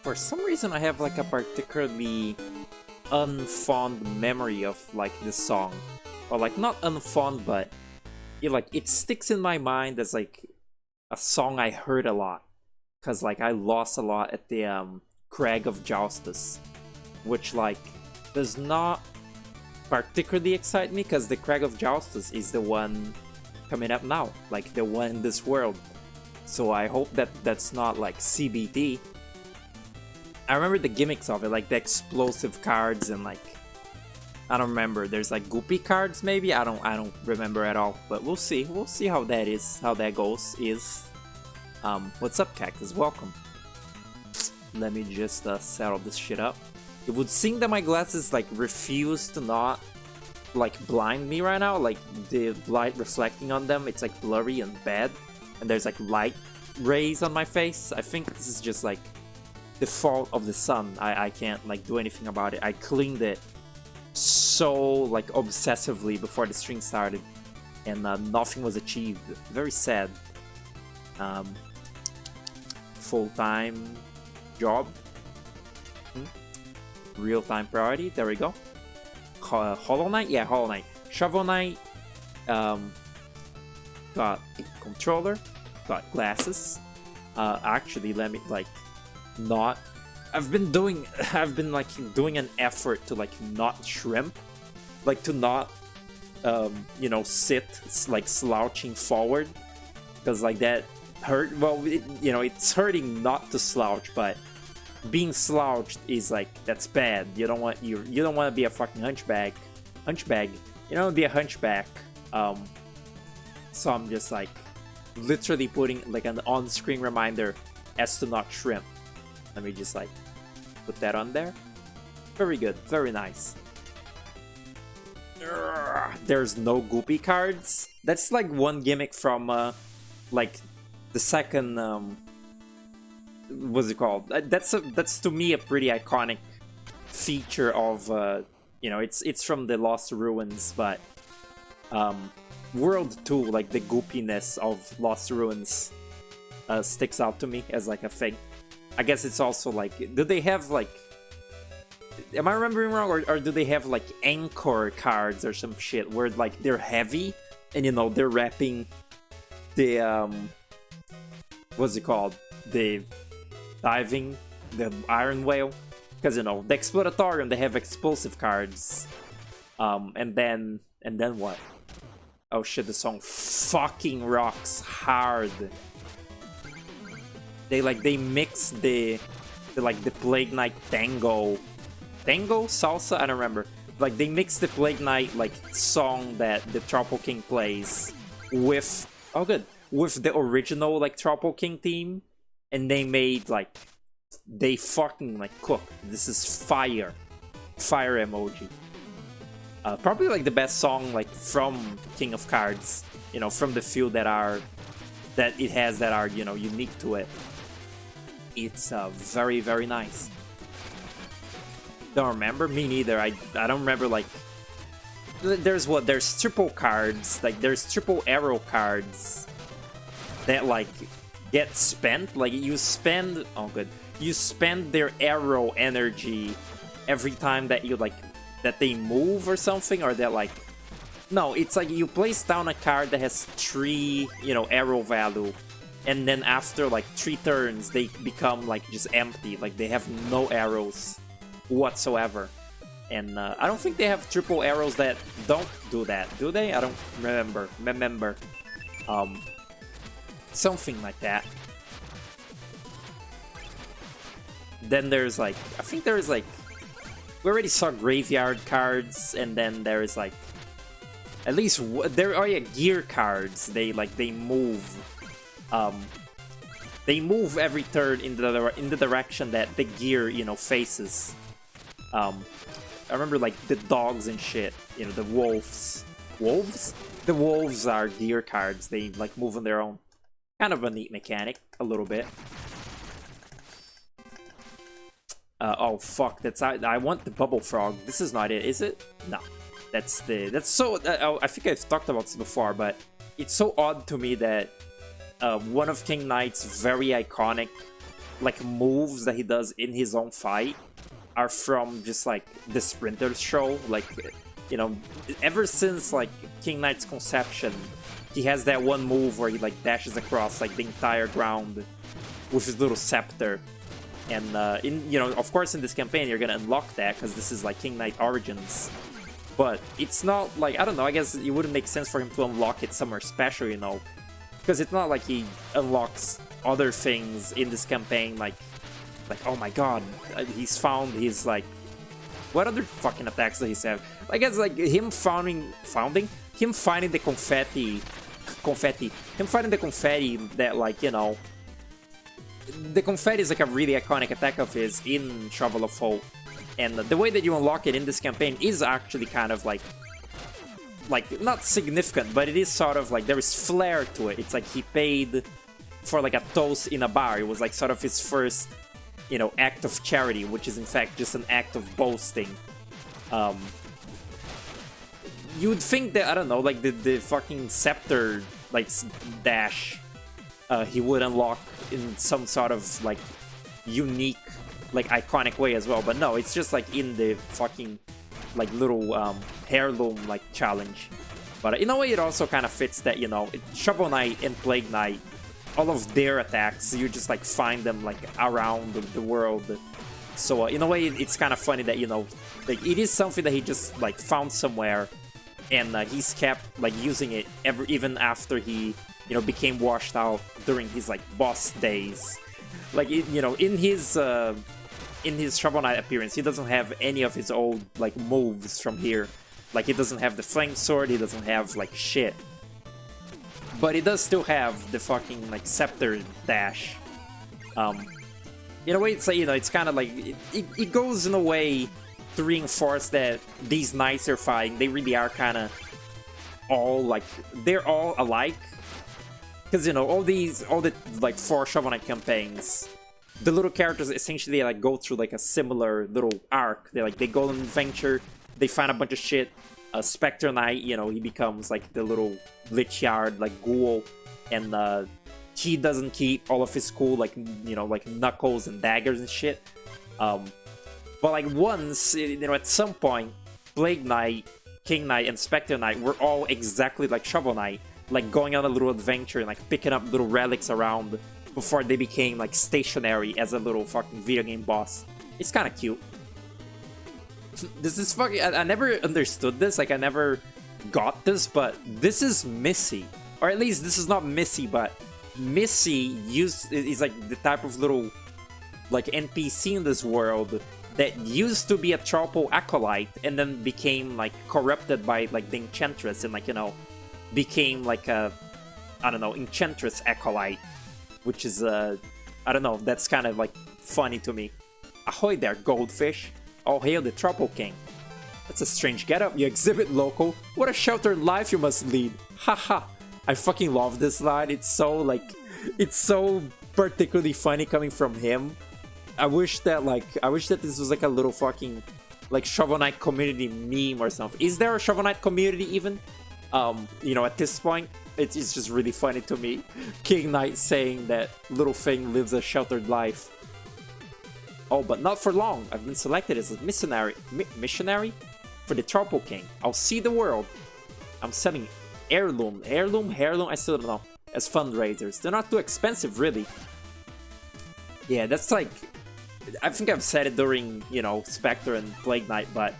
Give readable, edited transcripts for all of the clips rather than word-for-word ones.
For some reason, I have like a particularly unfond memory of like this song, or like not unfond, but it sticks in my mind as like a song I heard a lot, cause like I lost a lot at the Crag of Joustus, which like does not particularly excite me, cause the Crag of Joustus is the one coming up now, like the one in this world. So I hope that that's not like CBT. I remember the gimmicks of it, like the explosive cards and like I don't remember. There's like goopy cards maybe. I don't remember at all. But we'll see. We'll see how that is, how that goes. What's up, Cactus? Welcome. Let me just settle this shit up. It would seem that my glasses like refuse to not like blind me right now. Like the light reflecting on them, it's like blurry and bad. And there's like light rays on my face. I think this is just like the fault of the sun. I can't like do anything about it. I cleaned it so like obsessively before the stream started, and nothing was achieved. Very sad. Full-time job, real-time priority. There we go. Hollow Knight, yeah, Hollow Knight. Shovel Knight. Got a controller. Got glasses. Actually, let me like not. I've been like doing an effort to like not shrimp, like to not you know, sit like slouching forward, because like that hurt. Well, you know, it's hurting not to slouch, but being slouched is like, that's bad. You don't want you don't want to be a fucking hunchback. You don't want to be a hunchback. So I'm just like literally putting like an on-screen reminder as to not shrimp. Let me just like put that on there. Very good, very nice. There's no goopy cards. That's like one gimmick from like the second what's it called? That's to me a pretty iconic feature of you know, it's from the Lost Ruins, but World 2, like the goopiness of Lost Ruins sticks out to me as like a thing. I guess it's also like, do they have like, am I remembering wrong, or do they have like anchor cards or some shit where like they're heavy and you know they're wrapping the what's it called, the diving, the iron whale, because you know the Exploratorium, they have explosive cards, and then what? Oh shit, the song fucking rocks hard. They mix the Plague Knight tango salsa, I don't remember. Like they mix the Plague Knight like song that the Troupple King plays with, oh good, with the original like Troupple King theme, and they made like, they fucking like cook. This is fire emoji. Probably like the best song like from King of Cards, you know, from the few that it has that are, you know, unique to it. It's very, very nice. Don't remember? Me neither. I don't remember, like, there's triple cards, like there's triple arrow cards that like get spent, like you spend, oh good, you spend their arrow energy every time that you like, that they move or something, or that like, no, it's like you place down a card that has 3, you know, arrow value, and then after like 3 turns they become like just empty, like they have no arrows whatsoever. And I don't think they have triple arrows that don't do that, do they? I don't remember. Something like that. Then there's like, I think there's like, we already saw graveyard cards, and then there's like, at least there are gear cards. They move. They move every turn in the direction that the gear, you know, faces. I remember like the dogs and shit, you know, the wolves. Wolves? The wolves are gear cards. They like move on their own. Kind of a neat mechanic, a little bit. Oh fuck, I want the bubble frog. This is not it, is it? No. That's so, I think I've talked about this before, but it's so odd to me that one of King Knight's very iconic like moves that he does in his own fight are from just like the Sprinter show. Like, you know, ever since like King Knight's conception, he has that one move where he like dashes across like the entire ground with his little scepter. And in, you know, of course in this campaign you're gonna unlock that because this is like King Knight Origins. But it's not like, I don't know, I guess it wouldn't make sense for him to unlock it somewhere special, you know, because it's not like he unlocks other things in this campaign like oh my god, he's found his like, what other fucking attacks does he have? I guess like him finding the confetti, him finding the confetti that, like, you know, the confetti is like a really iconic attack of his in Shovel of Hope, and the way that you unlock it in this campaign is actually kind of like not significant, but it is sort of like there is flair to it. It's like he paid for like a toast in a bar. It was like sort of his first, you know, act of charity, which is in fact just an act of boasting. You would think that, I don't know, like the fucking scepter like dash he would unlock in some sort of like unique, like iconic way as well, but no, it's just like in the fucking like little heirloom like challenge. But in a way it also kind of fits that, you know, Shovel Knight and Plague Knight, all of their attacks, you just like find them like around the world. So in a way it's kind of funny that, you know, like it is something that he just like found somewhere, and he's kept like using it even after he, you know, became washed out during his like boss days. Like, you know, in his Shovel Knight appearance, he doesn't have any of his old like moves from here. Like, he doesn't have the flame sword, he doesn't have like shit. But he does still have the fucking like scepter dash. In a way, it's like, you know, it's kind of like it goes in a way to reinforce that these knights are fighting, they really are kind of all like, they're all alike. Because, you know, all the like 4 Shovel Knight campaigns, the little characters essentially like go through like a similar little arc. They go on an adventure, they find a bunch of shit. Spectre Knight, you know, he becomes like the little Lich Yard like ghoul, and he doesn't keep all of his cool, like, you know, like knuckles and daggers and shit. But like once, you know, at some point, Plague Knight, King Knight, and Spectre Knight were all exactly like Shovel Knight, like going on a little adventure and like picking up little relics around before they became like stationary as a little fucking video game boss. It's kind of cute. This is fucking, I never understood this, like I never got this, but this is Missy. Or at least this is not Missy, but Missy is like the type of little like NPC in this world that used to be a Troupple acolyte and then became like corrupted by like the Enchantress and, like, you know, became like a, I don't know, Enchantress acolyte, which is I don't know, that's kind of like funny to me. Ahoy there, goldfish. All hail the Troupple King. That's a strange getup you exhibit, local. What a sheltered life you must lead. Haha. I fucking love this line. It's so like, it's so particularly funny coming from him. I wish that this was like a little fucking like Shovel Knight community meme or something. Is there a Shovel Knight community even? You know, at this point, it's just really funny to me. King Knight saying that little thing lives a sheltered life. Oh, but not for long. I've been selected as a missionary for the Troupple King. I'll see the world. I'm selling heirloom, I still don't know, as fundraisers. They're not too expensive, really. Yeah, that's like, I think I've said it during, you know, Spectre and Plague Knight, but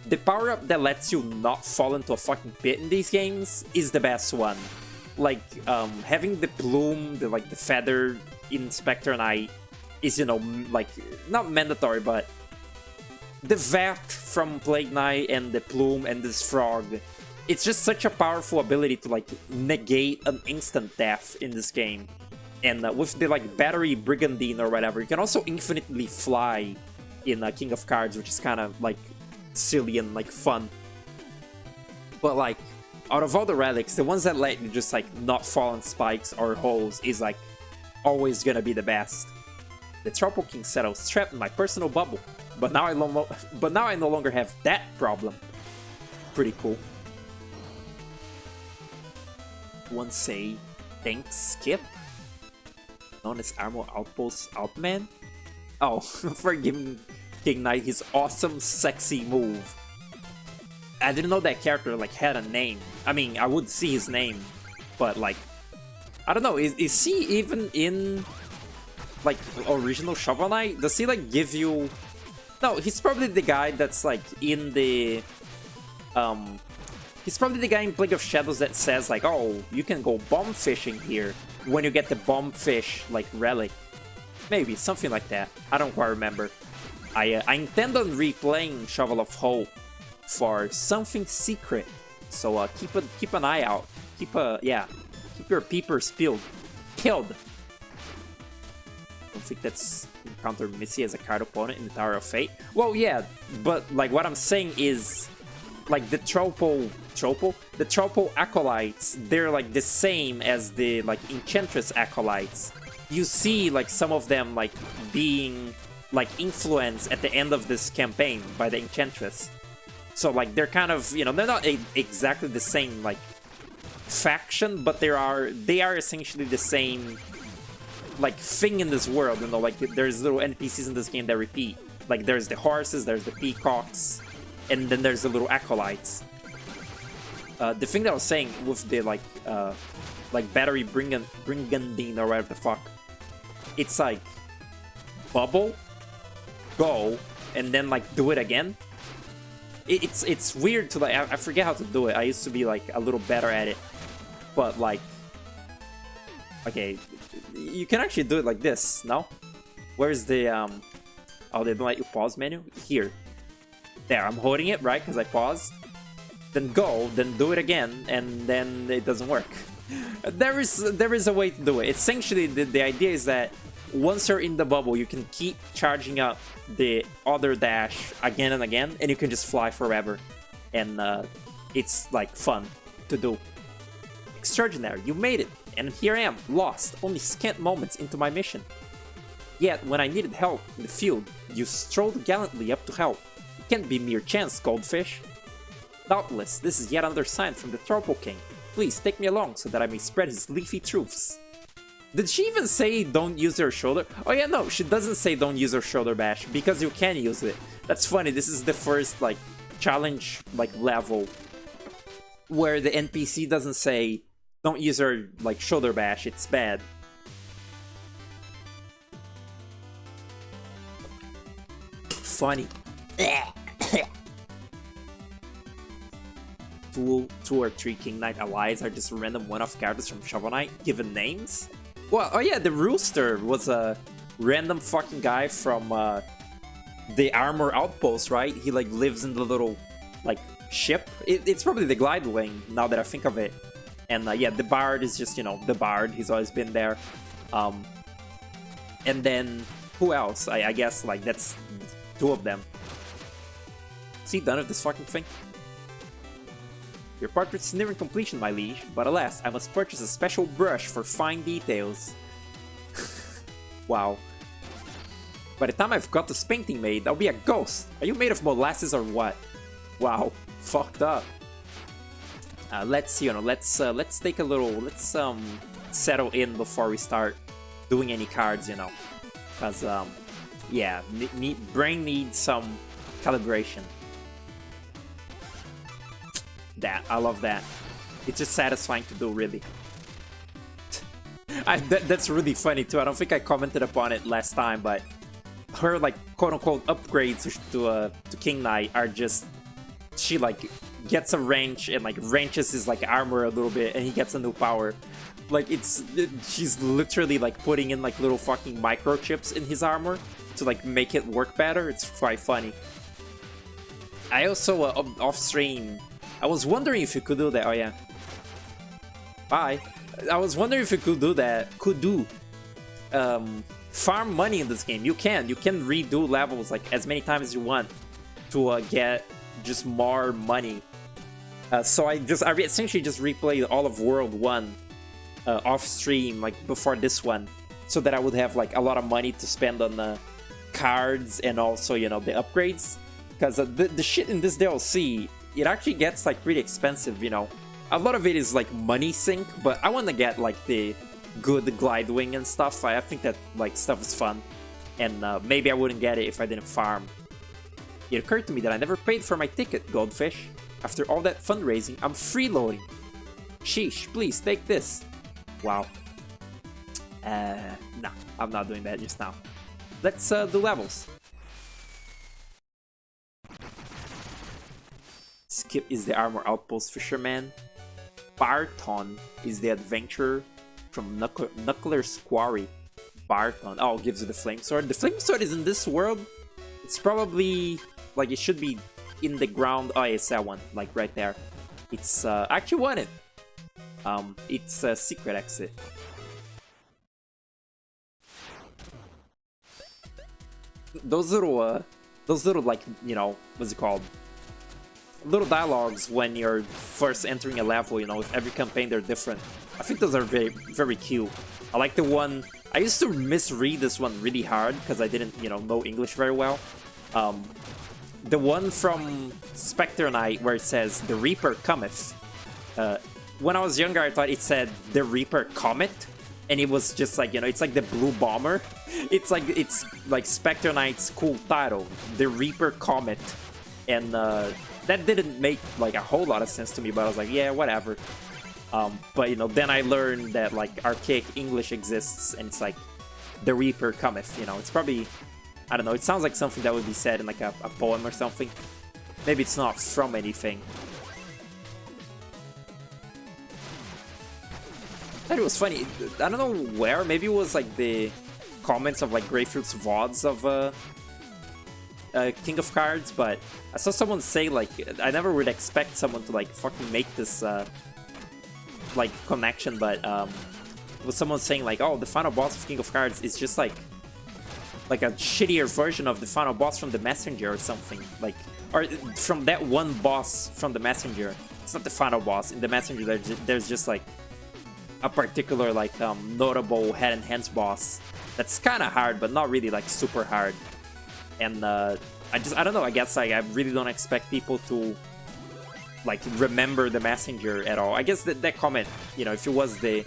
the power-up that lets you not fall into a fucking pit in these games is the best one. Like, having the plume, the feather in Spectre Knight is, you know, like, not mandatory, but the vat from Plague Knight and the plume and this frog, it's just such a powerful ability to like negate an instant death in this game. And with the like battery brigandine or whatever, you can also infinitely fly in King of Cards, which is kind of like silly and like fun. But like, out of all the relics, the ones that let you just like not fall on spikes or holes is like always gonna be the best. The Troupple King said I was trapped in my personal bubble, but now I no longer have that problem. Pretty cool. One say, thanks, Skip. known as Armor Outpost Outman. Oh, for giving King Knight his awesome, sexy move. I didn't know that character like had a name. I mean, I would see his name, but like, I don't know. Is he even in like original Shovel Knight? Does he like give you? No, he's probably the guy that's like in the He's probably the guy in Plague of Shadows that says like, oh, you can go bomb fishing here when you get the bomb fish like relic. Maybe something like that. I don't quite remember. I intend on replaying Shovel of Hope for something secret. So keep an eye out. Keep your peepers peeled. I don't think that's encounter Missy as a card opponent in the Tower of Fate. Well, yeah, but like what I'm saying is, like the Troupple acolytes, they're like the same as the like Enchantress acolytes. You see like some of them like being like influenced at the end of this campaign by the Enchantress. So like they're kind of, you know, they're not exactly the same like faction, but they are essentially the same like thing in this world, you know, like there's little NPCs in this game that repeat. Like there's the horses, there's the peacocks, and then there's the little acolytes. The thing that I was saying with the like battery Brigandine or whatever the fuck, it's like bubble, go, and then like do it again. It's weird to like, I forget how to do it. I used to be like a little better at it, but like, okay, you can actually do it like this. No, where's the oh, they don't let you pause menu here. There, I'm holding it right because I paused. Then go, then do it again, and then it doesn't work. There is a way to do it. Essentially, the idea is that once you're in the bubble, you can keep charging up the other dash again and again, and you can just fly forever. And it's like fun to do. Extraordinary, you made it, and here I am, lost, only scant moments into my mission. Yet, when I needed help in the field, you strolled gallantly up to help. It can't be mere chance, Goldfish. Doubtless, this is yet another sign from the Troupple King. Please take me along so that I may spread his leafy truths. Did she even say don't use her shoulder? Oh yeah, no, she doesn't say don't use her shoulder bash, because you can use it. That's funny, this is the first, like, challenge, like, level where the NPC doesn't say don't use her, like, shoulder bash, it's bad. Funny. Two or three King Knight allies are just random one-off characters from Shovel Knight given names? Well, oh yeah, the Rooster was a random fucking guy from the Armor Outpost, right? He like lives in the little like ship. It's probably the Glide Wing now that I think of it. And yeah, the Bard is just, you know, the Bard. He's always been there. And then who else? I guess like that's two of them. Is he done with this fucking thing? Your portrait's nearing completion, my liege, but alas, I must purchase a special brush for fine details. Wow. By the time I've got this painting made, I'll be a ghost! Are you made of molasses or what? Wow, fucked up. Let's, you know, let's take a little, let's settle in before we start doing any cards, you know. Cause yeah, brain needs some calibration. That, I love that. It's just satisfying to do, really. That's really funny too. I don't think I commented upon it last time, but her like quote-unquote upgrades to King Knight are just, she like gets a wrench and like wrenches his like armor a little bit and he gets a new power. Like she's literally like putting in like little fucking microchips in his armor to like make it work better. It's quite funny. I also off stream, I was wondering if you could do that. Oh yeah. Bye. I was wondering if you could do that. Farm money in this game. You can redo levels like as many times as you want to get just more money. So I essentially just replayed all of World 1 off stream like before this one, so that I would have like a lot of money to spend on the cards and also, you know, the upgrades. Because the shit in this DLC, it actually gets like pretty expensive, you know. A lot of it is like money sink, but I want to get like the good glide wing and stuff. I think that like stuff is fun, and maybe I wouldn't get it if I didn't farm. It occurred to me that I never paid for my ticket, Goldfish. After all that fundraising, I'm freeloading. Sheesh, please take this. Wow. Nah, I'm not doing that just now. Let's do levels. Skip is the armor outpost fisherman. Barton is the adventurer from Knuckler's Quarry. Barton. Oh, gives you the flame sword. The flame sword is in this world. It's probably like it should be in the ground. Oh, it's that one, like right there. It's I actually want it. It's a secret exit. Those little like, you know, what's it called? Little dialogues when you're first entering a level, you know, with every campaign they're different. I think those are very, very cute. I like the one, I used to misread this one really hard because I didn't, you know English very well. The one from Spectre Knight where it says, "The Reaper cometh." When I was younger, I thought it said, "The Reaper Comet," and it was just like, you know, it's like the Blue Bomber. It's like Spectre Knight's cool title, "The Reaper Comet," and that didn't make like a whole lot of sense to me, but I was like, yeah, whatever. But you know, then I learned that like archaic English exists, and it's like, "The Reaper cometh." You know, it's probably, I don't know, it sounds like something that would be said in like a poem or something. Maybe it's not from anything. I thought it was funny. I don't know where. Maybe it was like the comments of like Grapefruit's VODs of King of Cards, but I saw someone say like, I never would expect someone to like fucking make this like connection, but was someone saying like, oh, the final boss of King of Cards is just like a shittier version of the final boss from the Messenger or something, like, or from that one boss from the Messenger. It's not the final boss. In the Messenger there's just like a particular like notable head and hands boss that's kind of hard, but not really like super hard. And I don't know, I guess like I really don't expect people to like remember the Messenger at all. I guess that comment, you know, if it was the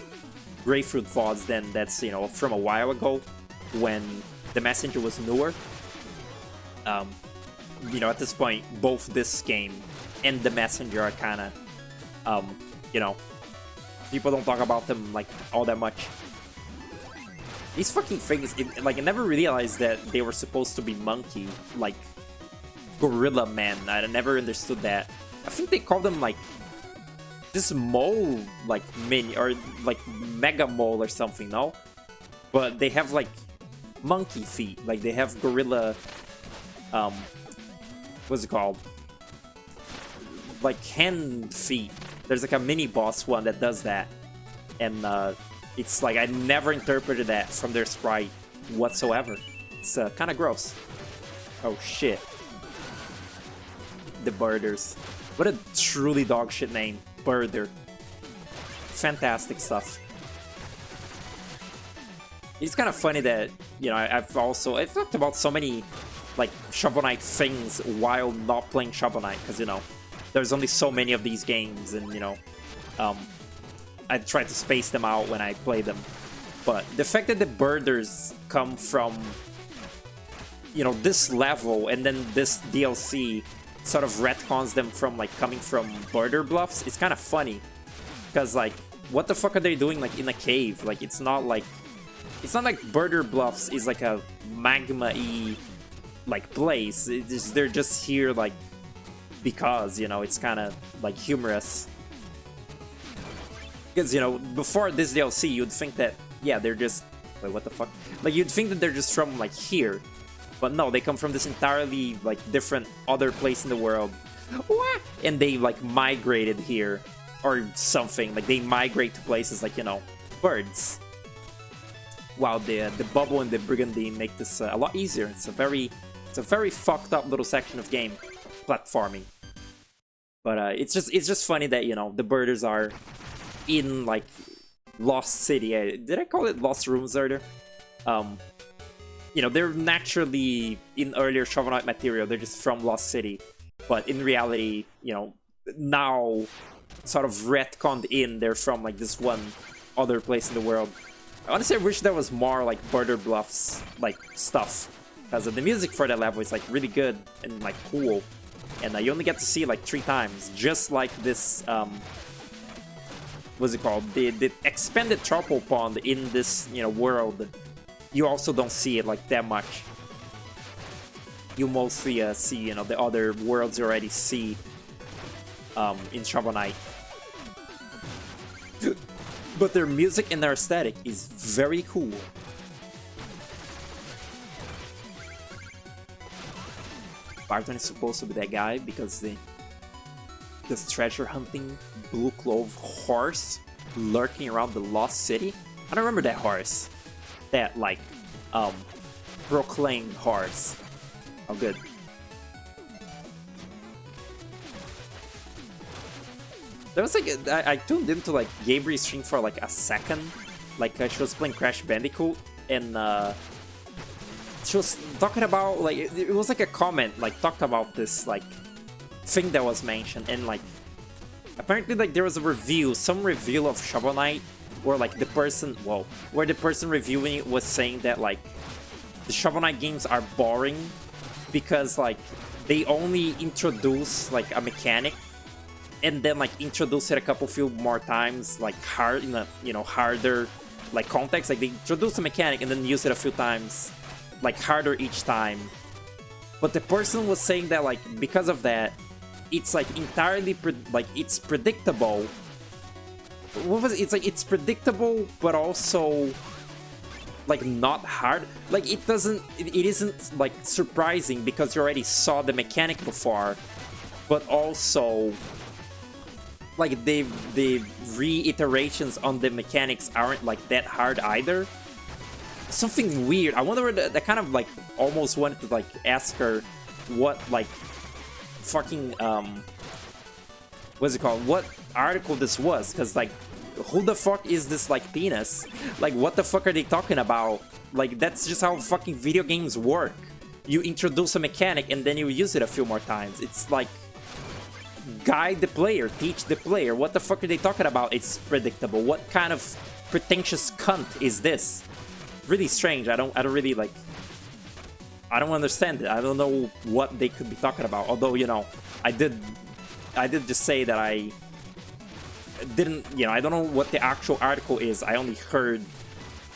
Grapefruit VODs, then that's, you know, from a while ago when the Messenger was newer. You know, at this point, both this game and the Messenger are kind of, you know, people don't talk about them like all that much. These fucking things, like I never realized that they were supposed to be monkey, like Gorilla Man. I never understood that. I think they call them like this mole, like mini or like mega mole or something, no? But they have like monkey feet, like they have gorilla, what's it called? Like hen feet. There's like a mini boss one that does that, and it's like I never interpreted that from their sprite whatsoever. It's kind of gross. Oh shit. The Birders. What a truly dog shit name. Birder. Fantastic stuff. It's kind of funny that, you know, I've talked about so many like Shovel Knight things while not playing Shovel Knight, because, you know, there's only so many of these games, and, you know, I try to space them out when I play them. But the fact that the Birders come from, you know, this level, and then this DLC sort of retcons them from like coming from Border Bluffs, it's kind of funny, because like, what the fuck are they doing like in a cave? Like, it's not like Border Bluffs is like a magma-y like place. They're just here like because, you know, it's kind of like humorous. Because, you know, before this DLC, you'd think that, yeah, they're just, wait, what the fuck? Like, you'd think that they're just from like here. But no, they come from this entirely like different other place in the world. And they like migrated here or something. Like, they migrate to places like, you know, birds. Wow, the bubble and the brigandine make this a lot easier. It's a very fucked up little section of game, platforming. But it's just funny that, you know, the birders are in like Lost City. Did I call it Lost Rooms earlier? You know, they're naturally in earlier Shovel Knight material. They're just from Lost City, but in reality, you know, now sort of retconned in, they're from like this one other place in the world. Honestly, I wish there was more like Border Bluffs like stuff, because the music for that level is like really good and like cool, and you only get to see it like 3 times, just like this what's it called, the expanded Troupple Pond in this, you know, world. You also don't see it like that much. You mostly see, you know, the other worlds you already see in Shovel Knight. But their music and their aesthetic is very cool. Barton is supposed to be that guy because this treasure hunting blue clove horse lurking around the lost city. I don't remember that horse. That like proclaimed horse. Oh good. There was like I tuned into like Gabriel's stream for like a second, like she was playing Crash Bandicoot, and she was talking about like it was like a comment like talked about this like thing that was mentioned, and like apparently like there was a review, some review of Shovel Knight, where like the person, where the person reviewing it was saying that like the Shovel Knight games are boring because like they only introduce like a mechanic and then like introduce it a few more times, like hard in a, you know, harder like context. Like they introduce a mechanic and then use it a few times, like harder each time. But the person was saying that like because of that, it's like entirely it's predictable. What was it? It's like it's predictable, but also like not hard. Like it isn't like surprising because you already saw the mechanic before, but also like the reiterations on the mechanics aren't like that hard either. Something weird. I wonder where that kind of like almost wanted to like ask her what like fucking what's it called? What article this was? Because like who the fuck is this like penis? Like what the fuck are they talking about? Like that's just how fucking video games work. You introduce a mechanic and then you use it a few more times. It's like guide the player, teach the player. What the fuck are they talking about? It's predictable. What kind of pretentious cunt is this? Really strange. I don't really like. I don't understand it. I don't know what they could be talking about. Although, you know, I did just say that I didn't, you know, I don't know what the actual article is. I only heard,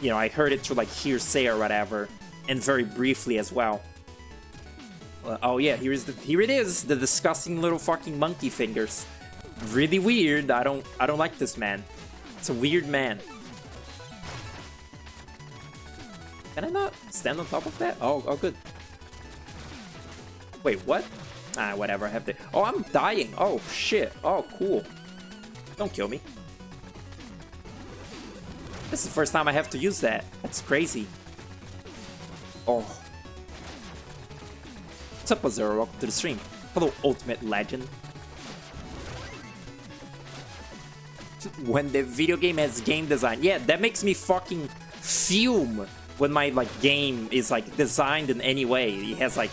you know, I heard it through like hearsay or whatever, and very briefly as well. Oh yeah, here it is, the disgusting little fucking monkey fingers. Really weird. I don't like this man. It's a weird man. Can I not stand on top of that? Oh good. Wait, what? Ah, whatever. I have to. Oh, I'm dying. Oh shit. Oh cool. Don't kill me. This is the first time I have to use that. That's crazy. Oh. What's up, Azura? Welcome to the stream. Hello, Ultimate Legend. When the video game has game design. Yeah, that makes me fucking fume when my like game is like designed in any way. It has like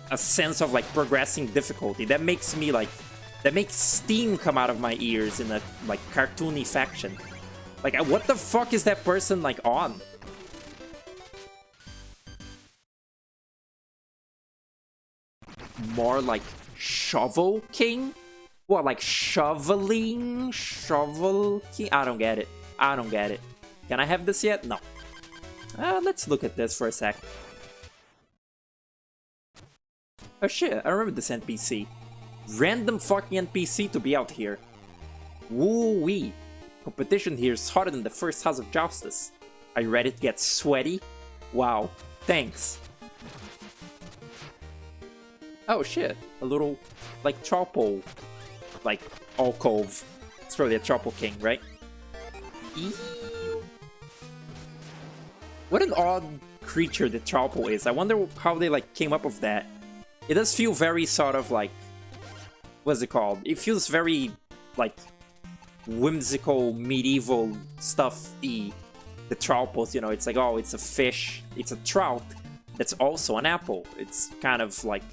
a sense of like progressing difficulty. That makes me like, that makes steam come out of my ears in a like cartoony fashion. Like what the fuck is that person like on? More like Shovel King? What, like shoveling? Shovel King? I don't get it. I don't get it. Can I have this yet? No. Let's look at this for a sec. Oh shit, I remember this NPC. Random fucking NPC to be out here. Woo-wee. Competition here is harder than the first House of Justice. Are you ready to get sweaty? Wow. Thanks. Oh shit, a little, like, Troupple, like, alcove. It's probably a Troupple King, right? Eee. What an odd creature the Troupple is. I wonder how they, like, came up with that. It does feel very sort of, like, what's it called? It feels very, like, whimsical, medieval stuff-y. The Trouples, you know, it's like, oh, it's a fish, it's a trout, that's also an apple. It's kind of, like...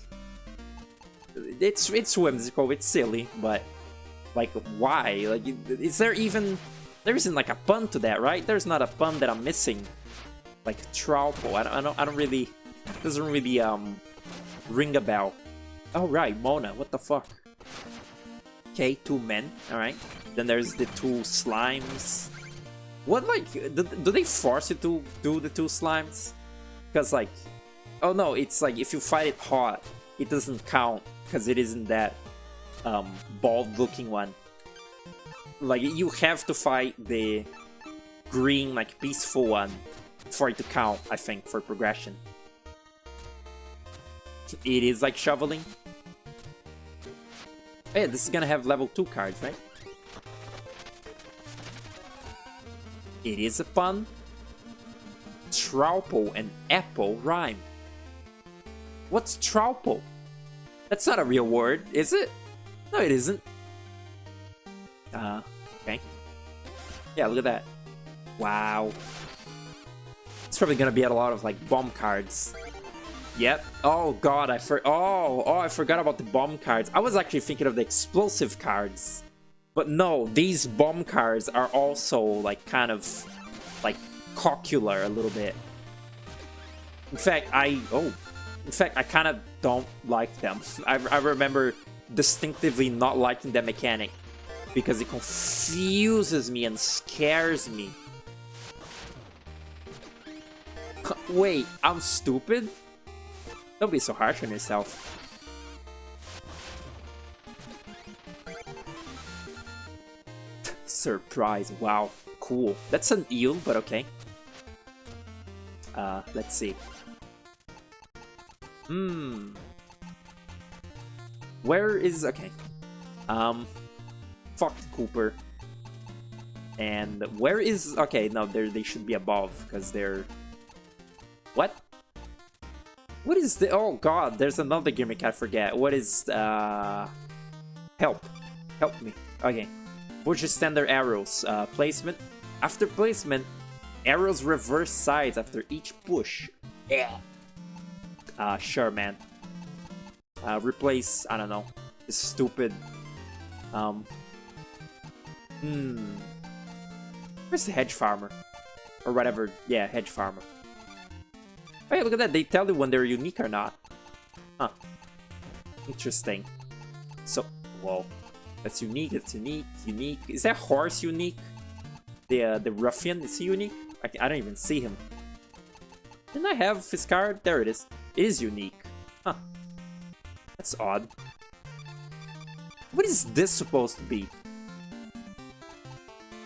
It's whimsical, it's silly, but like why? Like, is there even There isn't like a pun to that, right? There's not a pun that I'm missing. Like Troupple. I don't really... Doesn't really, ring a bell. Oh, right, Mona. What the fuck? Okay, 2 men. Alright. Then there's the 2 slimes. What, like... Do they force you to do the 2 slimes? Because, like... Oh, no, it's like if you fight it hot, it doesn't count. Because it isn't that, bald-looking one. Like, you have to fight the green, like, peaceful one for it to count, I think, for progression. It is like shoveling. Hey, this is gonna have level 2 cards, right? It is a pun. Troupple and apple rhyme. What's Troupple? That's not a real word, is it? No, it isn't. Okay. Yeah, look at that. Wow. It's probably gonna be a lot of like bomb cards. Yep. Oh god, I forgot about the bomb cards. I was actually thinking of the explosive cards. But no, these bomb cards are also like kind of like cocular a little bit. In fact, I kind of don't like them. I remember distinctively not liking the mechanic because it confuses me and scares me. Wait, I'm stupid? Don't be so harsh on yourself. Surprise, wow, cool. That's an eel, but okay. Let's see. Where is... okay. Fuck Cooper. And where is... okay, no, they should be above, because they're... what? What is the... oh god, there's another gimmick I forget. What is... help. Help me. Okay. Push your standard arrows. Placement. After placement, arrows reverse sides after each push. Yeah. Sure, man. Replace... I don't know. This stupid... Where's the hedge farmer? Or whatever. Yeah, hedge farmer. Hey, look at that. They tell you when they're unique or not. Huh. Interesting. So, whoa. That's unique. That's unique. Unique. Is that horse unique? The ruffian, is he unique? I don't even see him. Didn't I have his card? There it is. It is unique. Huh. That's odd. What is this supposed to be?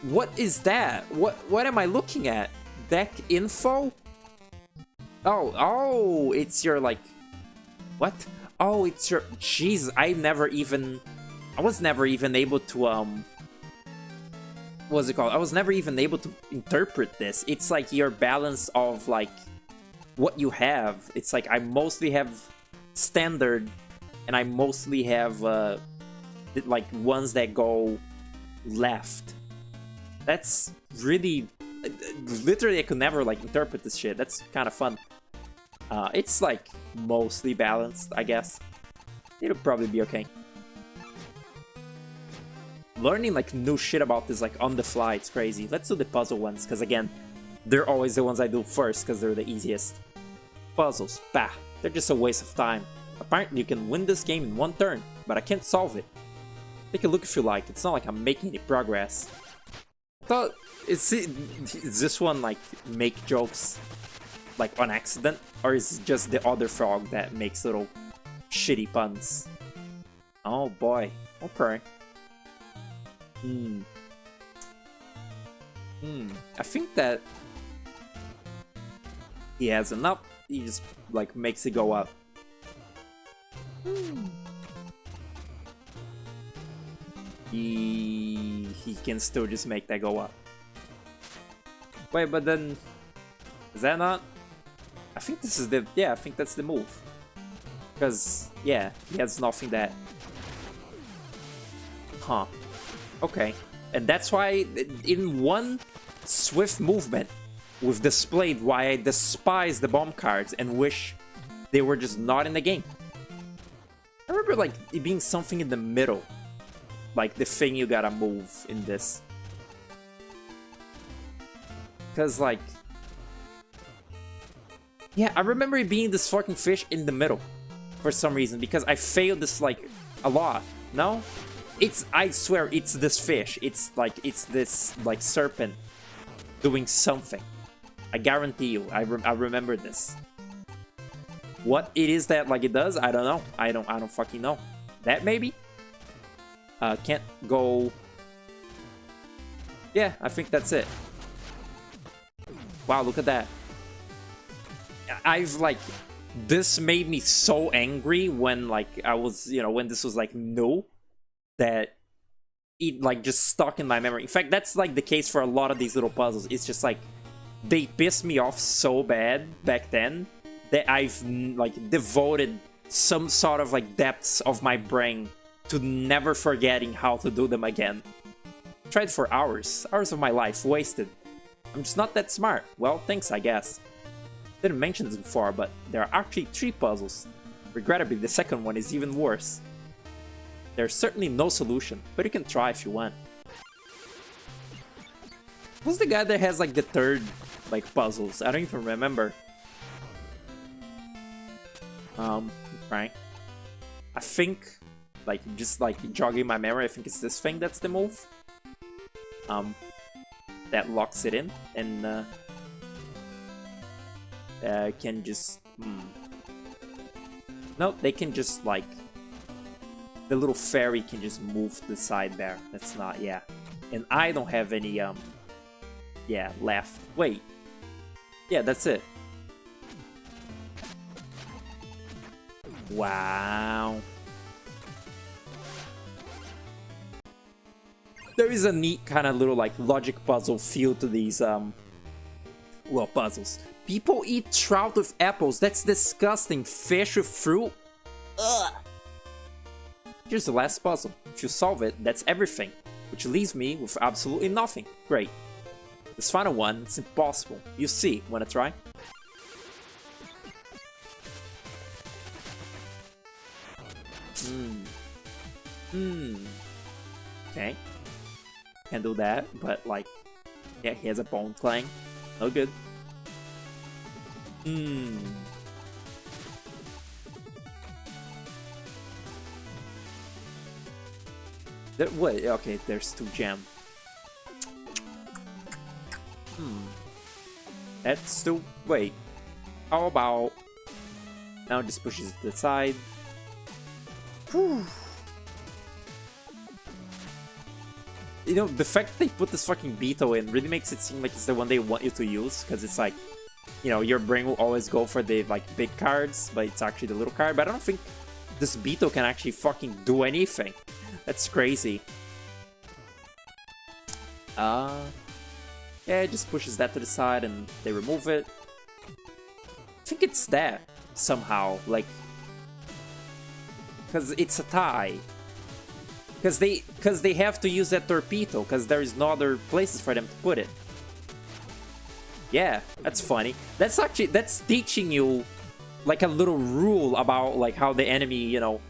What is that? What am I looking at? Deck info? Oh, it's your, like... what? Oh, it's your... jeez, I was never even able to, what's it called? I was never even able to interpret this. It's like your balance of, like, what you have. It's like I mostly have standard, and I mostly have, like, ones that go left. That's really... literally, I could never, like, interpret this shit. That's kind of fun. It's, like, mostly balanced, I guess. It'll probably be okay. Learning, like, new shit about this, like, on the fly, it's crazy. Let's do the puzzle ones, because, again, they're always the ones I do first, because they're the easiest. Puzzles, bah, they're just a waste of time. Apparently, you can win this game in 1 turn, but I can't solve it. Take a look if you like. It's not like I'm making any progress. I thought... is this one, like, make jokes, like, on accident? Or is it just the other frog that makes little shitty puns? Oh, boy. Okay. I think that he has enough. He just, like, makes it go up. He can still just make that go up. Wait, but then... is that not... I think this is the... yeah, I think that's the move. Because, yeah, he has nothing that... huh. Okay. And that's why, in one swift movement, we've displayed why I despise the bomb cards and wish they were just not in the game. I remember, like, it being something in the middle. Like, the thing you gotta move in this. Because, like... Yeah, I remember it being this fucking fish in the middle. For some reason. Because I failed this, like, a lot. No? It's... I swear, it's this fish. It's, like, it's this, like, serpent doing something. I guarantee you. I remember this. What it is that, like, it does, I don't know. I don't fucking know. That, maybe? Can't go... Yeah, I think that's it. Wow, look at that. I've, like... This made me so angry when, like, I was, you know, when this was, like, new. That it, like, just stuck in my memory. In fact, that's, like, the case for a lot of these little puzzles. It's just, like, they pissed me off so bad back then that I've, like, devoted some sort of, like, depths of my brain to never forgetting how to do them again. Tried for hours. Hours of my life wasted. I'm just not that smart. Well, thanks, I guess. Didn't mention this before, but there are actually 3 puzzles. Regrettably, the second one is even worse. There's certainly no solution, but you can try if you want. Who's the guy that has, like, the third, like, puzzles? I don't even remember. Right. I think, like, just, like, jogging my memory, I think it's this thing that's the move. That locks it in, and, can just... No, they can just, like... The little fairy can just move the side there. That's not... Yeah. And I don't have any, yeah, left. Wait. Yeah, that's it. Wow. There is a neat kind of little, like, logic puzzle feel to these, well, puzzles. People eat trout with apples. That's disgusting. Fish with fruit? Ugh. Here's the last puzzle. If you solve it, that's everything. Which leaves me with absolutely nothing. Great. This final one, it's impossible. You see. Wanna try? Okay. Can do that, but, like... Yeah, he has a bone clang. No good. Wait, okay, there's 2 gem. That's still... Wait. How about... Now it just pushes it to the side. Whew. You know, the fact that they put this fucking Beetle in really makes it seem like it's the one they want you to use. Because it's like, you know, your brain will always go for the, like, big cards, but it's actually the little card. But I don't think this Beetle can actually fucking do anything. That's crazy. Yeah, it just pushes that to the side and they remove it. I think it's that, somehow. Like, because it's a tie. Because they have to use that torpedo, because there is no other places for them to put it. Yeah, that's funny. That's actually, that's teaching you, like, a little rule about, like, how the enemy, you know,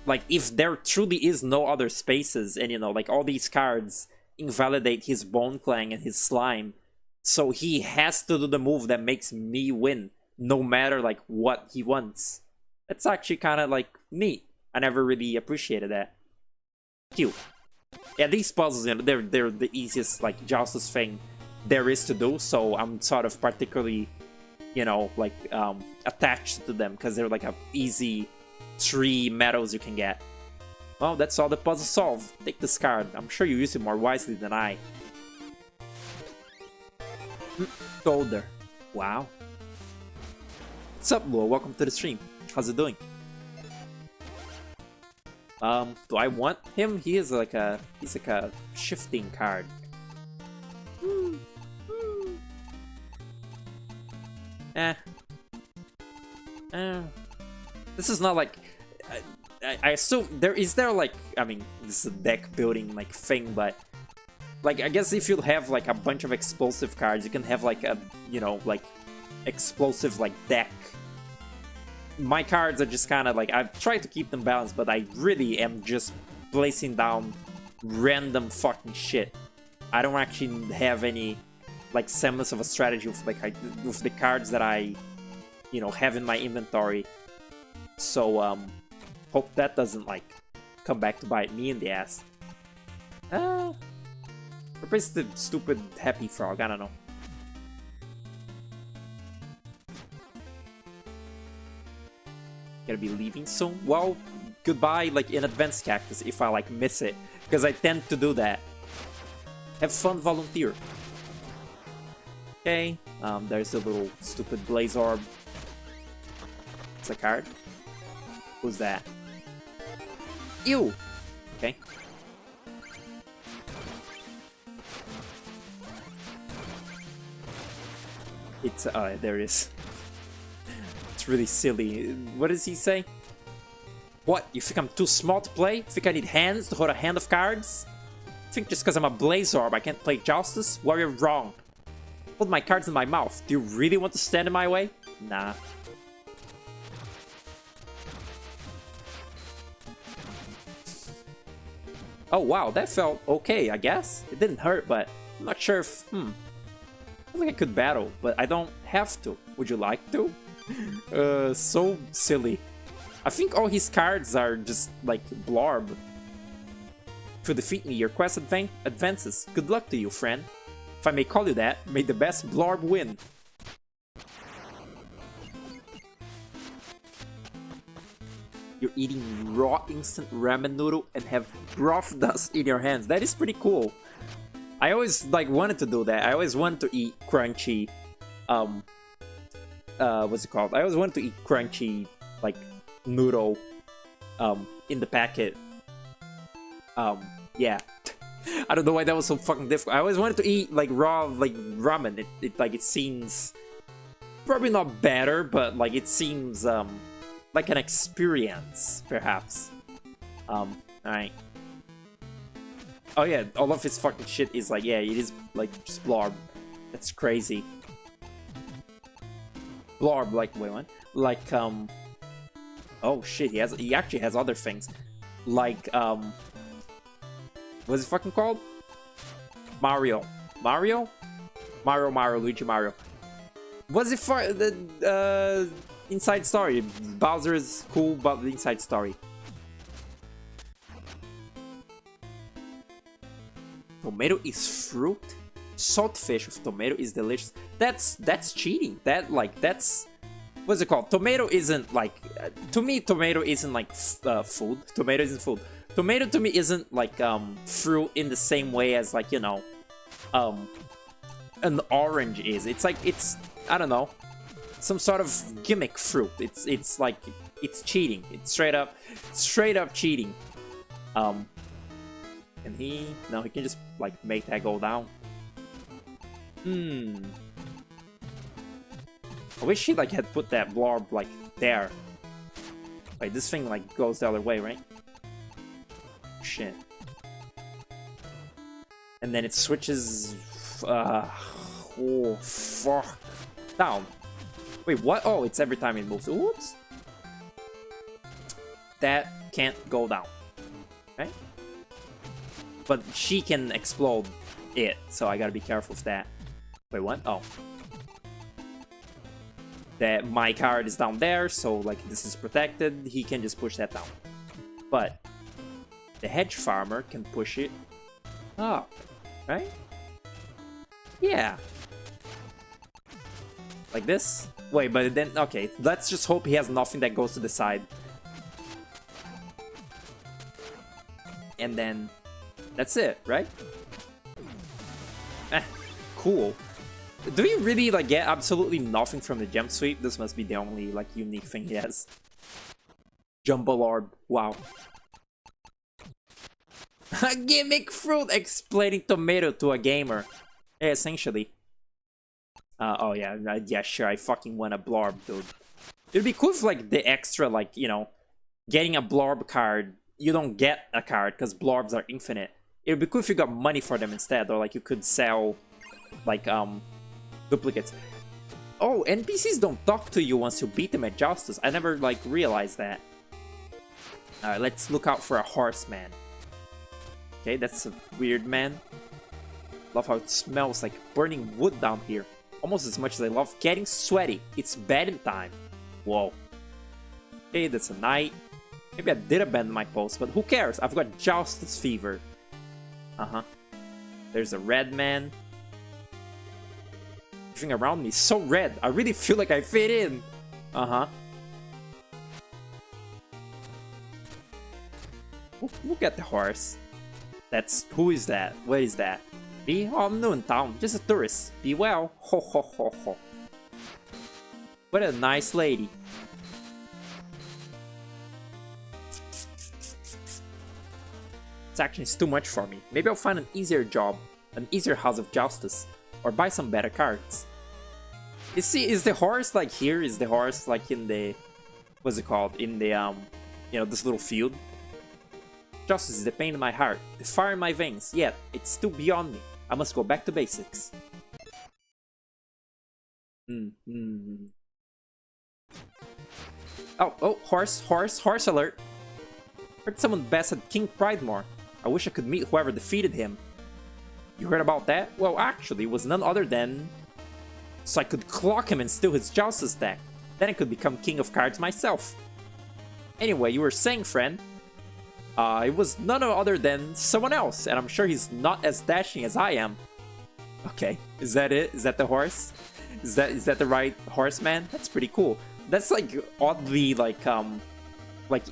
like, if there truly is no other spaces, and, you know, like, all these cards invalidate his Bone Clang and his Slime, so he has to do the move that makes me win, no matter, like, what he wants. That's actually kind of, like, neat. I never really appreciated that. Cute. Yeah, these puzzles, you know, they're the easiest, like, justice thing there is to do, so I'm sort of particularly, you know, like, attached to them, because they're, like, a easy 3 medals you can get. Well, that's all the puzzle solved. Take this card. I'm sure you use it more wisely than I. Golder. Wow. What's up, Lua? Welcome to the stream. How's it doing? Do I want him? He's like a shifting card. This is not like... I assume there like, I mean, this is a deck building like thing, but like, I guess if you have like a bunch of explosive cards, you can have like a, you know, like explosive like deck. My cards are just kind of like, I've tried to keep them balanced, but I really am just placing down random fucking shit. I don't actually have any like semblance of a strategy with like with the cards that I, you know, have in my inventory. So hope that doesn't like come back to bite me in the ass. Replace the stupid happy frog. I don't know. Gonna be leaving soon. Well, goodbye, like in advance, Cactus, if I like miss it, because I tend to do that. Have fun, volunteer. Okay, there's a little stupid blaze orb. It's a card. Who's that? Ew! Okay. It's, there it is. It's really silly. What does he say? What? You think I'm too small to play? Think I need hands to hold a hand of cards? Think just because I'm a Blaze Orb I can't play Justice? Well, you're wrong. Put my cards in my mouth. Do you really want to stand in my way? Nah. Oh wow, that felt okay, I guess. It didn't hurt, but I'm not sure if... I think I could battle, but I don't have to. Would you like to? So silly. I think all his cards are just like Blarb. To defeat me, your quest advances. Good luck to you, friend. If I may call you that, may the best Blarb win. You're eating raw instant ramen noodle and have broth dust in your hands. That is pretty cool. I always like wanted to do that. I always wanted to eat crunchy, what's it called? I always wanted to eat crunchy, like, noodle, in the packet. Yeah. I don't know why that was so fucking difficult. I always wanted to eat, like, raw, like, ramen. It seems probably not better, but, like, it seems, like an experience, perhaps. Alright. Oh yeah, all of his fucking shit is like, yeah, it is like just Blarb. That's crazy. Blarb, like, wait, what? Like, oh shit, he actually has other things. Like, what's it fucking called? Mario. Mario? Mario, Luigi, Mario. What's it for? The, inside story. Bowser is cool, but the inside story. Tomato is fruit? Saltfish with tomato is delicious. That's cheating. That's... What's it called? Tomato isn't like... to me, tomato isn't like food. Tomato isn't food. Tomato to me isn't like fruit in the same way as like, you know, an orange is. It's like, it's... I don't know. Some sort of gimmick fruit. It's like... It's cheating. It's straight up cheating. Can he? No, he can just, like, make that go down. I wish he, like, had put that Blarb, like, there. Wait, this thing, like, goes the other way, right? Shit. And then it switches... oh, fuck. Down. Wait, what? Oh, it's every time it moves. Oops. That can't go down. Okay? But she can explode it, so I gotta be careful of that. Wait, what? Oh. That my card is down there, so like this is protected. He can just push that down. But the hedge farmer can push it up, right? Yeah. Like this? Wait, but then, okay, let's just hope he has nothing that goes to the side. And then... that's it, right? Cool. Do we really, like, get absolutely nothing from the gem sweep? This must be the only, like, unique thing he has. Jumbo Orb. Wow. A gimmick fruit explaining tomato to a gamer. Yeah, essentially. Oh, yeah. Yeah, sure. I fucking want a Blarb, dude. It'd be cool if, like, the extra, like, you know, getting a Blarb card, you don't get a card because Blarbs are infinite. It would be cool if you got money for them instead, or like you could sell, like, duplicates. Oh, NPCs don't talk to you once you beat them at Justice. I never, like, realized that. Alright, let's look out for a horseman. Okay, that's a weird man. Love how it smells like burning wood down here. Almost as much as I love getting sweaty. It's bedtime time. Whoa. Okay, that's a night. Maybe I did abandon my post, but who cares? I've got justice fever. Uh-huh. There's a red man. Everything around me is so red. I really feel like I fit in. Uh-huh. Look at the horse. Who is that? What is that? Me? Oh, I'm new in town. Just a tourist. Be well. Ho ho ho ho. What a nice lady. This action is too much for me. Maybe I'll find an easier job, an easier house of justice, or buy some better cards. Is the horse like here? Is the horse like in the, what's it called? In the you know, this little field? Justice is the pain in my heart, the fire in my veins, yet it's still beyond me. I must go back to basics. Oh, horse alert. Heard someone bested King Pridemore. I wish I could meet whoever defeated him. You heard about that? Well, actually, it was none other than... So I could clock him and steal his justice deck. Then I could become king of cards myself. Anyway, you were saying, friend? It was none other than someone else, and I'm sure he's not as dashing as I am. Okay, is that it? Is that the horse? Is that the right horseman? That's pretty cool. That's like oddly like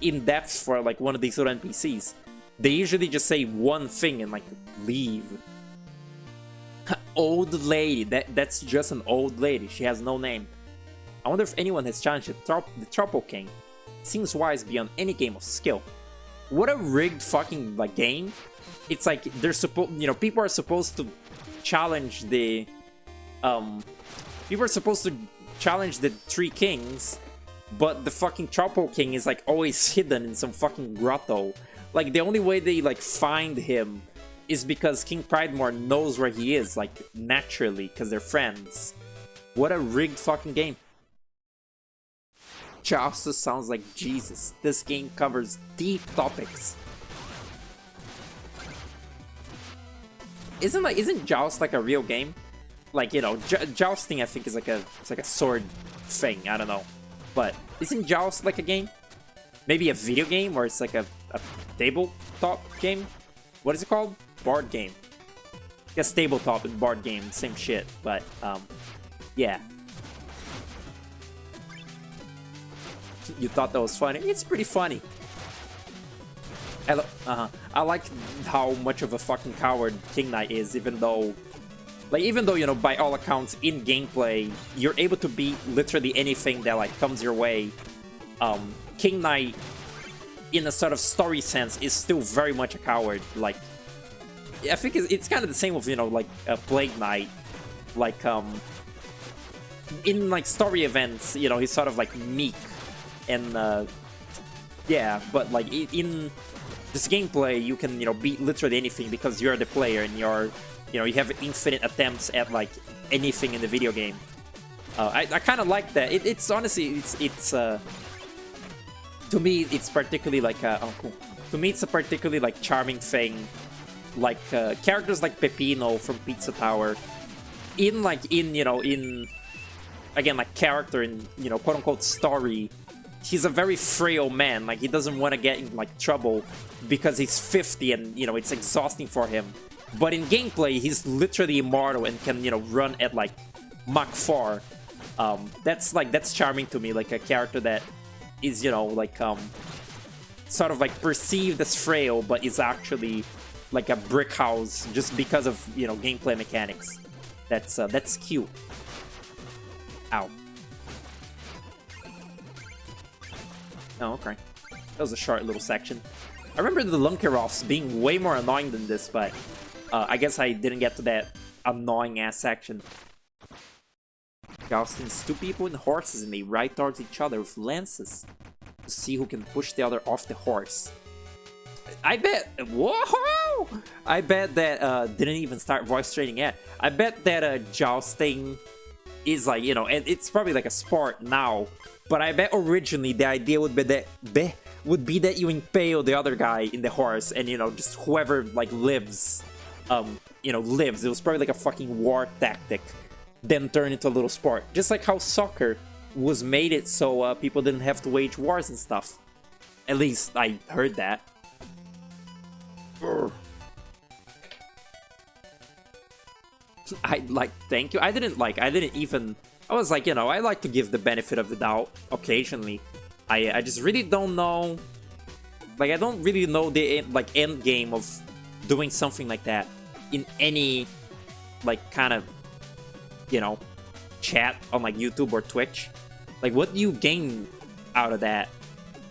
in depth for like one of these little NPCs. They usually just say one thing and like leave. Old lady. That's just an old lady. She has no name. I wonder if anyone has challenged the Troupple King. Seems wise beyond any game of skill. What a rigged fucking like game. It's like they're supposed, you know, people are supposed to challenge the three kings, but the fucking Troupple King is like always hidden in some fucking grotto. Like the only way they like find him is because King Pridemore knows where he is, like naturally, because they're friends. What a rigged fucking game. Justice sounds like Jesus. This game covers deep topics. Isn't Joust like a real game? Like, you know, jousting I think is like it's like a sword thing. I don't know, but isn't Joust like a game? Maybe a video game, or it's like a tabletop game. What is it called? Board game. I guess tabletop and board game, same shit. But yeah. You thought that was funny? It's pretty funny. I like how much of a fucking coward King Knight is, even though, you know, by all accounts in gameplay, you're able to beat literally anything that like comes your way. King Knight, in a sort of story sense, is still very much a coward. Like, I think it's kind of the same with, you know, like a Plague Knight. Like, in like story events, you know, he's sort of like meek. And yeah, but like in this gameplay, you can, you know, beat literally anything because you're the player and you have infinite attempts at like anything in the video game. I kind of like that. It's honestly, it's to me, it's particularly like oh, cool. To me, it's a particularly like charming thing. Like characters like Peppino from Pizza Tower, again, like character in, you know, quote unquote story. He's a very frail man. Like, he doesn't want to get in like trouble because he's 50 and, you know, it's exhausting for him. But in gameplay, he's literally immortal and can, you know, run at like Mach 4. That's charming to me. Like a character that is, you know, like sort of like perceived as frail, but is actually like a brick house just because of, you know, gameplay mechanics. That's cute. Ow. Oh, okay. That was a short little section. I remember the Lunkeroffs being way more annoying than this, but I guess I didn't get to that annoying-ass section. Jousting, two people in horses and they ride towards each other with lances to see who can push the other off the horse. I bet... Whoa! I bet that... didn't even start voice training yet. I bet that jousting is like, you know, and it's probably like a sport now. But I bet originally the idea would be that you impale the other guy in the horse, and, you know, just whoever like lives lives. It was probably like a fucking war tactic, then turned into a little sport. Just like how soccer was made it so people didn't have to wage wars and stuff. At least I heard that. Thank you. I was like, I like to give the benefit of the doubt occasionally. I just really don't know. Like, I don't really know the end game of doing something like that in any kind of chat on like YouTube or Twitch. Like, what do you gain out of that?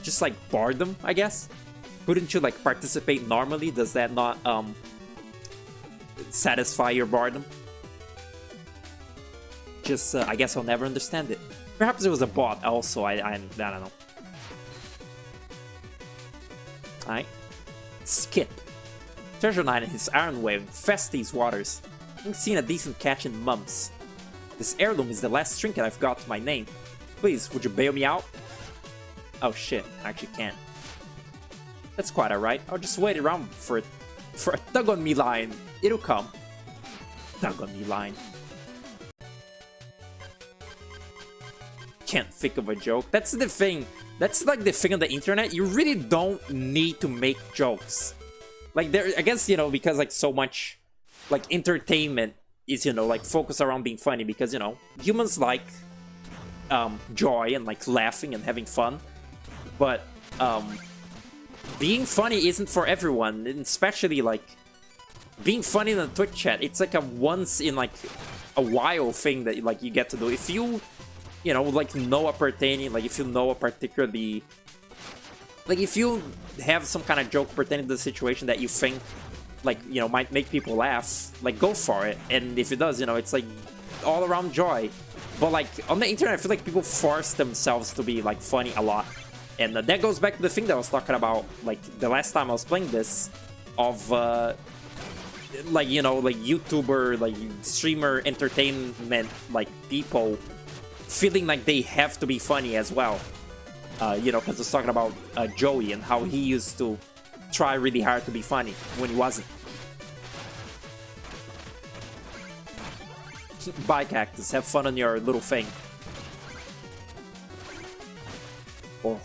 Just like boredom, I guess. Couldn't you like participate normally? Does that not satisfy your boredom? Just I guess I'll never understand it. Perhaps it was a bot also. I don't know. Alright. Skip. Treasure Knight and his Iron Wave infest these waters. I haven't seen a decent catch in months. This heirloom is the last trinket I've got to my name. Please, would you bail me out? Oh shit, I actually can't. That's quite alright. I'll just wait around for a tug on me line. It'll come. Tug on me line. Can't think of a joke. That's the thing. That's like the thing on the internet. You really don't need to make jokes. Like there, I guess, because like so much like entertainment is, like focused around being funny because, humans like joy and like laughing and having fun. But being funny isn't for everyone, and especially like being funny in the Twitch chat. It's like a once in like a while thing that like you get to do. If you know a pertaining, like if you know a particularly, like if you have some kind of joke pertaining to the situation that you think like might make people laugh, like go for it. And if it does, it's like all around joy. But like on the internet, I feel like people force themselves to be like funny a lot. And that goes back to the thing that I was talking about, like, the last time I was playing this, of, like, like, YouTuber, like, streamer entertainment, like, people feeling like they have to be funny as well. Because I was talking about Joey and how he used to try really hard to be funny when he wasn't. Bye, Cactus. Have fun on your little thing. Oh.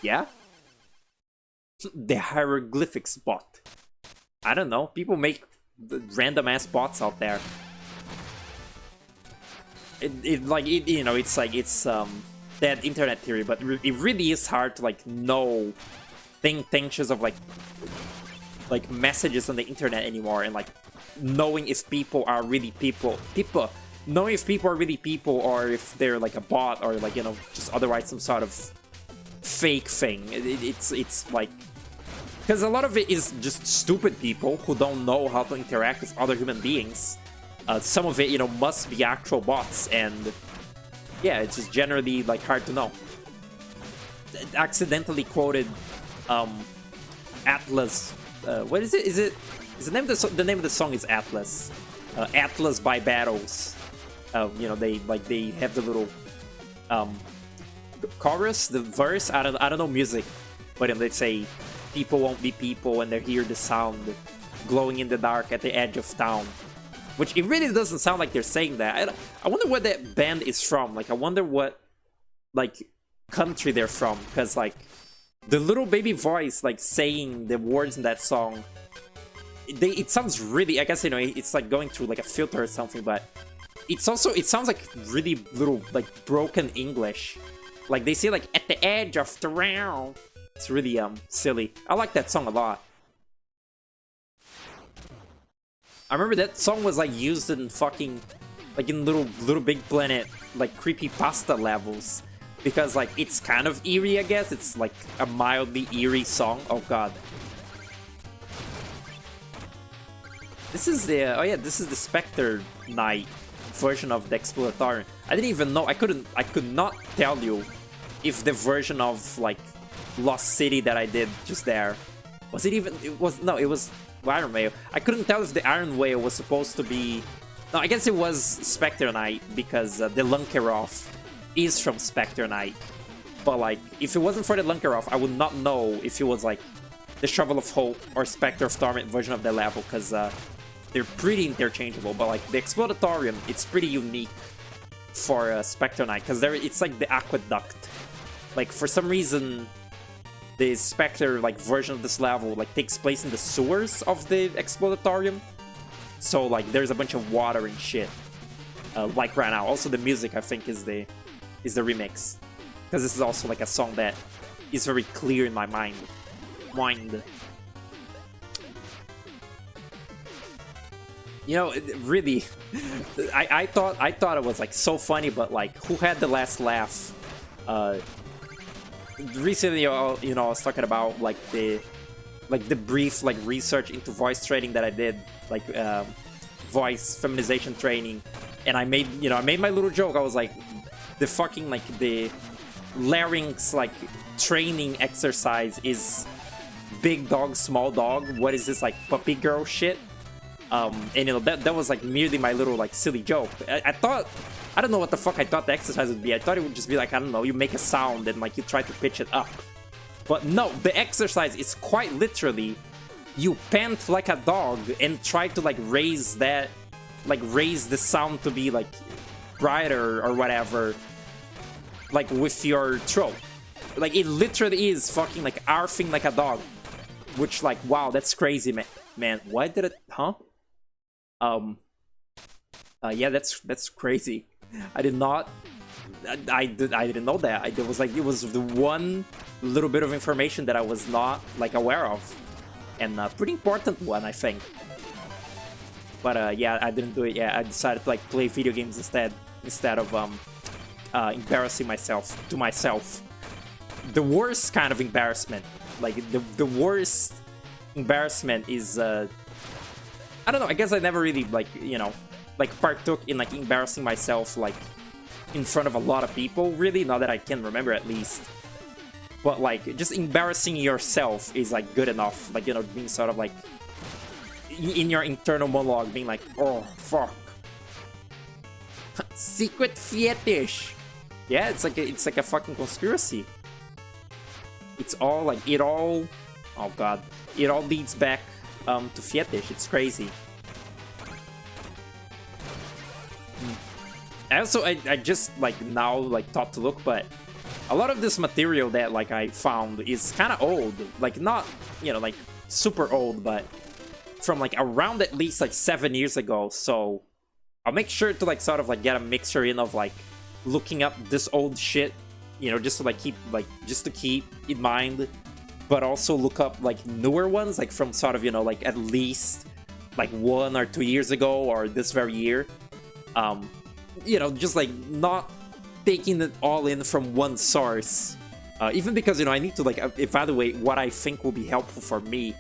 Yeah? The hieroglyphics bot. I don't know. People make random ass bots out there. It's that internet theory, but it really is hard to like know things of like messages on the internet anymore, and like knowing if people are really people, knowing if people are really people or if they're like a bot or like just otherwise some sort of fake thing. It's like, because a lot of it is just stupid people who don't know how to interact with other human beings. Some of it must be actual bots, and yeah, it's just generally like hard to know. Accidentally quoted Atlas. What is it? Is the name of the name of the song is Atlas? Atlas by Battles. They have the little chorus, the verse. I don't know music, but they say people won't be people when they hear the sound glowing in the dark at the edge of town. Which it really doesn't sound like they're saying that. I wonder what that band is from. Like, I wonder what like country they're from, because like the little baby voice like saying the words in that song, it sounds really, I guess it's like going through like a filter or something, but it sounds like really little like broken English. Like they say like at the edge of the round. It's really silly. I like that song a lot. I remember that song was like used in fucking like in Little Big Planet like creepypasta levels, because like it's kind of eerie, I guess. It's like a mildly eerie song. Oh god. This is the this is the Spectre Knight version of the Exploratorium. I didn't even know. I could not tell you if the version of like Lost City that I did just there was it even. It was Iron Whale. I couldn't tell if the Iron Whale was supposed to be. No, I guess it was Spectre Knight, because the Lunkerov is from Spectre Knight. But like, if it wasn't for the Lunkerov, I would not know if it was like the Shovel of Hope or Spectre of Torment version of the level, because they're pretty interchangeable. But like the Explodatorium, it's pretty unique for Spectre Knight, because it's like the Aqueduct. Like for some reason, the Spectre like version of this level like takes place in the sewers of the Explodatorium. So like there's a bunch of water and shit. Like right now. Also the music I think is the remix. Because this is also like a song that is very clear in my mind. You know, really, I thought it was like so funny, but like, who had the last laugh? Recently, you know, I was talking about like the brief like research into voice training that I did, like voice feminization training, and I made my little joke. I was like, the fucking like the larynx like training exercise is big dog, small dog. What is this, like puppy girl shit? And you know, that was like merely my little like silly joke. I thought, I don't know what the fuck I thought the exercise would be. I thought it would just be like, I don't know, you make a sound and like you try to pitch it up. But no, the exercise is quite literally, you pant like a dog and try to like raise that, like raise the sound to be like brighter or whatever, like with your throat. Like it literally is fucking like arfing like a dog. Which like, wow, that's crazy, man. Why did it, huh? Yeah, that's crazy. I did not, I didn't know that. It was the one little bit of information that I was not like aware of, and a pretty important one, I think. But yeah, I didn't do it. Yeah, I decided to like play video games instead of embarrassing myself to myself. The worst kind of embarrassment, like the worst embarrassment is I don't know, I guess I never really like, you know, like partook in like embarrassing myself like in front of a lot of people, really, not that I can remember at least. But like just embarrassing yourself is like good enough, like, you know, being sort of like in your internal monologue, being like, oh fuck, secret fetish. Yeah, it's like a fucking conspiracy. It's all like, oh god, it all leads back to fetish. It's crazy. Also, I just like now like thought to look, but a lot of this material that like I found is kind of old, like not, you know, like super old, but from like around at least like 7 years ago. So I'll make sure to like sort of like get a mixture in of like looking up this old shit, you know, just to like keep in mind, but also look up like newer ones, like from sort of, you know, like at least like 1 or 2 years ago or this very year. You know, just like not taking it all in from one source, even because, you know, I need to like evaluate what I think will be helpful for me,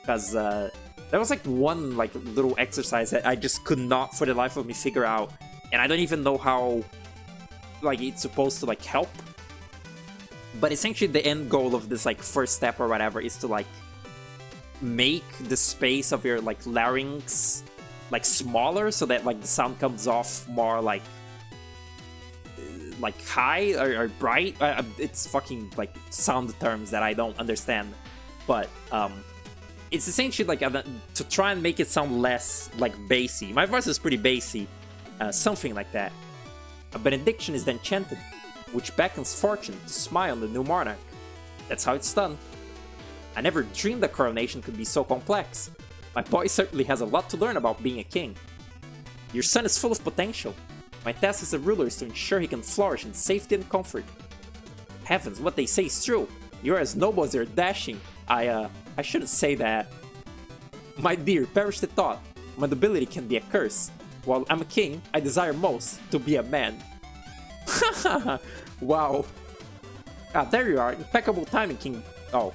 because there was like one like little exercise that I just could not for the life of me figure out, and I don't even know how like it's supposed to like help. But essentially the end goal of this like first step or whatever is to like make the space of your like larynx like smaller, so that like the sound comes off more like high or bright. It's fucking like sound terms that I don't understand, but it's essentially like to try and make it sound less like bassy. My voice is pretty bassy, something like that. A benediction is then chanted, which beckons fortune to smile on the new monarch. That's how it's done. I never dreamed the coronation could be so complex. My boy certainly has a lot to learn about being a king. Your son is full of potential. My task as a ruler is to ensure he can flourish in safety and comfort. Heavens, what they say is true. You're as noble as you're dashing. I shouldn't say that. My dear, perish the thought. My nobility can be a curse. While I'm a king, I desire most to be a man. Wow. Ah, there you are. Impeccable timing, King. Oh.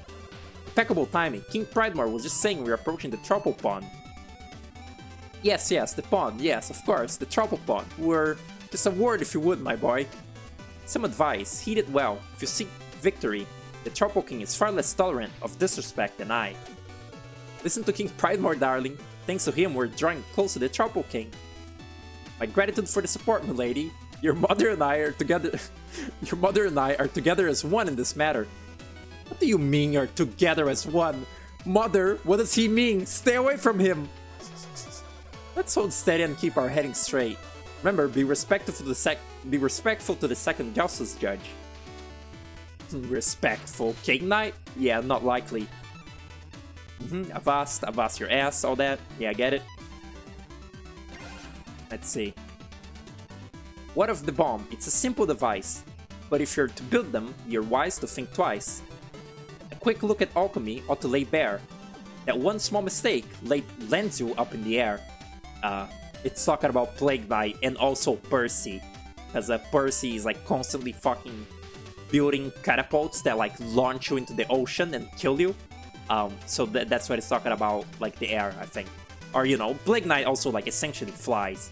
Impeccable timing. King Pridemore was just saying we're approaching the Troupple Pond. Yes, the pond. Yes, of course, the Troupple Pond. Just a word if you would, my boy. Some advice. Heed it well. If you seek victory, the Troupple King is far less tolerant of disrespect than I. Listen to King Pridemore, darling. Thanks to him, we're drawing close to the Troupple King. My gratitude for the support, milady. Your mother and I are together. Your mother and I are together as one in this matter. What do you mean you're together as one? Mother, what does he mean? Stay away from him! Let's hold steady and keep our heading straight. Remember, be respectful to the second justice judge. Respectful King Knight? Yeah, not likely. Avast your ass, all that. Yeah, I get it. Let's see. What of the bomb? It's a simple device, but if you're to build them, you're wise to think twice. A quick look at alchemy ought to lay bare that one small mistake lands you up in the air. It's talking about Plague Knight and also Percy, because Percy is like constantly fucking building catapults that like launch you into the ocean and kill you. So that's what it's talking about, like the air, I think. Or, you know, Plague Knight also like essentially flies.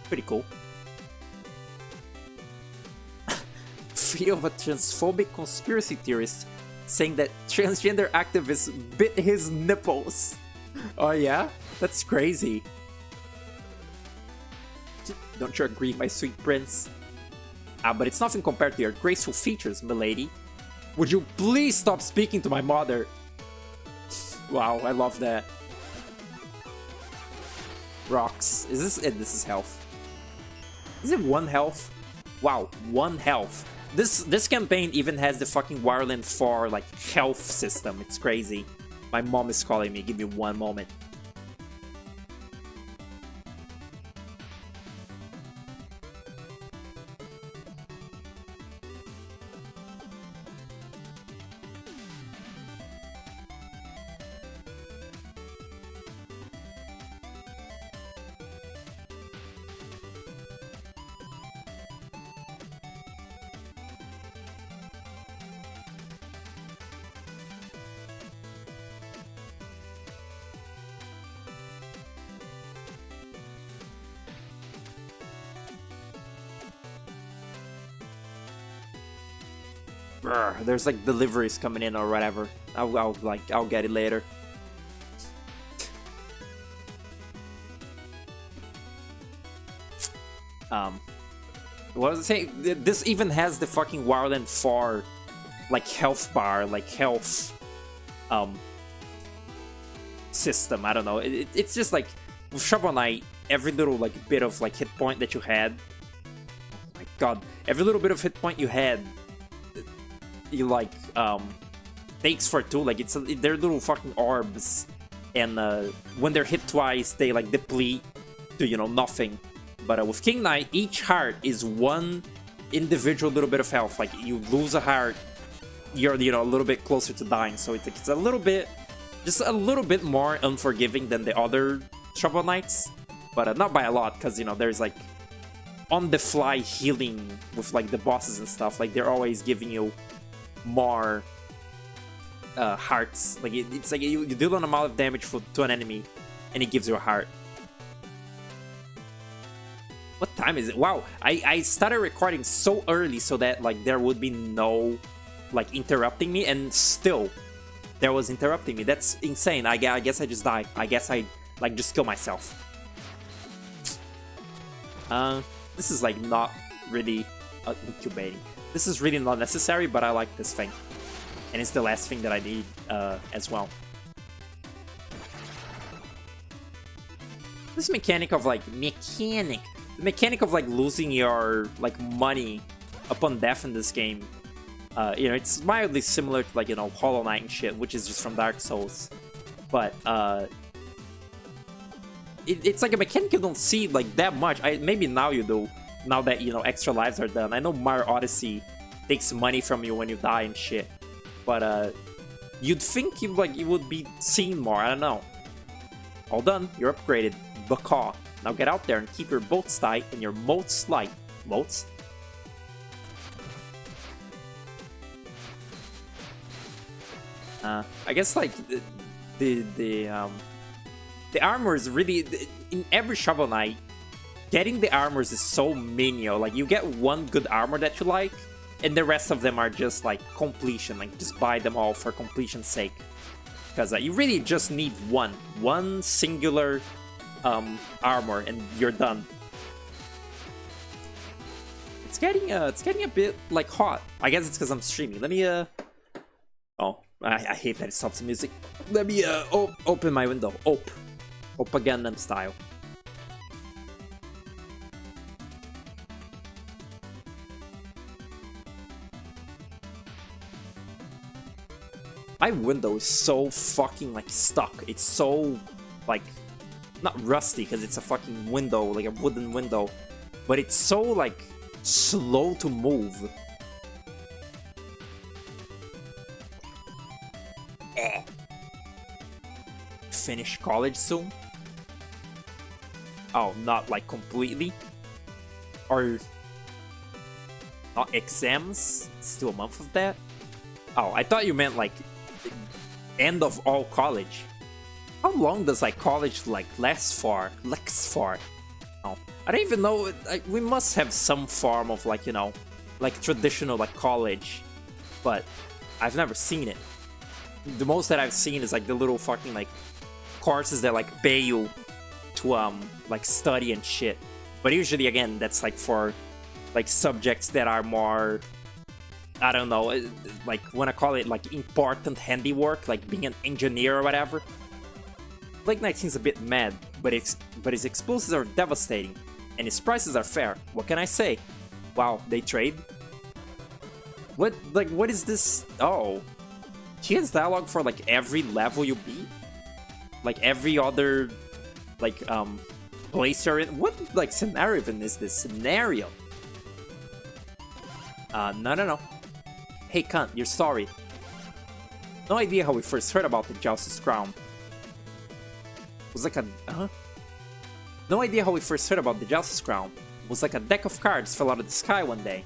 Pretty cool. Feel of a transphobic conspiracy theorist saying that transgender activists bit his nipples. Oh yeah? That's crazy. Don't you agree, my sweet prince? But it's nothing compared to your graceful features, milady. Would you please stop speaking to my mother? Wow, I love that. Rocks. Is this it? This is health. Is it 1 health? Wow, 1 health. This campaign even has the fucking Wireland 4 like health system. It's crazy. My mom is calling me. Give me 1 moment. There's like deliveries coming in or whatever. I'll get it later. What was I saying? This even has the fucking Wireland 4 like health bar, like health system. I don't know. It's just like with Shovel Knight, every little like bit of like hit point that you had. Oh my god, every little bit of hit point you had, you like takes for 2. Like they're little fucking orbs, and when they're hit twice, they like deplete to, you know, nothing. But with King Knight, each heart is 1 individual little bit of health. Like you lose a heart, you're, you know, a little bit closer to dying. So it's a little bit, just a little bit more unforgiving than the other Shovel Knights, but not by a lot, because, you know, there's like on the fly healing with like the bosses and stuff. Like they're always giving you more hearts. Like it's like you deal an amount of damage to an enemy, and it gives you a heart. What time is it? Wow, I started recording so early so that like there would be no like interrupting me, and still there was interrupting me. That's insane. I guess I just died. I guess I like just kill myself. This is like not really incubating. This is really not necessary, but I like this thing, and it's the last thing that I need as well. This mechanic of like the mechanic of like losing your like money upon death in this game, you know, it's mildly similar to like, you know, Hollow Knight and shit, which is just from Dark Souls, but it's like a mechanic you don't see like that much. Maybe now you do, now that, you know, extra lives are done. I know Mario Odyssey takes money from you when you die and shit, but you'd think you would be seen more. I don't know. All done. You're upgraded. Baka. Now get out there and keep your bolts tight and your moats light. Moats? I guess like the armor is really, in every Shovel Knight, getting the armors is so menial. Like you get 1 good armor that you like, and the rest of them are just like completion. Like just buy them all for completion's sake, because you really just need one singular armor and you're done. It's getting a bit like hot. I guess it's because I'm streaming. Let me oh, I hate that it stops the music. Let me open my window. Opa Gangnam style. My window is so fucking like stuck. It's so like not rusty because it's a fucking window, like a wooden window, but it's so like slow to move. Finish college soon? Oh, not like completely? Or not exams? Still a month of that? Oh, I thought you meant like end of all college. How long does like college like last for? Oh, I don't even know. We must have some form of like, you know, like traditional like college, but I've never seen it. The most that I've seen is like the little fucking like courses that like pay you to like study and shit. But usually again, that's like for like subjects that are more, I don't know, like when I call it like important handiwork, like being an engineer or whatever. Blake Knight seems a bit mad, but his explosives are devastating, and his prices are fair. What can I say? Wow, they trade? What is this? Oh, he has dialogue for like every level you beat? Like every other, like, place you're in? What, like, scenario even is this? Scenario? No. Hey, cunt, you're sorry. No idea how we first heard about the Jouster's Crown. It was like a... No idea how we first heard about the Jouster's Crown. It was like a deck of cards fell out of the sky one day.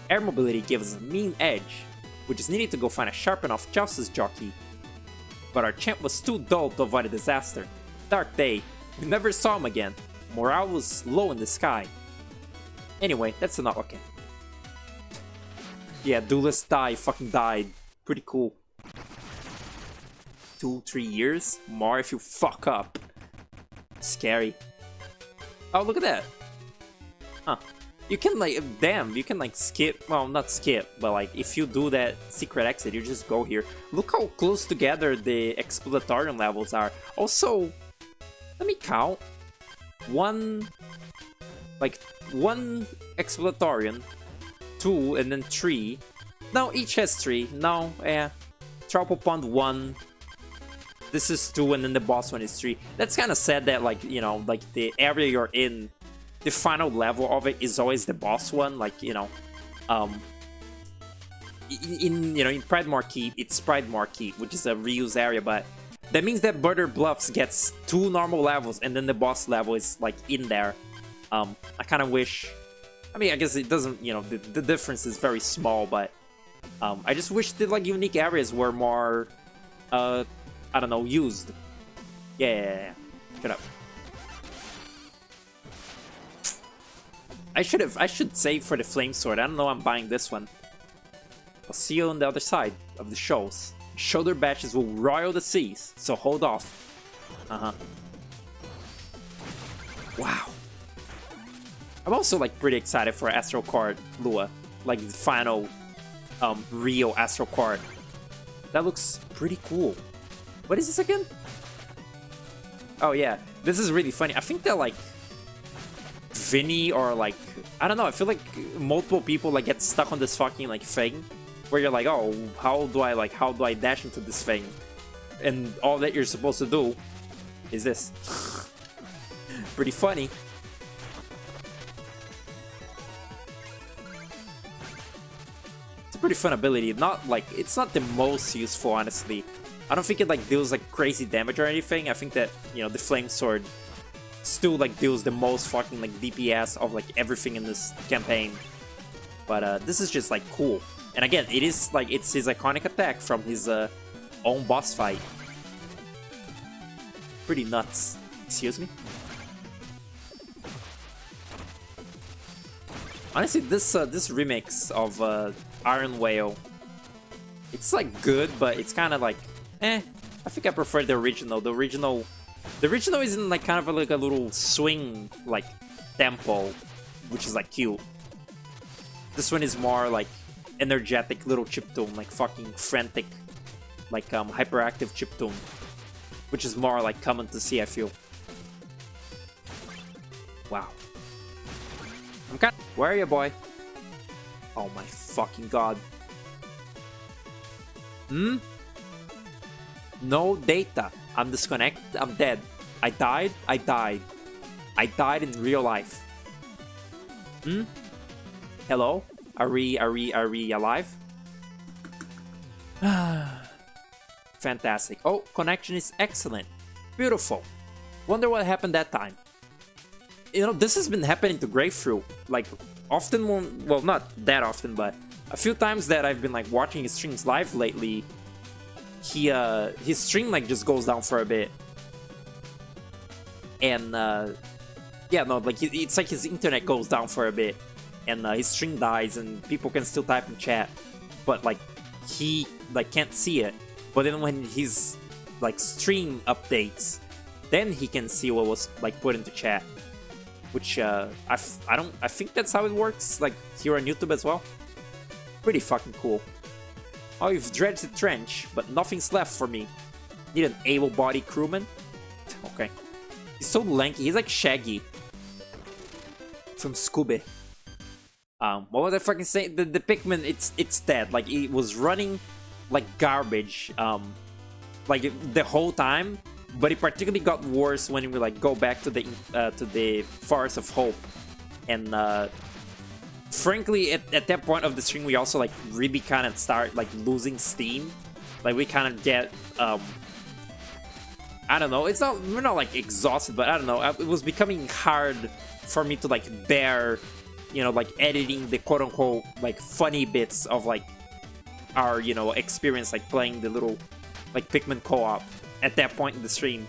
Air mobility gave us a mean edge. We just needed to go find a sharp enough Jouster's jockey. But our champ was too dull to avoid a disaster. Dark day. We never saw him again. Morale was low in the sky. Anyway, that's enough. Okay. Yeah, Duelist fucking died. Pretty cool. 2-3 years? More if you fuck up. Scary. Oh, look at that. Huh. You can like, damn, you can like skip, well, not skip, but like if you do that secret exit, you just go here. Look how close together the exploratorium levels are. Also, let me count. One exploratorium, 2, and then 3. No, each has 3. No, yeah. Troupple Pond 1. This is 2, and then the boss one is 3. That's kind of sad that, like, you know, like the area you're in, the final level of it is always the boss one. Like, you know, in Pride Marquee, it's Pride Marquee, which is a reuse area, but that means that Butter Bluffs gets 2 normal levels, and then the boss level is like in there. I kind of wish. I mean, I guess it doesn't. You know, the difference is very small, but I just wish the like unique areas were more. I don't know, used. Yeah. Shut up. I should save for the Flame Sword. I don't know, I'm buying this one. I'll see you on the other side of the shows. Shoulder batches will roil the seas, so hold off. Wow. I'm also like pretty excited for Astral Card Lua. Like the final real Astral Card. That looks pretty cool. What is this again? Oh yeah, this is really funny. I think that like Vinny or like, I don't know, I feel like multiple people like get stuck on this fucking like thing where you're like, oh, how do I dash into this thing? And all that you're supposed to do is this. Pretty funny. It's a pretty fun ability. Not like, it's not the most useful, honestly. I don't think it like deals like crazy damage or anything. I think that, you know, the Flame Sword still like deals the most fucking like DPS of like everything in this campaign. But this is just like cool. And again, it is like, it's his iconic attack from his own boss fight. Pretty nuts. Excuse me? Honestly, this remix of Iron Whale, it's like good, but it's kind of like, I think I prefer the original. The original is in like kind of like a little swing like tempo, which is like cute. This one is more like energetic little chiptune, like fucking frantic like hyperactive chiptune, which is more like common to see, I feel. Wow. I'm kind of... Where are you, boy? Oh my fucking god. No data. I'm disconnected. I'm dead. I died. I died. I died in real life. Hello? Are we alive? Fantastic. Oh, connection is excellent. Beautiful. Wonder what happened that time. You know, this has been happening to Grapefruit. Like, often when... Well, not that often, but a few times that I've been, like, watching his streams live lately, his stream, like, just goes down for a bit. And, yeah, no, like, it's like his internet goes down for a bit. And his stream dies, and people can still type in chat. But, like, he, like, can't see it. But then when his, like, stream updates, then he can see what was, like, put into chat. Which, I think that's how it works, like, here on YouTube as well. Pretty fucking cool. Oh, you've dredged the trench, but nothing's left for me. Need an able-bodied crewman? Okay. He's so lanky, he's like Shaggy. From Scooby. What was I fucking saying? The Pikmin, it's dead. Like, it was running like garbage, like, the whole time. But it particularly got worse when we, like, go back to the Forest of Hope. And, frankly, at that point of the stream, we also, like, really kind of start, like, losing steam. Like, we kind of get, I don't know, we're not, like, exhausted, but I don't know, it was becoming hard for me to, like, bear, you know, like, editing the quote-unquote, like, funny bits of, like, our, you know, experience, like, playing the little, like, Pikmin co-op at that point in the stream.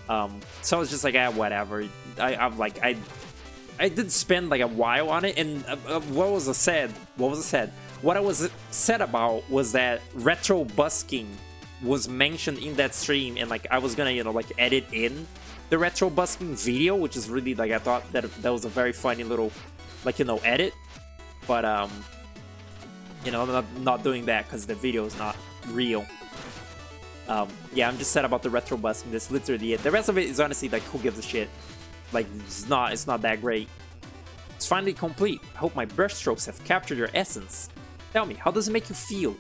So I was just like, whatever. I did spend like a while on it, and what was said? What I was said about was that retro busking was mentioned in that stream, and like I was gonna, you know, like edit in the retro busking video, which is really like I thought that was a very funny little, like, you know, edit. But you know, I'm not doing that because the video is not real. Yeah, I'm just sad about the retro busting. That's literally it. The rest of it is honestly like, who gives a shit? Like, it's not that great. It's finally complete. I hope my brushstrokes have captured your essence. Tell me, how does it make you feel?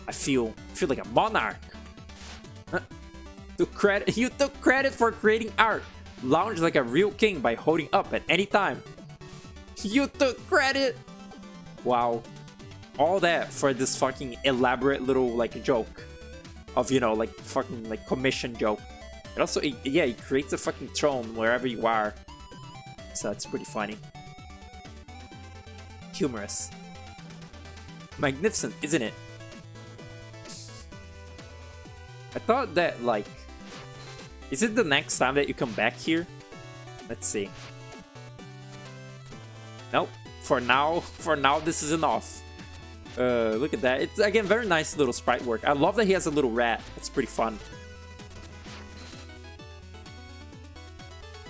I feel like a monarch. You took credit for creating art. Lounge like a real king by holding up at any time. You took credit. Wow. All that for this fucking elaborate little, like, joke. Of, you know, like, fucking, like, commission joke. And also, yeah, it creates a fucking throne wherever you are. So it's pretty funny. Humorous. Magnificent, isn't it? I thought that, like... Is it the next time that you come back here? Let's see. Nope. For now, this is enough. Look at that. It's, again, very nice little sprite work. I love that he has a little rat. That's pretty fun.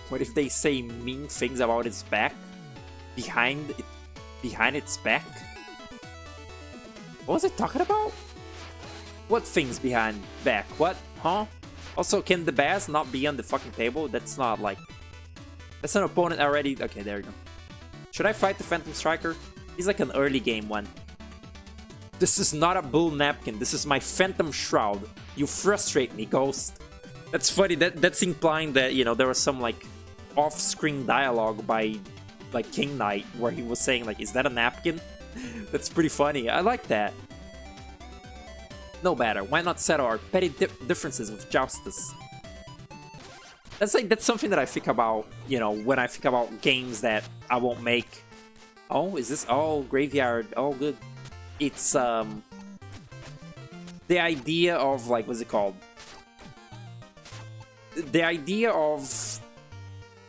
What if they say mean things about its back? Behind its back? What was it talking about? What things behind back? What? Huh? Also, can the bass not be on the fucking table? That's not like... That's an opponent already. Okay, there you go. Should I fight the Phantom Striker? He's like an early game one. This is not a bull napkin. This is my Phantom Shroud. You frustrate me, Ghost. That's funny. That's implying that, you know, there was some, like, off-screen dialogue by, like, King Knight where he was saying, like, is that a napkin? That's pretty funny. I like that. No matter. Why not settle our petty differences with justice? That's something that I think about, you know, when I think about games that I won't make. Oh, is this? Oh, Graveyard. Oh, good. It's, the idea of, like, what's it called? The idea of,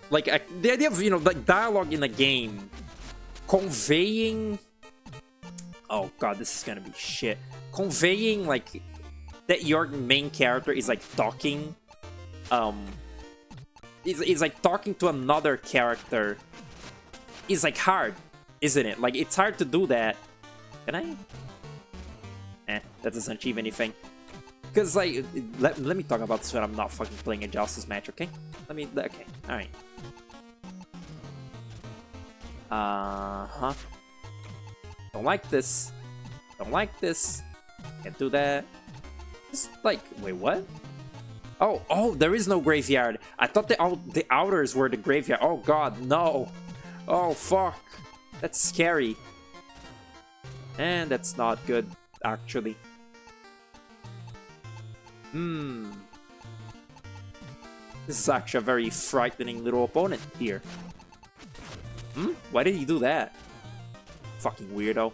like, the idea of, you know, like, dialogue in a game conveying... Oh, God, this is gonna be shit. Conveying, like, that your main character is, like, talking, is like, talking to another character is, like, hard, isn't it? Like, it's hard to do that. Can I? That doesn't achieve anything. Because, like, let me talk about this when I'm not fucking playing a Justice match, okay? Okay, alright. Uh-huh. Don't like this. Don't like this. Can't do that. Just, like, wait, what? Oh, there is no graveyard. I thought the outers were the graveyard. Oh, God, no. Oh, fuck. That's scary. And that's not good, actually. This is actually a very frightening little opponent here. Why did he do that? Fucking weirdo.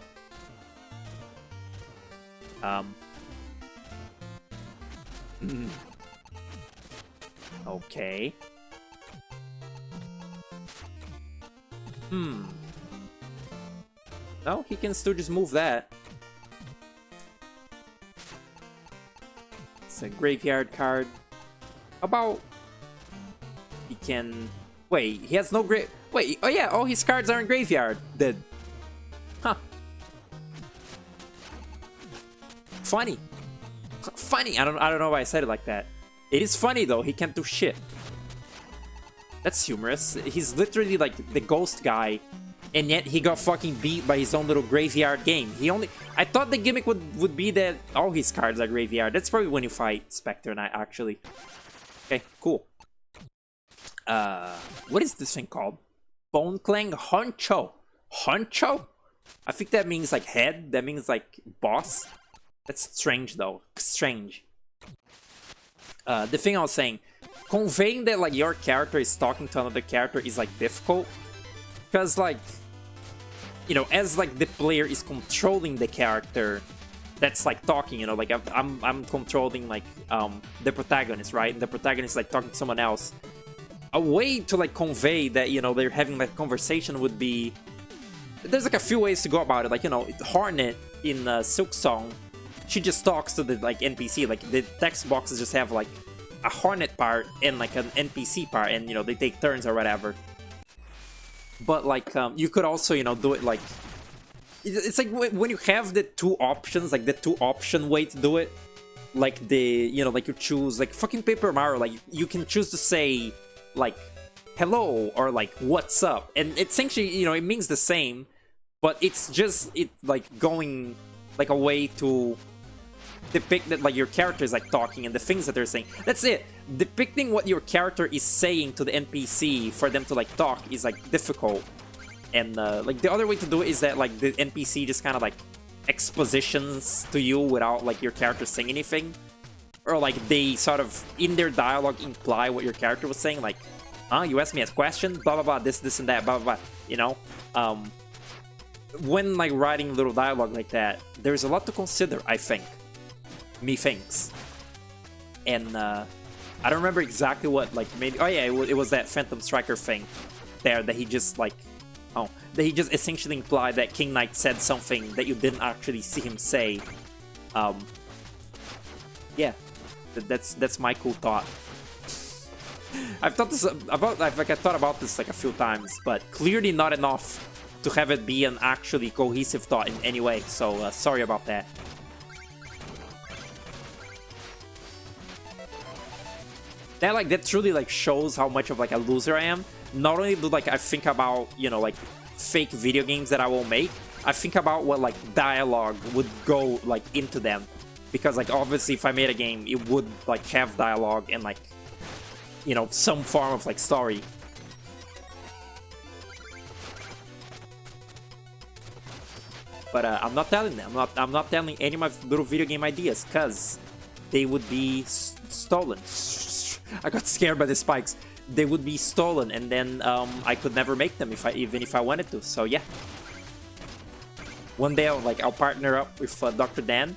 Okay. No, he can still just move that. It's a graveyard card. How about he can... Wait, he has no Wait, oh yeah, all his cards are in graveyard. Then, huh? Funny. Funny. I don't know why I said it like that. It is funny though. He can't do shit. That's humorous. He's literally like the ghost guy, and yet he got fucking beat by his own little graveyard game. I thought the gimmick would be that all his cards are graveyard. That's probably when you fight Spectre Knight, actually. Okay, cool. What is this thing called? Bone Clang Honcho. Honcho? I think that means like head. That means like boss. That's strange though. Strange. The thing I was saying, conveying that like your character is talking to another character is like difficult, because like, you know, as like the player is controlling the character that's like talking, you know, like I'm controlling like the protagonist, right? And the protagonist is like talking to someone else. A way to like convey that, you know, they're having like conversation would be, there's like a few ways to go about it. Like, you know, Hornet in Silk Song, she just talks to the like NPC. Like the text boxes just have like a Hornet part and like an NPC part, and you know they take turns or whatever. But like you could also, you know, do it like, it's like when you have the two options, like the two option way to do it. Like the, you know, like you choose like fucking Paper Mario, like you can choose to say like hello or like what's up, and it's essentially, you know, it means the same, but it's just like going like a way to depict that like your character is like talking and the things that they're saying. That's it. Depicting what your character is saying to the NPC for them to like talk is like difficult. And like the other way to do it is that like the NPC just kind of like expositions to you without like your character saying anything, or like they sort of in their dialogue imply what your character was saying, like, you asked me a question, blah blah blah, this and that, blah blah blah, you know. When like writing little dialogue like that, there's a lot to consider, I think. Methinks. And I don't remember exactly what like made. Oh yeah, it was that Phantom Striker thing there that he just like, that he just essentially implied that King Knight said something that you didn't actually see him say. Yeah, that's my cool thought. I've thought this about, I thought about this like a few times, but clearly not enough to have it be an actually cohesive thought in any way. So sorry about that. That truly like shows how much of like a loser I am. Not only do like I think about, you know, like fake video games that I will make, I think about what like dialogue would go like into them, because like obviously if I made a game, it would like have dialogue and like, you know, some form of like story. But I'm not telling them. I'm not telling any of my little video game ideas, cause they would be stolen. I got scared by the spikes. They would be stolen, and then I could never make them even if I wanted to. So yeah, one day I'll partner up with Dr. Dan,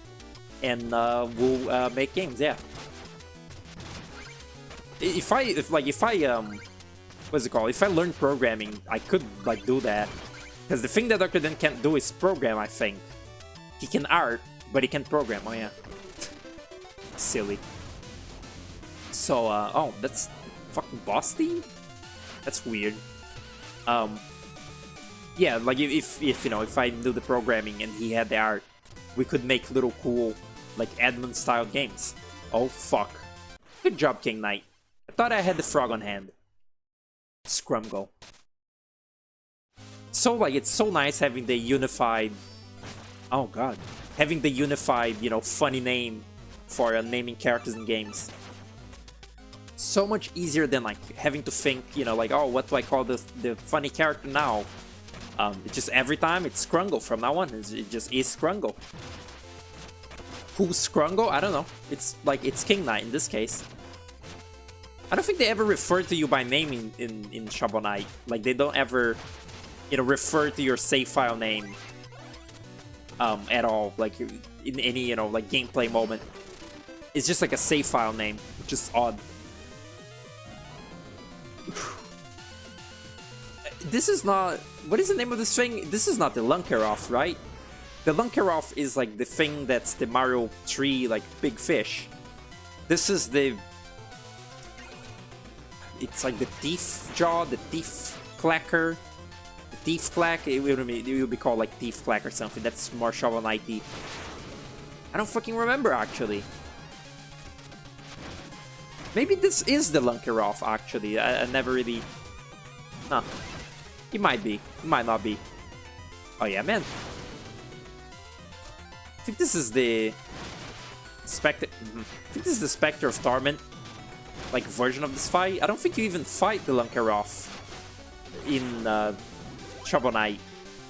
and we'll make games. Yeah. If I what's it called? If I learn programming, I could like do that. Because the thing that Dr. Dan can't do is program, I think. He can art, but he can't program. Oh yeah. Silly. So, oh, that's fucking boss theme? That's weird. Yeah, like if you know, if I do the programming and he had the art, we could make little cool, like Edmund style games. Oh, fuck. Good job, King Knight. I thought I had the frog on hand. Scrumgo. So, like, it's so nice having the unified... Oh, God. Having the unified, you know, funny name for naming characters in games. So much easier than, like, having to think, you know, like, oh, what do I call the funny character now? It's just every time it's Scrungle from now on. It just is Scrungle. Who's Scrungle? I don't know. It's like, it's King Knight in this case. I don't think they ever refer to you by name in Shovel Knight. Like, they don't ever, you know, refer to your save file name at all. Like, in any, you know, like, gameplay moment. It's just like a save file name, which is odd. This is not... What is the name of this thing? This is not the Lunkeroth, right? The Lunkeroth is like the thing that's the Mario 3, like, big fish. This is the... It's like the Thief Jaw, the Thief Clacker. The Thief Clack, it would be called like Thief Clack or something. That's more Shovel Knight-y. I don't fucking remember, actually. Maybe this is the Lunkeroth, actually. I never really... Huh. It might be. It might not be. Oh yeah, man. I think this is the... Spectre... I think this is the Spectre of Torment, like, version of this fight. I don't think you even fight the Lunkeroth in Shovel Knight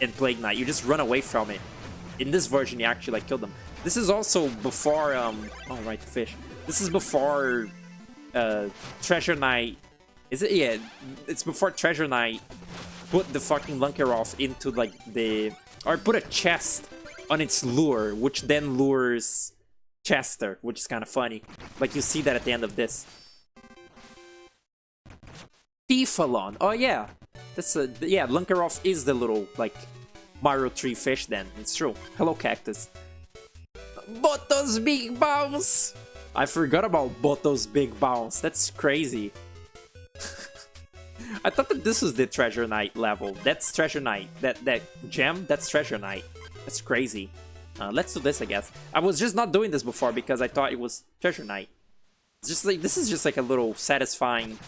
and Plague Knight. You just run away from it. In this version, you actually, like, kill them. This is also before... Oh, right, the fish. This is before... Treasure Knight... Is it? Yeah, it's before Treasure Knight put the fucking Lunkeroth into, like, the... Or put a chest on its lure, which then lures Chester, which is kind of funny. Like, you see that at the end of this. Thiefalon. Oh, yeah. That's a... Yeah, Lunkeroth is the little, like, Mario 3 fish then. It's true. Hello, Cactus. Boto's Big Bounce! I forgot about Boto's Big Bounce. That's crazy. I thought that this was the Treasure Knight level. That's Treasure Knight. That gem, that's Treasure Knight. That's crazy. Let's do this, I guess. I was just not doing this before because I thought it was Treasure Knight. It's just like, this is just like a little satisfying,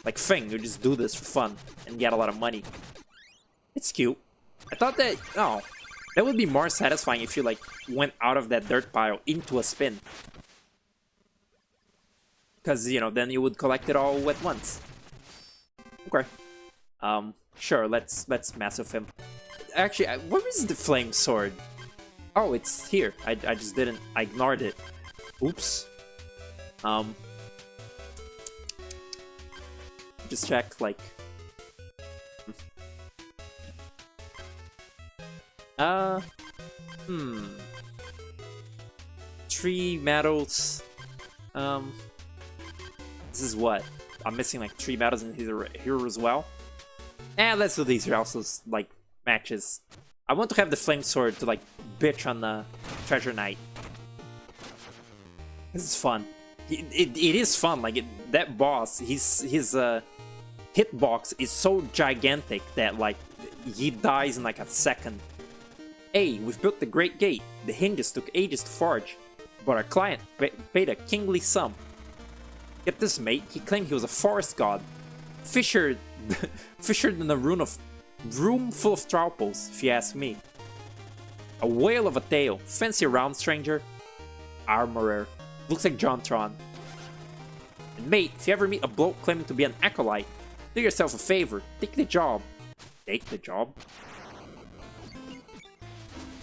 like, thing. You just do this for fun and get a lot of money. It's cute. I thought that, oh, that would be more satisfying if you, like, went out of that dirt pile into a spin. Because, you know, then you would collect it all at once. Okay. Sure, let's mess with him. Actually, where is the flame sword? Oh, it's here. I just didn't... I ignored it. Oops. Just check, like... 3 medals. This is what? I'm missing like 3 medals in here as well. And let's do these also, like, matches. I want to have the flame sword to, like, bitch on the Treasure Knight. This is fun. It is fun. Like, that boss, his hitbox is so gigantic that, like, he dies in like a second. Hey, we've built the Great Gate. The hinges took ages to forge, but our client paid a kingly sum. Get this, mate. He claimed he was a forest god. Fishered in a room full of trouples, if you ask me. A whale of a tail. Fancy round, stranger. Armorer. Looks like Jontron. And mate, if you ever meet a bloke claiming to be an acolyte, do yourself a favor. Take the job. Take the job?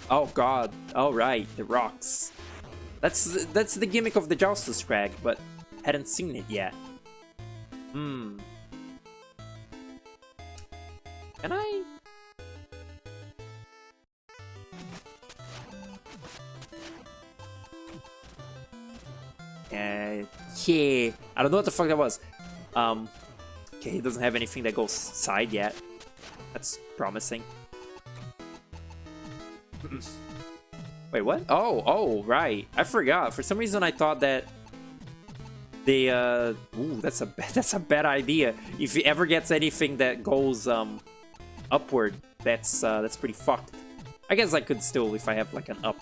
Oh god. Alright, the rocks. That's the gimmick of the Joustus Crag, but hadn't seen it yet. Can I? Yeah. I don't know what the fuck that was. Okay, he doesn't have anything that goes side yet. That's promising. Wait, what? Oh, right. I forgot. For some reason, I thought that they ooh, that's a bad idea. If he ever gets anything that goes upward, that's pretty fucked. I guess I could still, if I have like an up.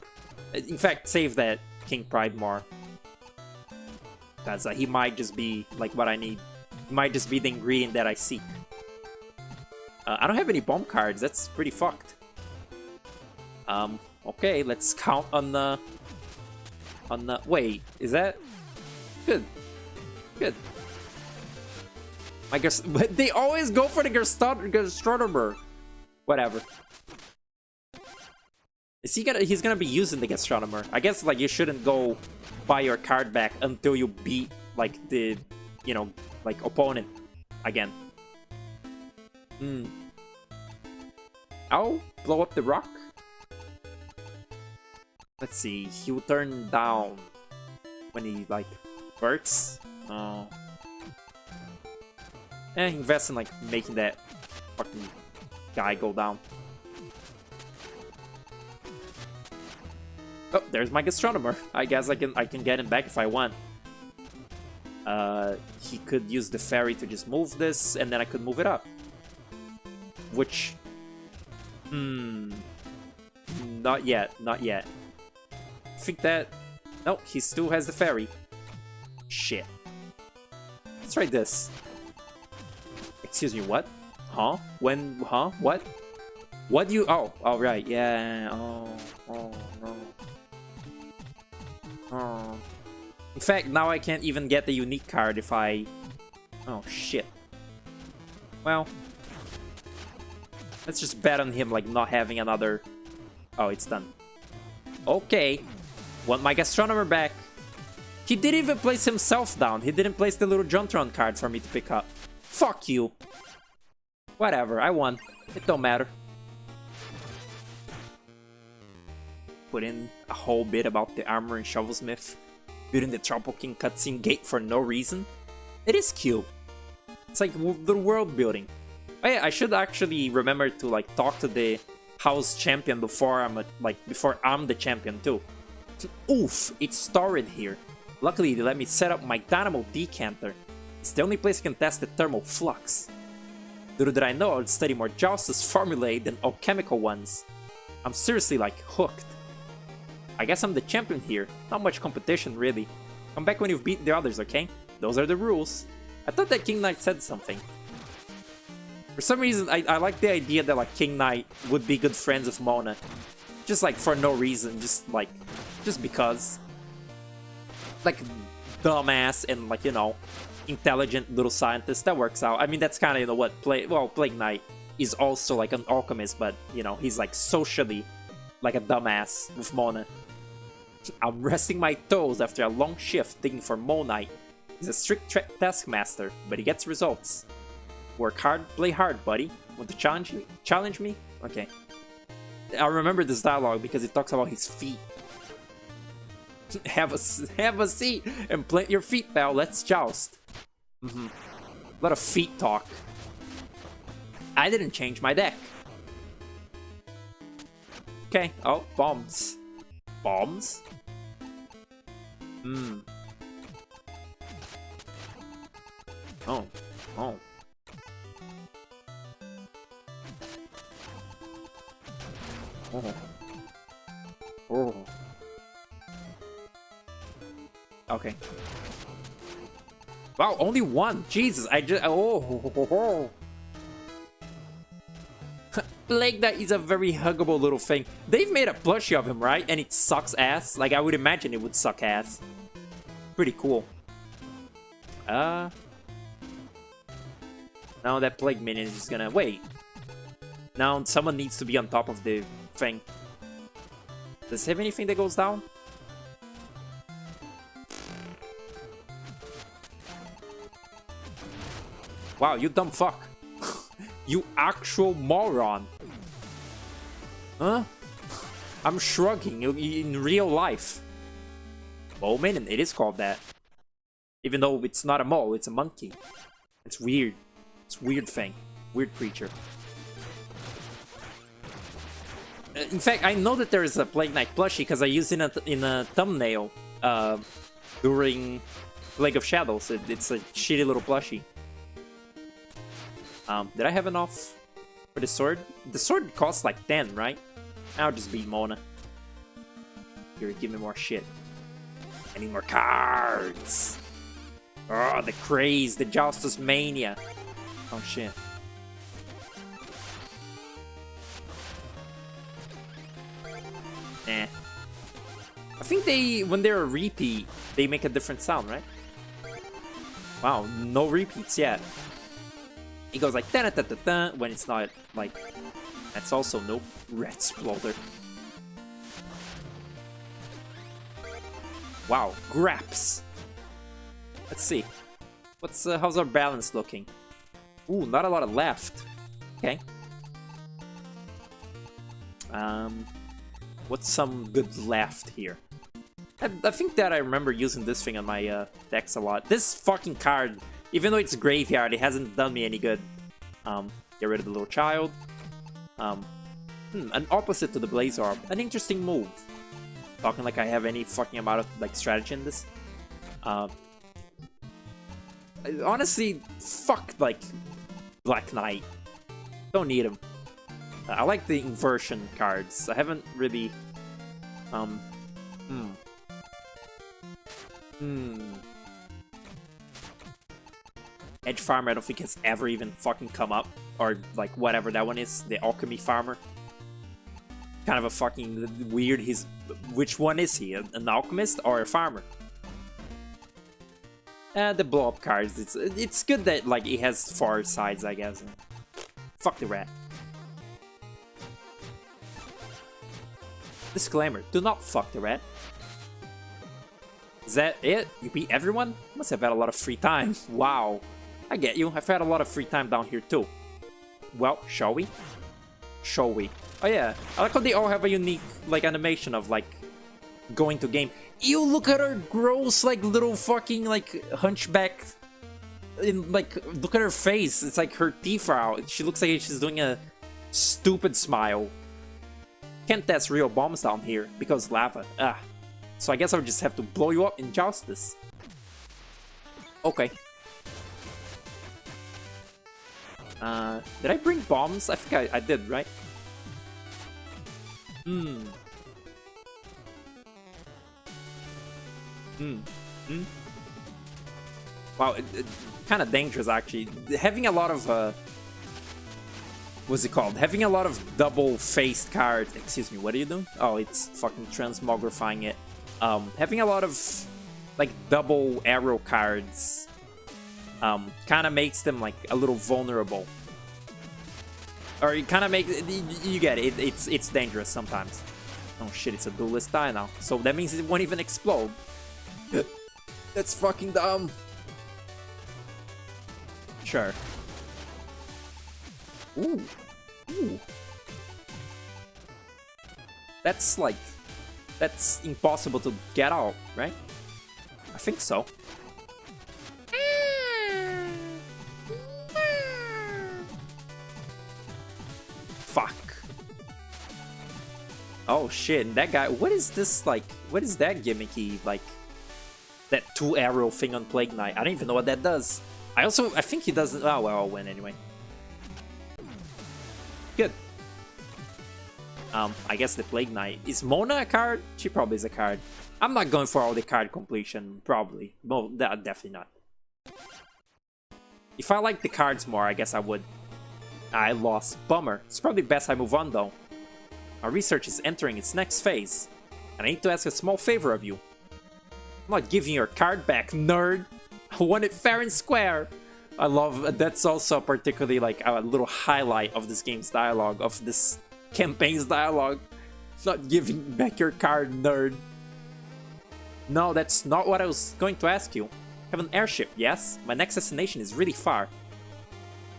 In fact, save that King Pride more. Because he might just be like what I need. He might just be the ingredient that I seek. I don't have any bomb cards. That's pretty fucked. Okay, let's count on the... Wait, is that... Good. Good. I guess... But they always go for the Gastronomer. Whatever. Is he gonna... He's gonna be using the Gastronomer. I guess, like, you shouldn't go buy your card back until you beat, like, the... You know, like, opponent again. I'll blow up the rock. Let's see. He will turn down when he, like, bursts. Oh. And invest in, like, making that fucking guy go down. Oh, there's my Gastronomer. I guess I can get him back if I want. He could use the fairy to just move this, and then I could move it up. Which... Not yet, not yet. I think that... No, he still has the fairy. Shit. Let's try this. Excuse me, what? Huh? When? Huh? What? What do you... Oh, right, yeah. Oh, no. Oh. In fact, now I can't even get the unique card if I... Oh, shit. Well... Let's just bet on him, like, not having another... Oh, it's done. Okay. Want my Gastronomer back. He didn't even place himself down. He didn't place the little Juntron card for me to pick up. Fuck you. Whatever, I won. It don't matter. Put in a whole bit about the Armor and Shovelsmith. Building the Troupple King cutscene gate for no reason. It is cute. It's like the world building. Oh yeah, I should actually remember to like talk to the house champion before I'm the champion too. Oof, it's torrid here. Luckily they let me set up my Dynamo Decanter. It's the only place I can test the thermal flux. Little did I know I would study more Joustus formulae than alchemical ones. I'm seriously like hooked. I guess I'm the champion here. Not much competition really. Come back when you've beaten the others, okay? Those are the rules. I thought that King Knight said something. For some reason, I like the idea that like King Knight would be good friends with Mona. Just like for no reason, just because. Like dumbass and like, you know, intelligent little scientist, that works out. I mean, that's kind of, you know, what Plague Knight is also like an alchemist, but you know, he's like socially like a dumbass with Mona. I'm resting my toes after a long shift digging for Monite. He's a strict taskmaster, but he gets results. Work hard, play hard, buddy. Want to challenge me? Okay. I remember this dialogue because it talks about his feet. have a seat and plant your feet, pal. Let's joust. A lot of feet talk. I didn't change my deck. Okay. Oh, bombs. Bombs? Oh. Oh. Oh. Oh. Okay. Wow, only one. Jesus, I just... Oh. Plague Knight is a very huggable little thing. They've made a plushie of him, right? And it sucks ass. Like, I would imagine it would suck ass. Pretty cool. Now that Plague Minion is just gonna... Wait. Now someone needs to be on top of the thing. Does it have anything that goes down? Wow, you dumb fuck. You actual moron. Huh? I'm shrugging in real life. Mole Minion, it is called that. Even though it's not a mole, it's a monkey. It's weird. It's a weird thing. Weird creature. In fact, I know that there is a Plague Knight plushie because I used it in a thumbnail during League of Shadows. It's a shitty little plushie. Did I have enough for the sword? The sword costs like 10, right? I'll just beat Mona. Here, give me more shit. I need more cards. Oh, the craze, the Justice Mania. Oh shit. Eh. I think when they're a repeat, they make a different sound, right? Wow, no repeats yet. It goes like da da da da when it's not like. That's also no red exploder. Wow, graps. Let's see. How's our balance looking? Ooh, not a lot of left. Okay. What's some good left here? I think that I remember using this thing on my decks a lot. This fucking card, even though it's graveyard, it hasn't done me any good. Get rid of the little child. An opposite to the Blaze Orb. An interesting move. Talking like I have any fucking amount of like strategy in this. Honestly, fuck like Black Knight. Don't need him. I like the inversion cards. I haven't really. Edge Farmer, I don't think has ever even fucking come up. Or like whatever that one is, the Alchemy Farmer. Kind of a fucking weird. Which one is he? An alchemist or a farmer? The blow up cards. It's good that like it has 4 sides, I guess. Fuck the rat. Disclaimer: do not fuck the rat. Is that it? You beat everyone? Must have had a lot of free time. Wow. I get you. I've had a lot of free time down here too. Well, shall we? Shall we? Oh yeah, I like how they all have a unique like animation of like going to game. Ew, look at her gross like little fucking like hunchback. Look at her face. It's like her teeth are out. She looks like she's doing a stupid smile. Can't test real bombs down here because lava. So I guess I'll just have to blow you up in justice. Okay. Did I bring bombs? I think I did, right? Wow, kind of dangerous actually. Having a lot of what's it called? Having a lot of double-faced cards. Excuse me, what are you doing? Oh, it's fucking transmogrifying it. Having a lot of like double arrow cards kind of makes them like a little vulnerable. Or it kind of makes you get it. It's dangerous sometimes. Oh shit! It's a duelist die now, so that means it won't even explode. That's fucking dumb. Sure. Ooh. That's like, that's impossible to get out, right? I think so. Fuck. Oh shit, and that guy, what is this like, what is that gimmicky, like, that 2-arrow thing on Plague Knight? I don't even know what that does. I think he doesn't, oh well, I'll win anyway. Good. I guess the Plague Knight. Is Mona a card? She probably is a card. I'm not going for all the card completion, probably. Well, definitely not. If I liked the cards more, I guess I would. I lost. Bummer. It's probably best I move on, though. My research is entering its next phase, and I need to ask a small favor of you. I'm not giving your card back, nerd. I want it fair and square. I love, that's also particularly like a little highlight of this game's dialogue, of this campaign's dialogue. Not giving back your card, nerd. No, that's not what I was going to ask you. I have an airship, yes? My next destination is really far.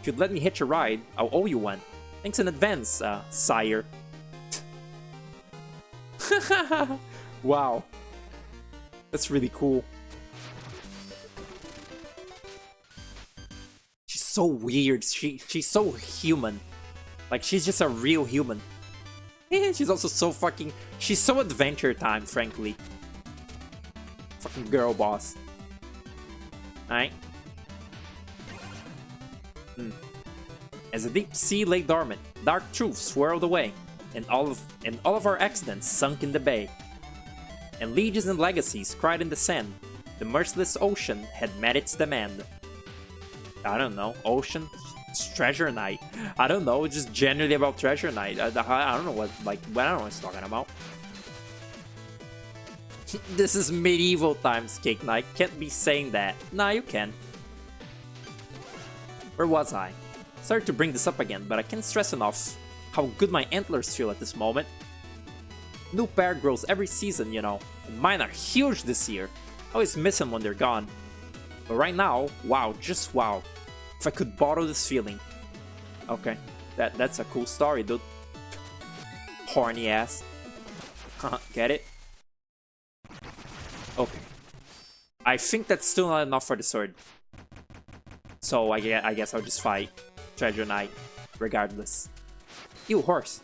If you'd let me hitch a ride, I'll owe you one. Thanks in advance, sire. Wow. That's really cool. She's so weird. She's so human. Like, she's just a real human. And she's also so fucking... She's so Adventure Time, frankly. Fucking girl boss. Alright. As the deep sea lay dormant, dark truths swirled away, and all of our accidents sunk in the bay. And legions and legacies cried in the sand. The merciless ocean had met its demand. I don't know. Ocean? It's Treasure Night. I don't know. It's just generally about Treasure Night. I don't know what, like, I don't know what it's talking about. This is medieval times, Cake Knight. Can't be saying that. Nah, you can. Where was I? Sorry to bring this up again, but I can't stress enough how good my antlers feel at this moment. New pair grows every season, you know, and mine are huge this year. I always miss them when they're gone. But right now, wow, just wow. If I could bottle this feeling. Okay, that's a cool story, dude. Horny ass. Get it? Okay. I think that's still not enough for the sword. So I guess I'll just fight Treasure Knight, regardless. Ew, horse.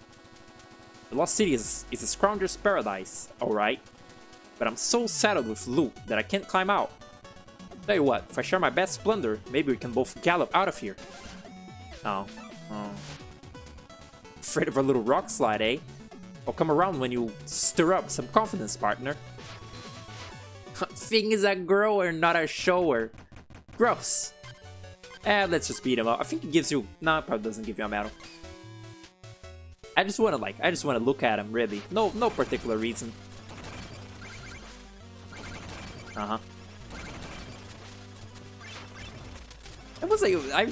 The Lost City is a scrounger's paradise, alright. But I'm so saddled with loot that I can't climb out. Tell you what, if I share my best splendor, maybe we can both gallop out of here. Oh. Afraid of a little rock slide, eh? I'll come around when you stir up some confidence, partner. Thing is a grower, not a shower. Gross. Let's just beat him up. I think it gives you... No, it probably doesn't give you a medal. I just want to look at him, really. No particular reason. It was like, I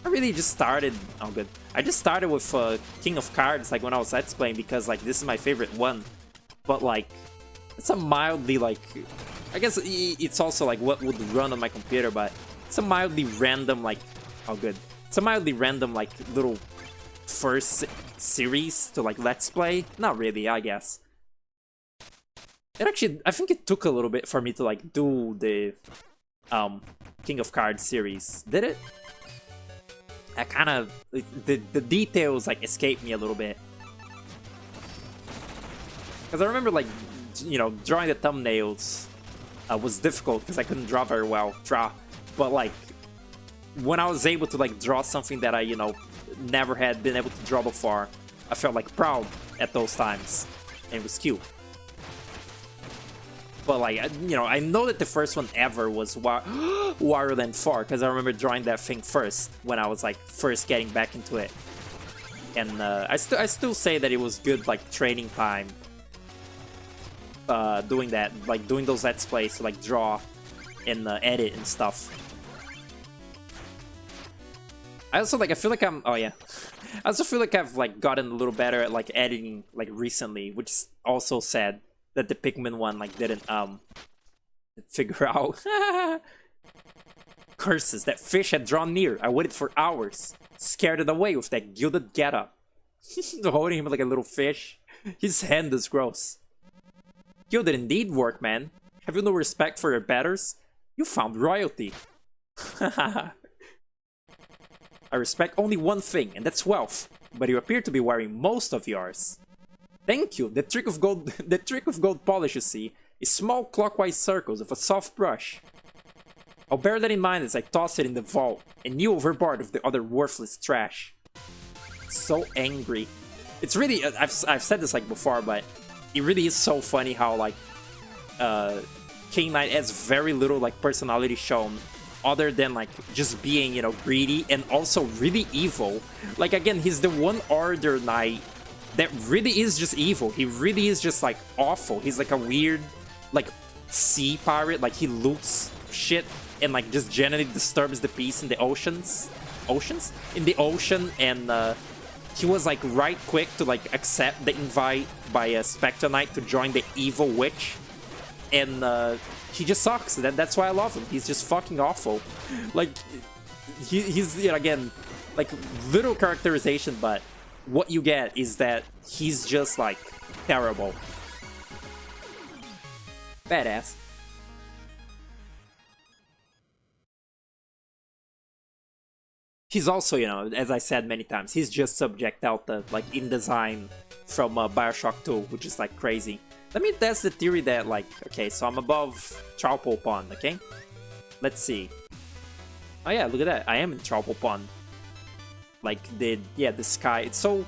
really just started... Oh, good. I just started with King of Cards, like, when I was Let's Playing, because, like, this is my favorite one. But, like, it's a mildly, like... I guess it's also, like, what would run on my computer, but it's a mildly random, like... Oh, good. It's a mildly random, like, little first series to, like, Let's Play. Not really, I guess. It actually... I think it took a little bit for me to, like, do the... King of Cards series. Did it? I kind of... The details, like, escaped me a little bit. Because I remember, like, you know, drawing the thumbnails was difficult because I couldn't draw very well. But, like, when I was able to, like, draw something that I, you know, never had been able to draw before, I felt, like, proud at those times. And it was cute. But, like, you know, I know that the first one ever was Wario Land 4, because I remember drawing that thing first when I was, like, first getting back into it. And I still say that it was good, like, training time. Doing that, like, doing those Let's Plays to, like, draw and edit and stuff. I also, like, I feel like I'm... Oh, yeah. I also feel like I've, like, gotten a little better at, like, editing, like, recently, which is also sad. That the Pikmin one, like, didn't figure out. Curses, that fish had drawn near. I waited for hours, scared it away with that gilded getup. Holding him like a little fish. His hand is gross. Gilded indeed, workman. Have you no respect for your betters? You found royalty. I respect only one thing, and that's wealth. But you appear to be wearing most of yours. Thank you. The trick of gold polish, you see, is small clockwise circles with a soft brush. I'll bear that in mind as I toss it in the vault and you overboard with the other worthless trash. So angry. It's really, I've said this like before, but it really is so funny how like King Knight has very little like personality shown, other than like just being, you know, greedy and also really evil. Like again, he's the one Order Knight that really is just evil. He really is just like awful. He's like a weird like sea pirate. Like he loots shit and like just generally disturbs the peace in the oceans. In the ocean, and he was like right quick to like accept the invite by Spectre Knight to join the evil witch. And he just sucks. That's why I love him. He's just fucking awful. Like he's, you know, again, like little characterization, but what you get is that he's just like terrible. Badass. He's also, you know, as I said many times, he's just Subject Alta, like in design from Bioshock 2, which is like crazy. Let me test the theory that, like, okay, so I'm above Troupple Pond, okay? Let's see. Oh yeah, look at that. I am in Troupple Pond. Like, the sky. It's so...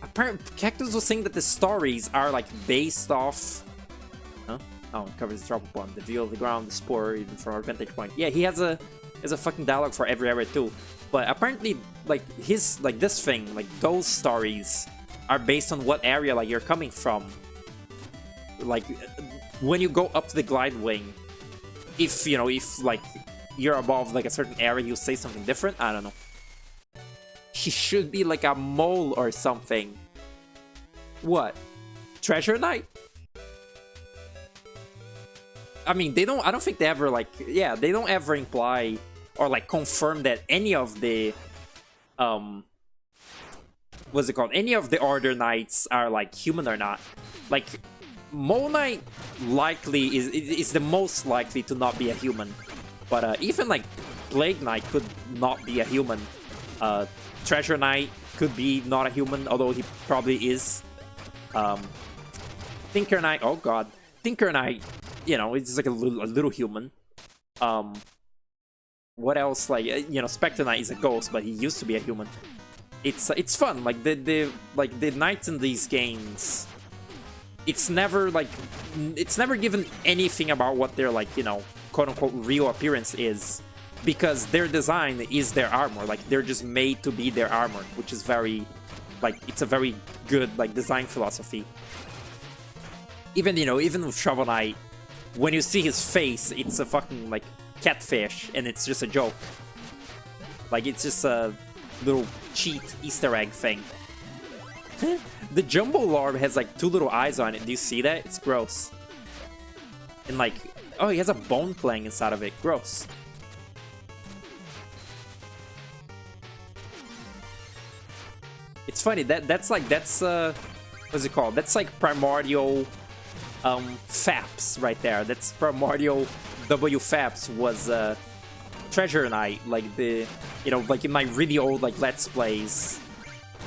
Apparently, Cactus was saying that the stories are, like, based off... Huh? Oh, it covers the Troupple Pond. The view of the ground, the spore, even from our vantage point. Yeah, he has a fucking dialogue for every area too. But apparently, like his this thing, like those stories are based on what area like you're coming from. Like when you go up to the glide wing, if like you're above like a certain area, you say something different. I don't know. He should be like a mole or something. What? Treasure Knight? I mean, they don't. I don't think they ever like. Yeah, they don't ever imply or like confirm that any of the what's it called? Any of the Order Knights are like human or not. Like Mole Knight likely is the most likely to not be a human, but even like Plague Knight could not be a human. Treasure Knight could be not a human, although he probably is. Tinker Knight, oh god, Tinker Knight, you know, it's like a little human. What else? Like Spectre Knight is a ghost, but he used to be a human. It's fun. Like the knights in these games. It's never given anything about what their like quote unquote real appearance is, because their design is their armor. Like they're just made to be their armor, which is very it's a very good like design philosophy. Even with Shovel Knight, when you see his face, it's a fucking like catfish, and it's just a joke. Like it's just a little cheat Easter egg thing. The Jumbo Lord has like 2 little eyes on it. Do you see that? It's gross. And like, oh, he has a bone playing inside of it. Gross. It's funny that's what's it called? That's like primordial Faps right there. That's primordial W Faps was Treasure Knight, like the like in my really old like Let's Plays.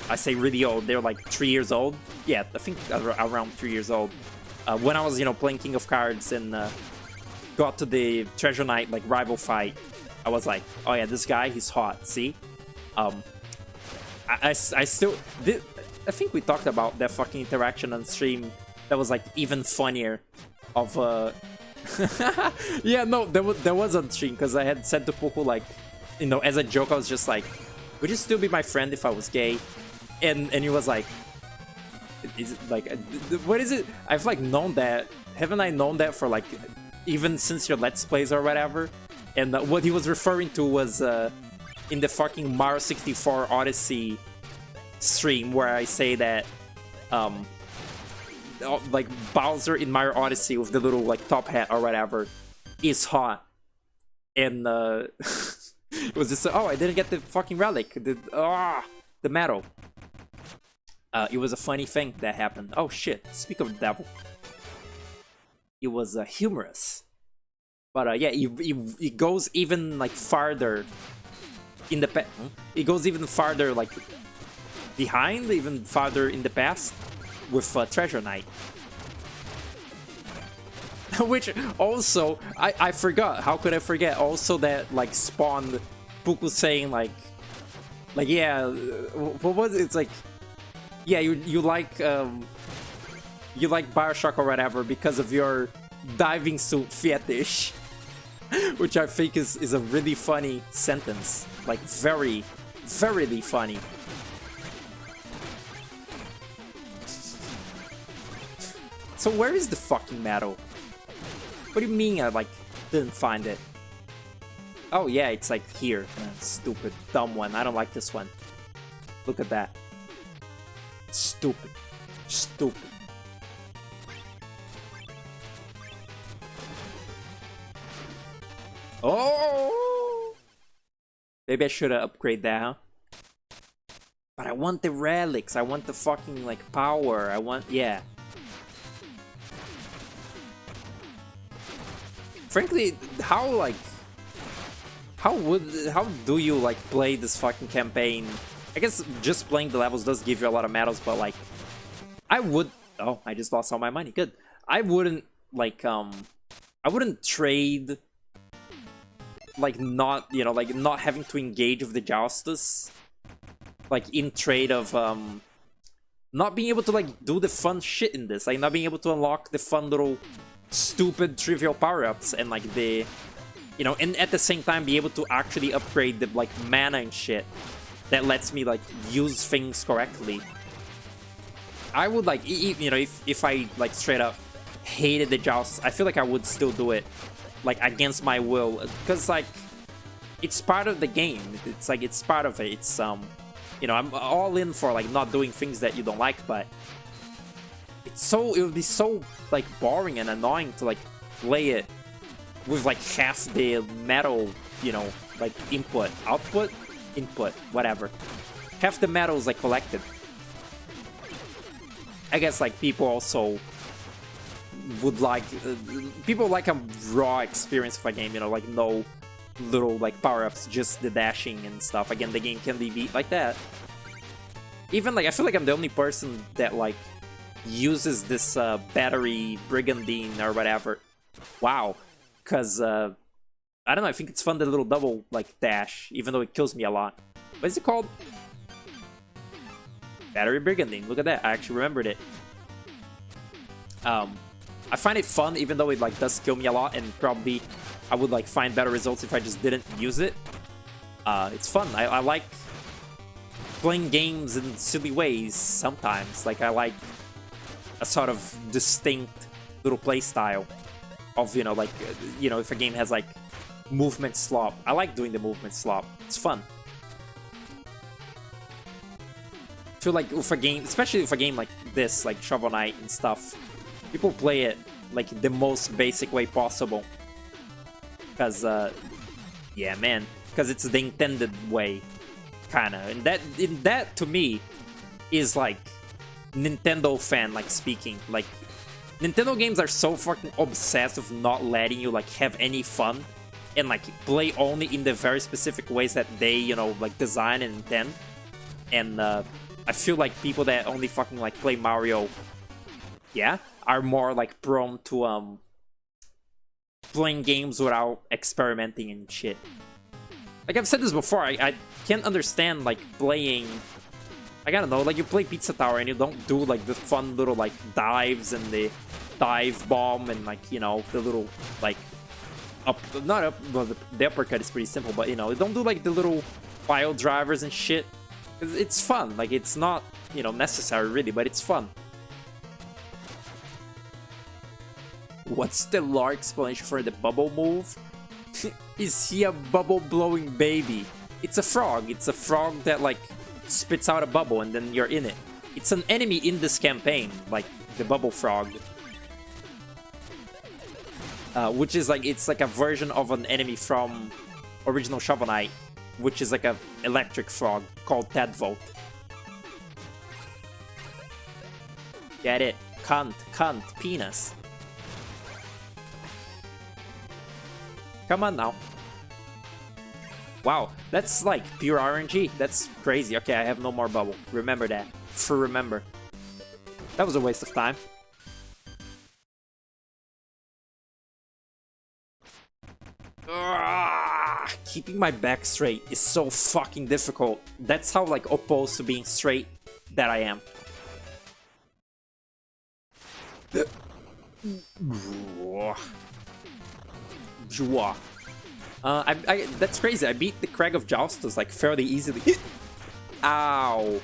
I say really old, they're like 3 years old. Yeah, I think around 3 years old. When I was playing King of Cards and got to the Treasure Knight like rival fight, I was like, oh yeah, this guy, he's hot. See, I still did. I think we talked about that fucking interaction on stream. That was like even funnier. Of yeah, no, there was on stream because I had said to Poku like, as a joke, I was just like, would you still be my friend if I was gay? And he was like, is it like what is it? I've like known that. Haven't I known that for like even since your Let's Plays or whatever? And what he was referring to was in the fucking Mario 64 Odyssey stream where I say that like Bowser in Mario Odyssey with the little like top hat or whatever is hot, and it was just oh, I didn't get the fucking relic, the medal. It was a funny thing that happened. Oh shit! Speak of the devil, it was humorous, but yeah, it goes even like farther in the it goes even farther like behind, even farther in the past with Treasure Knight. Which also, I forgot. How could I forget? Also that like spawned Puku saying like yeah, what was it? It's like, yeah, you like Bioshock or whatever because of your diving suit fetish. Which I think is a really funny sentence. Like very, very funny. So where is the fucking medal? What do you mean I like didn't find it? Oh yeah, it's like here. Stupid, dumb one. I don't like this one. Look at that. Stupid. Stupid. Oh! Maybe I should upgrade that, huh? But I want the relics. I want the fucking like power. I want, yeah. Frankly, how do you like play this fucking campaign? I guess just playing the levels does give you a lot of medals, but like I would, oh, I just lost all my money. Good. I wouldn't like I wouldn't trade like not not having to engage with the Joustus, like in trade of not being able to like do the fun shit in this, like not being able to unlock the fun little stupid trivial power-ups and like the, you know, and at the same time be able to actually upgrade the like mana and shit that lets me like use things correctly. I would like, you know, if I like straight up hated the jousts, I feel like I would still do it like against my will, because like it's part of the game. It's like it's part of it. It's you know, I'm all in for like not doing things that you don't like, but it would be so like boring and annoying to like play it with like half the metal, you know, like input, whatever. Half the metal is like collected. I guess like people also would like people like a raw experience of a game, you know, like no little like power-ups, just the dashing and stuff. Again, the game can be beat like that. Even like I feel like I'm the only person that like uses this battery brigandine or whatever. Wow. Because I don't know, I think it's fun, the little double like dash, even though it kills me a lot. What is it called? Battery brigandine. Look at that, I actually remembered it. I find it fun, even though it like does kill me a lot, and probably I would like find better results if I just didn't use it. It's fun. I like playing games in silly ways sometimes. Like I like a sort of distinct little play style of, you know, like, you know, if a game has like movement slop. I like doing the movement slop. It's fun. I feel like with a game, especially with a game like this, like Shovel Knight and stuff, people play it like the most basic way possible. Because, yeah, man, because it's the intended way, kinda. And that to me is like Nintendo fan like speaking. Like Nintendo games are so fucking obsessed with not letting you like have any fun and like play only in the very specific ways that they, you know, like design and intend. And I feel like people that only fucking like play Mario, yeah, are more like prone to playing games without experimenting and shit. Like I've said this before, I can't understand like playing, like I don't know, like you play Pizza Tower and you don't do like the fun little like dives and the dive bomb and like, you know, the little like up, not up, well, the uppercut is pretty simple, but you know, don't do like the little pile drivers and shit. It's fun, like it's not, you know, necessary really, but it's fun. What's the lore explanation for the bubble move? Is he a bubble blowing baby? It's a frog. It's a frog that like spits out a bubble and then you're in it. It's an enemy in this campaign, like the bubble frog. Which is like, it's like a version of an enemy from original Shovel Knight, which is like a electric frog called Tadvolt. Get it? Cunt, penis. Come on now. Wow, that's like pure RNG. That's crazy. Okay, I have no more bubble. Remember that. Remember. That was a waste of time. Keeping my back straight is so fucking difficult. That's how like opposed to being straight that I am. That's crazy. I beat the Crag of Joustus like fairly easily. Ow.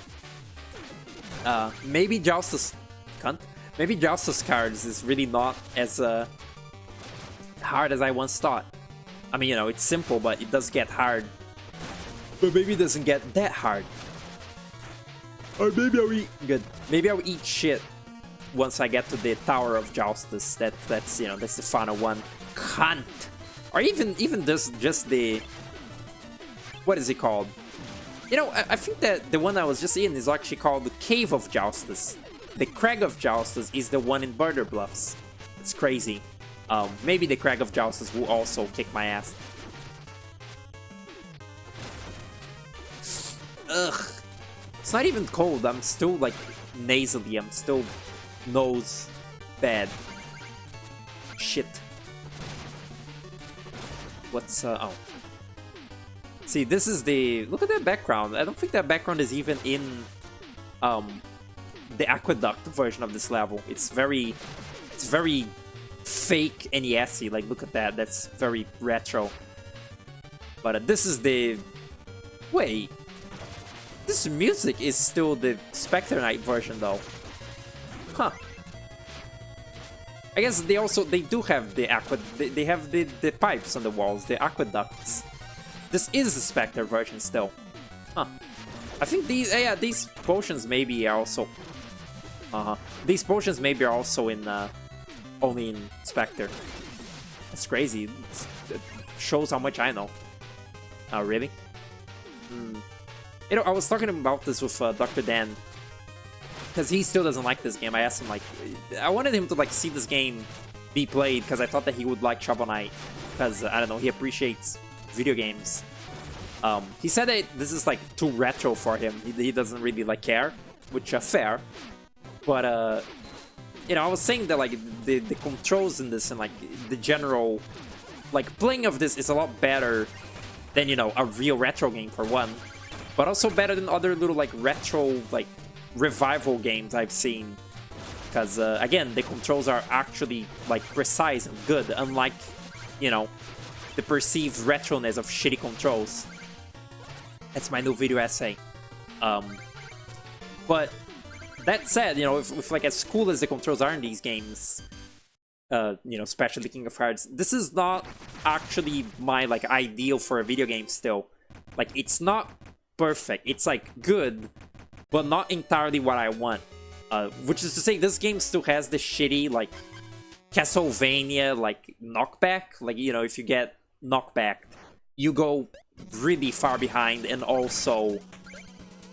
Maybe Joustus, cunt. Maybe Joustus cards is really not as hard as I once thought. I mean, you know, it's simple, but it does get hard. But maybe it doesn't get that hard. Or maybe I'll eat good. Maybe I'll eat shit once I get to the Tower of Joustus. That's you know, that's the final one. Cunt. Or even just the, what is it called? You know, I think that the one I was just in is actually called the Cave of Joustus. The Crag of Joustus is the one in Border Bluffs. It's crazy. Maybe the Crag of Joustus will also kick my ass. Ugh. It's not even cold. I'm still like nasally. I'm still nose bad. Shit. What's oh. See, this is the, look at that background. I don't think that background is even in the Aqueduct version of this level. It's very fake NES-y. Like, look at that. That's very retro. But this is the... Wait. This music is still the Spectre Knight version, though. Huh. I guess they do have the they have the pipes on the walls, the aqueducts. This is the Spectre version still. Huh. I think these potions maybe are also... These potions maybe are also in... only in Spectre. That's crazy. It shows how much I know. Oh, really? You know, I was talking about this with Dr. Dan, because he still doesn't like this game. I asked him, like, I wanted him to, like, see this game be played, because I thought that he would like Shovel Knight, because, I don't know, he appreciates video games. He said that this is, like, too retro for him. He doesn't really, like, care, which, fair. But, you know, I was saying that, like, the controls in this and, like, the general, like, playing of this is a lot better than, you know, a real retro game, for one. But also better than other little, like, retro, like, revival games I've seen. Because, again, the controls are actually, like, precise and good, unlike, you know, the perceived retroness of shitty controls. That's my new video essay. But that said, you know, if like, as cool as the controls are in these games, you know, especially King of Hearts, this is not actually my, like, ideal for a video game still. Like, it's not perfect. It's, like, good, but not entirely what I want. Which is to say, this game still has the shitty, like, Castlevania, like, knockback. Like, you know, if you get knockbacked, you go really far behind, and also,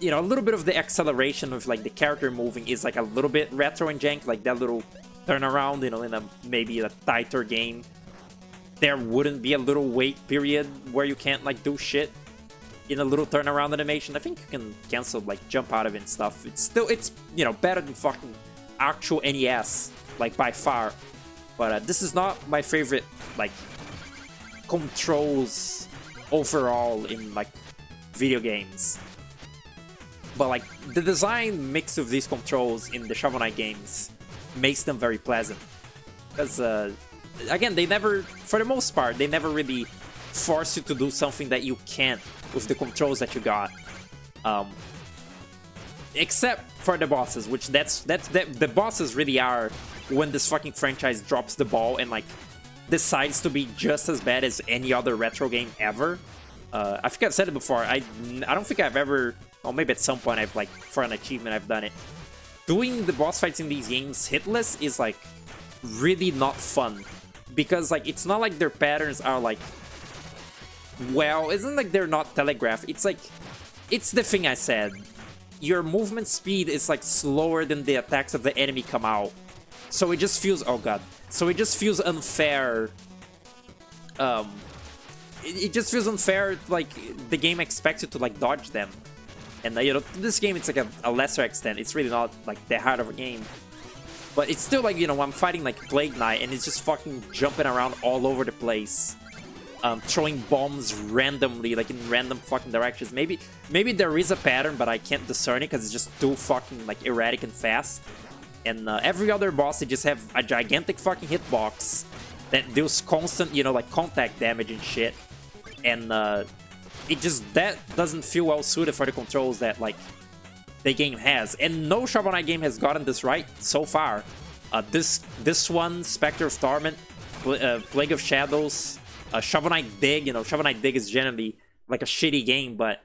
you know, a little bit of the acceleration of, like, the character moving is, like, a little bit retro and jank. Like, that little turnaround, you know, in a maybe a tighter game, there wouldn't be a little wait period where you can't, like, do shit in a little turnaround animation. I think you can cancel, like, jump out of it and stuff. It's, you know, better than fucking actual NES, like, by far. But this is not my favorite, like, controls overall in, like, video games. But, like, the design mix of these controls in the Shovel Knight games makes them very pleasant. Because, again, they never, for the most part, they never really force you to do something that you can't with the controls that you got. Except for the bosses, which the bosses really are when this fucking franchise drops the ball and, like, decides to be just as bad as any other retro game ever. I think I've said it before. I don't think I've ever, or maybe at some point I've, like, for an achievement I've done it. Doing the boss fights in these games hitless is, like, really not fun. Because, like, it's not like their patterns are, like, well, it's not like they're not telegraphed. It's like, it's the thing I said. Your movement speed is, like, slower than the attacks of the enemy come out. So it just feels, oh god. So it just feels unfair. It just feels unfair, like, the game expects you to, like, dodge them. And, you know, this game, it's, like, a lesser extent. It's really not, like, that hard of a game. But it's still, like, you know, I'm fighting, like, Plague Knight, and it's just fucking jumping around all over the place. Throwing bombs randomly, like, in random fucking directions. Maybe there is a pattern, but I can't discern it because it's just too fucking, like, erratic and fast. And every other boss, they just have a gigantic fucking hitbox that deals constant, you know, like, contact damage and shit. And it just, that doesn't feel well suited for the controls that, like, the game has. And no Shovel Knight game has gotten this right so far. This one, Spectre of Torment, Plague of Shadows, Shovel Knight Dig, you know, Shovel Knight Dig is generally, like, a shitty game, but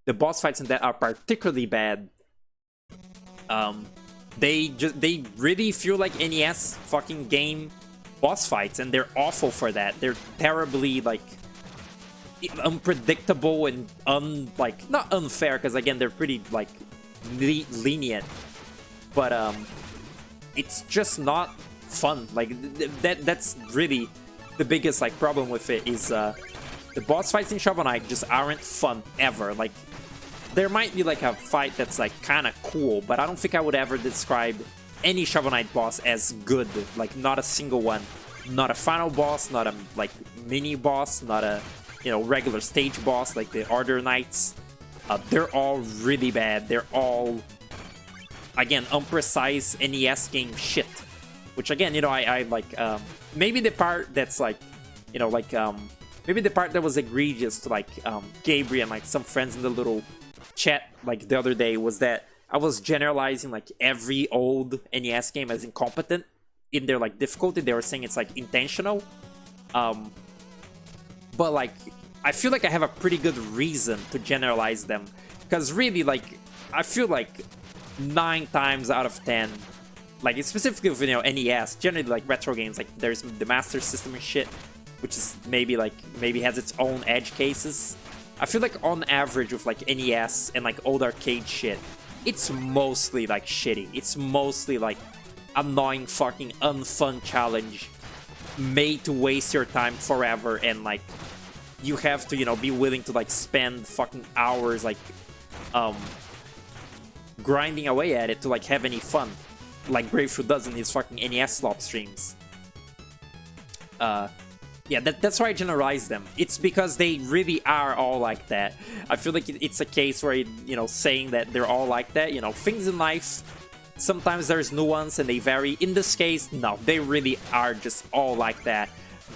the boss fights in that are particularly bad. They really feel like NES fucking game boss fights, and they're awful for that. They're terribly, like, unpredictable and not unfair, because again they're pretty, like, lenient, but it's just not fun. Like, that's really the biggest, like, problem with it is the boss fights in Shovel Knight just aren't fun ever. Like, there might be, like, a fight that's, like, kind of cool, but I don't think I would ever describe any Shovel Knight boss as good. Like, not a single one. Not a final boss, not a, like, mini boss, not a, you know, regular stage boss like the Order Knights. They're all really bad. They're all, again, unprecise NES game shit. which again, you know, I like maybe the part that's like, you know, like maybe the part that was egregious to like Gabriel and like some friends in the little chat like the other day was that I was generalizing like every old NES game as incompetent in their like difficulty. They were saying it's like intentional, but like I feel like I have a pretty good reason to generalize them, because really, like, I feel like 9 times out of 10, like specifically with, you know, NES, generally like retro games, like there's the Master System and shit, which is maybe has its own edge cases. I feel like on average with like NES and like old arcade shit, it's mostly like shitty. It's mostly like annoying fucking unfun challenge made to waste your time forever, and like you have to, you know, be willing to like spend fucking hours like grinding away at it to like have any fun, like Breakthrough does in his fucking NES slop streams. Yeah, that's why I generalize them. It's because they really are all like that. I feel like it's a case where, you know, saying that they're all like that, you know, things in life, sometimes there's nuance and they vary. In this case, no, they really are just all like that.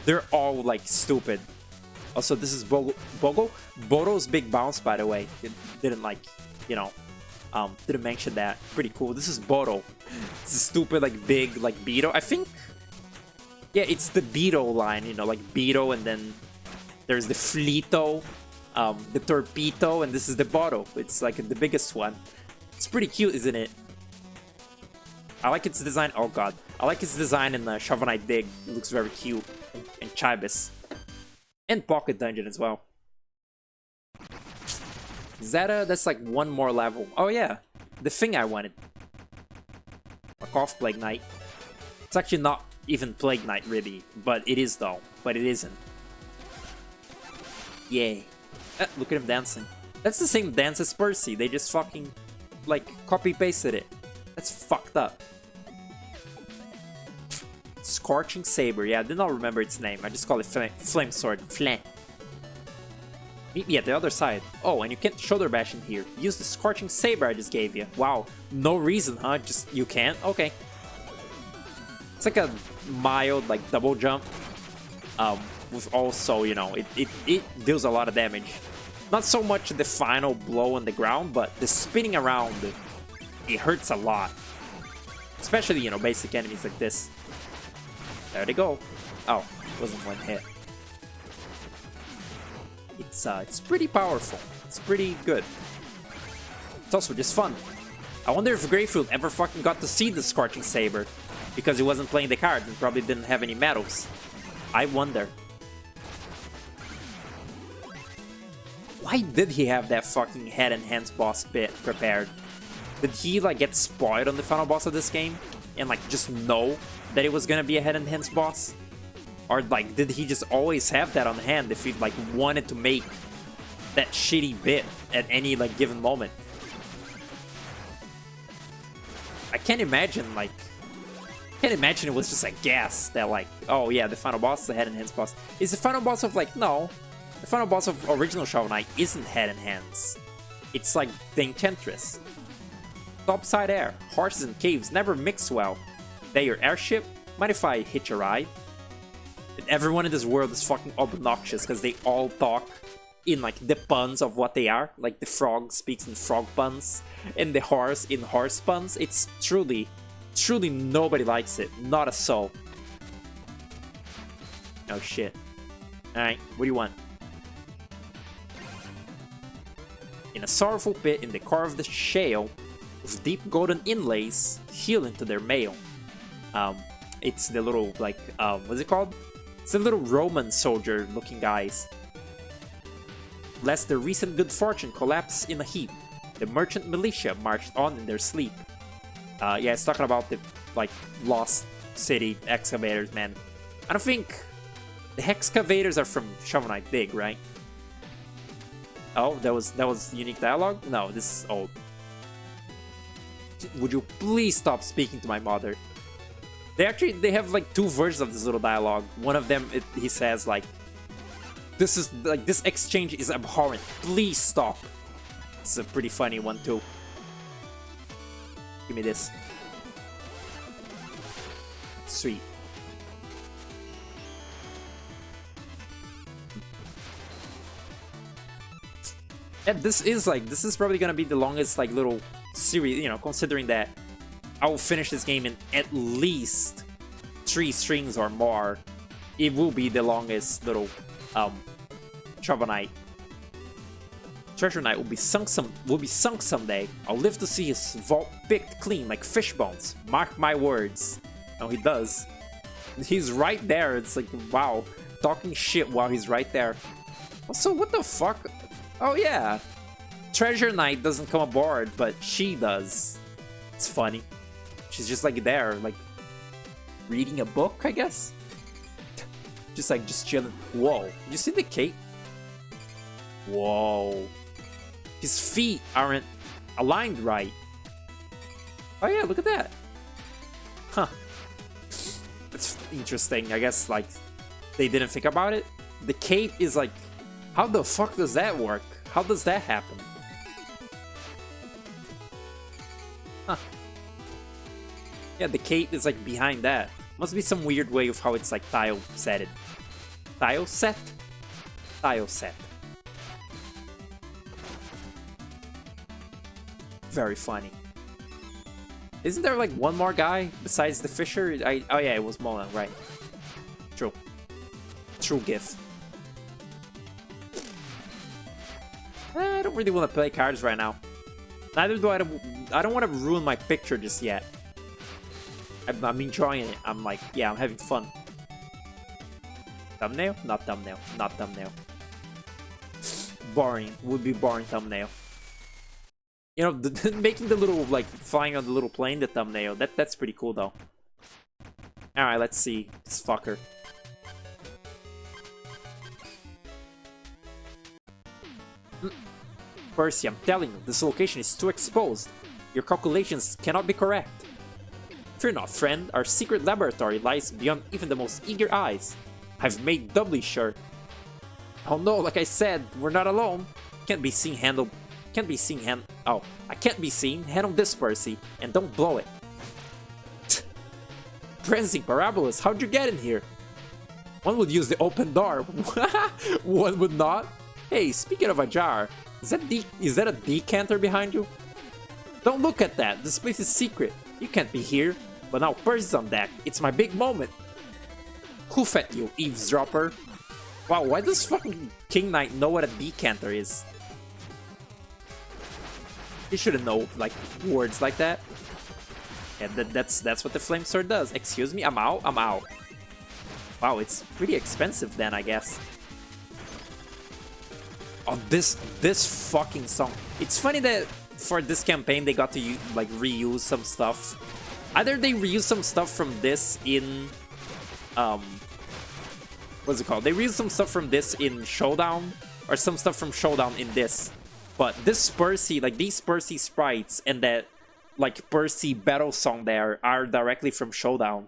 They're all like stupid. Also, this is Bodo's big bounce, by the way. It didn't like, you know, didn't mention that. Pretty cool. This is Bodo. It's a stupid, like, big, like, Beetle. I think, yeah, it's the Beetle line, you know, like Beetle, and then there's the Fleeto, the Torpedo, and this is the Bodo. It's like the biggest one. It's pretty cute, isn't it? I like its design. Oh god, I like its design in the Shovel Knight Dig. It looks very cute. And Chibis. And Pocket Dungeon as well. That's like one more level. Oh yeah, the thing I wanted. Fuck off, Plague Knight. It's actually not even Plague Knight really, but it is though. But it isn't. Yay. Look at him dancing. That's the same dance as Percy. They just fucking like copy-pasted it. That's fucked up. Scorching Saber. Yeah, I did not remember its name. I just call it Flame Sword. Flame. Meet me at the other side. Oh, and you can't shoulder bash in here. Use the Scorching Saber I just gave you. Wow. No reason, huh? Just, you can't? Okay. It's like a mild, like, double jump. With also, you know, it deals a lot of damage. Not so much the final blow on the ground, but the spinning around, it hurts a lot. Especially, you know, basic enemies like this. There they go. Oh, wasn't one hit. It's pretty powerful. It's pretty good. It's also just fun. I wonder if Greyfield ever fucking got to see the Scorching Saber, because he wasn't playing the cards and probably didn't have any medals. I wonder. Why did he have that fucking head and hands boss bit prepared? Did he like get spoiled on the final boss of this game and like just know that it was gonna be a head and hands boss? Or like did he just always have that on hand if he like wanted to make that shitty bit at any like given moment? I can't imagine it was just a guess that like, oh yeah, the final boss is the head and hands boss. Is the final boss of like, no, the final boss of original Shovel Knight isn't head and hands. It's like the Enchantress. Topside air. Horses and caves never mix well. They're your airship? Mind if I hitch a ride? Everyone in this world is fucking obnoxious because they all talk in like the puns of what they are. Like the frog speaks in frog puns and the horse in horse puns. It's truly nobody likes it. Not a soul. Oh shit. Alright, what do you want? In a sorrowful pit in the core of the shale, with deep golden inlays heal into their mail. It's the little, like, what's it called? It's the little Roman soldier looking guys. Lest their recent good fortune collapse in a heap, the merchant militia marched on in their sleep. Yeah, it's talking about the, like, lost city excavators, man. I don't think the excavators are from Shovel Knight Dig, right? Oh, that was unique dialogue? No, this is old. Would you please stop speaking to my mother? They have like 2 versions of this little dialogue. One of them, he says like, this exchange is abhorrent. Please stop. It's a pretty funny one too. Give me this. Sweet. And this is probably gonna be the longest like little series, you know, considering that I will finish this game in at least 3 streams or more. It will be the longest little Troupple Knight. Treasure Knight will be sunk someday. I'll live to see his vault picked clean like fish bones. Mark my words. Oh, he does. He's right there. It's like, wow, talking shit while he's right there. Also, what the fuck? Oh yeah, Treasure Knight doesn't come aboard, but she does. It's funny. She's just like there, like reading a book, I guess. just chilling. Whoa, you see the cape? Whoa, his feet aren't aligned right. Oh yeah, look at that. Huh. That's interesting. I guess like they didn't think about it. The cape is like, how the fuck does that work? How does that happen? Huh. Yeah, the cape is like behind that. Must be some weird way of how it's like tile setted. Tile set? Tile set. Very funny. Isn't there like one more guy besides the Fisher? Oh yeah, it was Mona, right. True. True GIF. I don't really want to play cards right now. Neither do I. I don't want to ruin my picture just yet. I'm enjoying it. I'm like, yeah, I'm having fun. Thumbnail? Not thumbnail. Not thumbnail. Boring. Would be boring thumbnail. You know, making the little, like, flying on the little plane, the thumbnail. That's pretty cool, though. Alright, let's see. This fucker. Percy, I'm telling you, this location is too exposed. Your calculations cannot be correct. Fear not, friend. Our secret laboratory lies beyond even the most eager eyes. I've made doubly sure. Oh no, like I said, we're not alone. Can't be seen, handle... Can't be seen, Oh, I can't be seen. Handle this, Percy, and don't blow it. Prancing parabolas, how'd you get in here? One would use the open door. One would not. Hey, speaking of a jar, is that a decanter behind you? Don't look at that. This place is secret. You can't be here. But now Percy's on deck. It's my big moment. Who fed you, eavesdropper? Wow, why does fucking King Knight know what a decanter is? He shouldn't know, like, words like that. Yeah, that's what the flame sword does. Excuse me, I'm out, I'm out. Wow, it's pretty expensive then, I guess. Oh, this fucking song. It's funny that for this campaign they got to like reuse some stuff. Either they reuse some stuff from this in what's it called? They reuse some stuff from this in Showdown, or some stuff from Showdown in this. But this Percy, like these Percy sprites and that like Percy battle song there are directly from Showdown.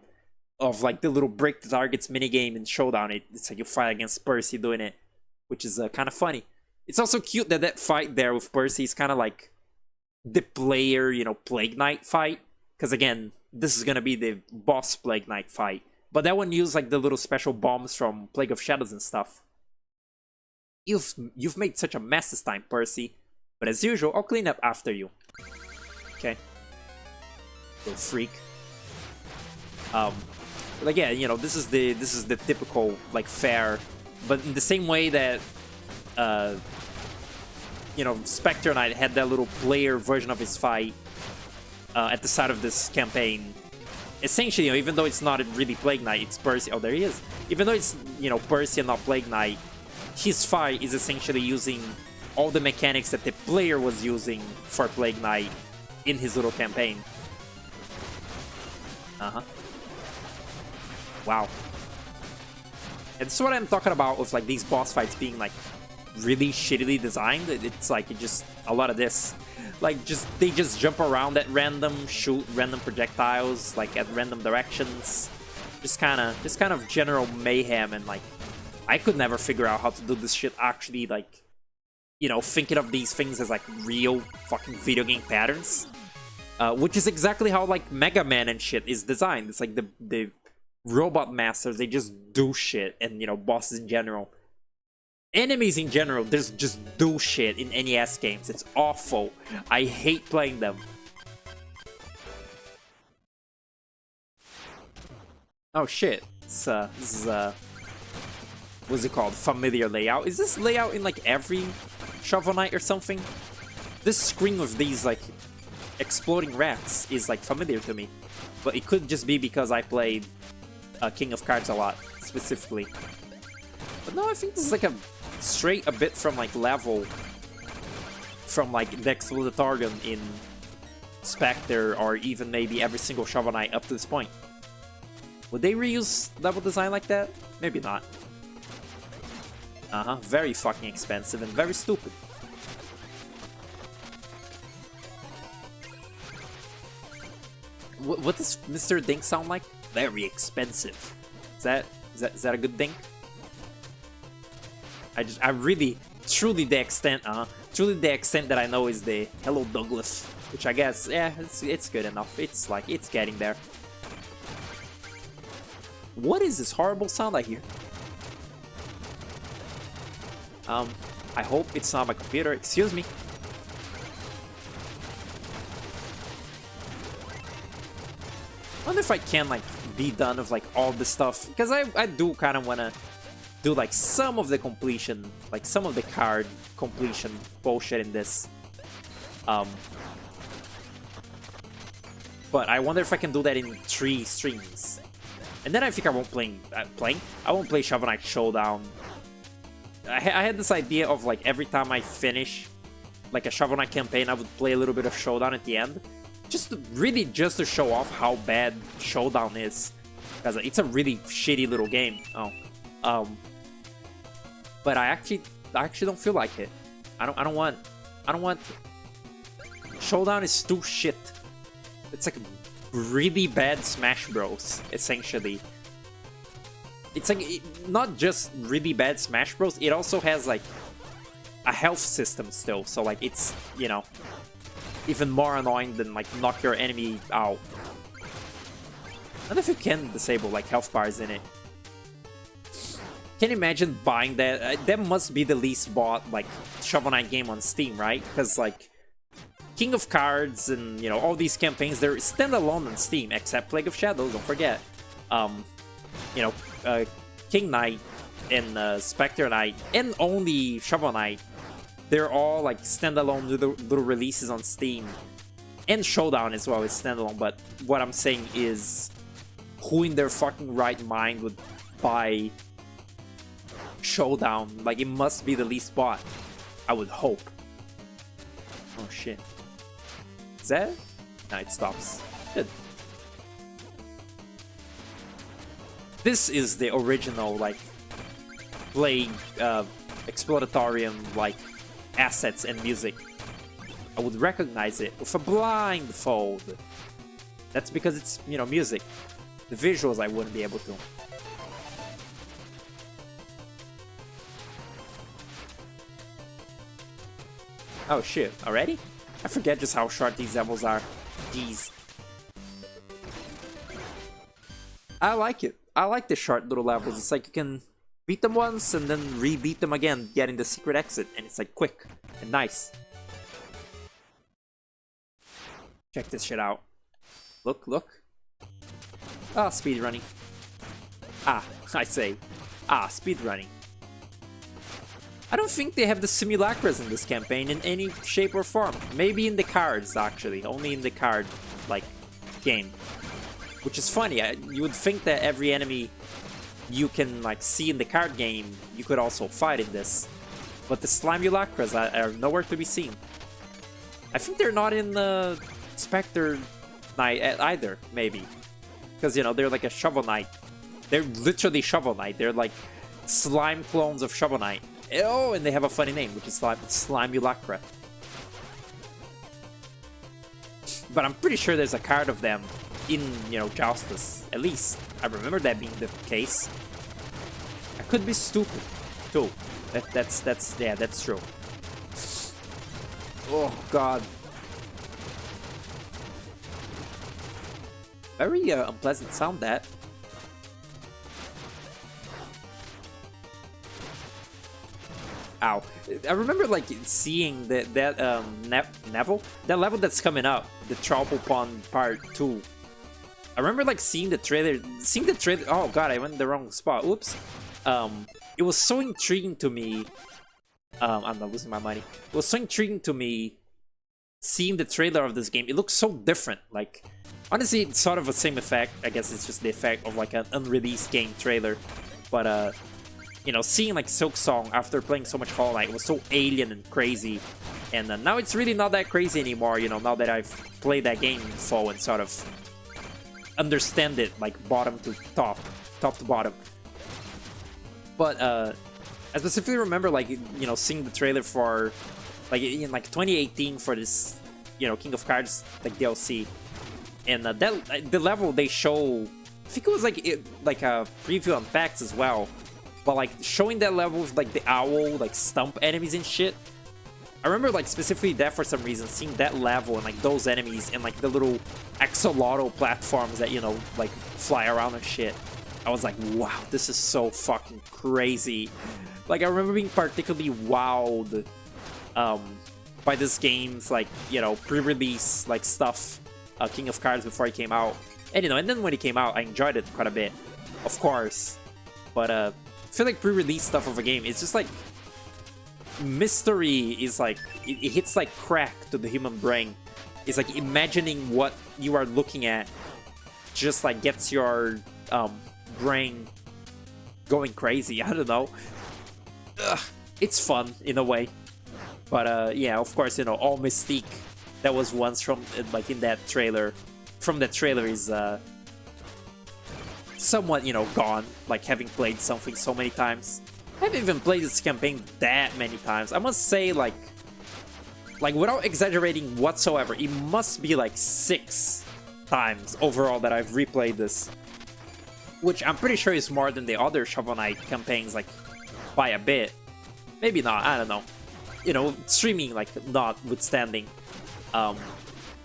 Of like the little break the targets minigame in Showdown. It's like you fight against Percy doing it, which is kind of funny. It's also cute that that fight there with Percy is kind of like the player, you know, Plague Knight fight. Because again, this is gonna be the boss Plague Knight fight. But that one used like the little special bombs from Plague of Shadows and stuff. You've made such a mess this time, Percy. But as usual, I'll clean up after you. Okay. Little freak. Like yeah, you know, this is the typical like fair, but in the same way that you know, Spectre Knight had that little player version of his fight at the start of this campaign. Essentially, you know, even though it's not really Plague Knight, it's Percy. Oh, there he is. Even though it's, you know, Percy and not Plague Knight, his fight is essentially using all the mechanics that the player was using for Plague Knight in his little campaign. Uh-huh. Wow. And this is what I'm talking about with like these boss fights being like really shittily designed. It's like just a lot of this. Like they just jump around at random, shoot random projectiles like at random directions. Just kind of general mayhem, and like I could never figure out how to do this shit actually, like, you know, thinking of these things as like real fucking video game patterns. Which is exactly how like Mega Man and shit is designed. It's like the robot masters, they just do shit, and you know, bosses in general. Enemies in general, there's just do shit in NES games. It's awful. I hate playing them. Oh shit. This is what's it called? Familiar layout. Is this layout in like every Shovel Knight or something? This screen with these like exploding rats is like familiar to me. But it could just be because I played King of Cards a lot, specifically. But no, I think this is like a bit from like level from like the Explodatorium in Spectre, or even maybe every single Shovel Knight up to this point. Would they reuse level design like that? Maybe not. Very fucking expensive and very stupid. What does Mr. Dink sound like? Very expensive. Is that a good thing? I really, truly the extent that I know is the Hello Douglas, which I guess, yeah, it's good enough. It's like, it's getting there. What is this horrible sound I hear? I hope it's not my computer. Excuse me. I wonder if I can like be done with like all this stuff, because I do kind of want to do like some of the completion, like some of the card completion bullshit in this. But I wonder if I can do that in 3 streams. And then I think I won't I won't play Shovel Knight Showdown. I had this idea of like every time I finish like a Shovel Knight campaign, I would play a little bit of Showdown at the end. Just to show off how bad Showdown is. Because it's a really shitty little game. But I actually don't feel like it. I don't want Showdown is too shit. It's like really bad Smash Bros, essentially. It's like not just really bad Smash Bros, it also has like a health system still, so like it's, you know, even more annoying than like knock your enemy out. I don't know if you can disable like health bars in it. Can you imagine buying that? That must be the least bought like Shovel Knight game on Steam, right? Because like King of Cards and, you know, all these campaigns, they're standalone on Steam, except Plague of Shadows, don't forget. You know, King Knight and Spectre Knight and only Shovel Knight, they're all like standalone little releases on Steam. And Showdown as well is standalone, but what I'm saying is, who in their fucking right mind would buy Showdown? Like, it must be the least bought, I would hope. Oh shit. Is that? No, it stops. Good. This is the original, like, Plague, Explodatorium, like, assets and music. I would recognize it with a blindfold. That's because it's, you know, music. The visuals I wouldn't be able to. Oh shit, already? I forget just how short these levels are. Jeez. I like it. I like the short little levels. It's like you can beat them once and then re-beat them again, getting the secret exit, and it's like quick and nice. Check this shit out. Look, look. Ah, speedrunning. Ah, I say. Ah, speedrunning. I don't think they have the simulacras in this campaign in any shape or form. Maybe in the cards, actually. Only in the card, like, game. Which is funny. You would think that every enemy you can, like, see in the card game, you could also fight in this. But the Slimulacras are nowhere to be seen. I think they're not in the Spectre Knight either, maybe. Because, you know, they're like a Shovel Knight. They're literally Shovel Knight. They're like slime clones of Shovel Knight. Oh, and they have a funny name, which is Slimulacra. But I'm pretty sure there's a card of them in, you know, Justice. At least, I remember that being the case. I could be stupid, too. Yeah, that's true. Oh, God. Very unpleasant sound, that. Ow. I remember like seeing that level that's coming up, the Troupple Pond Part 2. I remember like seeing the trailer. Oh god, I went in the wrong spot. Oops. It was so intriguing to me. I'm not losing my money. It was so intriguing to me seeing the trailer of this game. It looks so different. Like, honestly, it's sort of the same effect. I guess it's just the effect of like an unreleased game trailer. But you know, seeing like Silksong after playing so much Hollow Knight was so alien and crazy. And now it's really not that crazy anymore, you know, now that I've played that game in full and sort of understand it, like bottom to top to bottom. But I specifically remember, like, you know, seeing the trailer for, like, in like 2018 for this, you know, King of Cards like DLC, and the level they show, I think it was like a preview on PAX as well, but like showing that level with like the owl like stump enemies and shit. I remember like specifically that for some reason, seeing that level and like those enemies and like the little axolotl platforms that, you know, like fly around and shit. I was like, wow, this is so fucking crazy. Like, I remember being particularly wowed by this game's, like, you know, pre-release like stuff, King of Cards, before it came out. And, you know, and then when it came out, I enjoyed it quite a bit, of course. But I feel like pre-release stuff of a game, it's just like, mystery is like, it hits like crack to the human brain. It's like imagining what you are looking at just like gets your brain going crazy. I don't know. Ugh, it's fun in a way. But yeah, of course, you know, all mystique that was once from like in that trailer, from that trailer is somewhat, you know, gone. Like, having played something so many times. I haven't even played this campaign that many times. I must say, like without exaggerating whatsoever, it must be like 6 times overall that I've replayed this. Which I'm pretty sure is more than the other Shovel Knight campaigns, like, by a bit. Maybe not, I don't know. You know, streaming, like, notwithstanding. I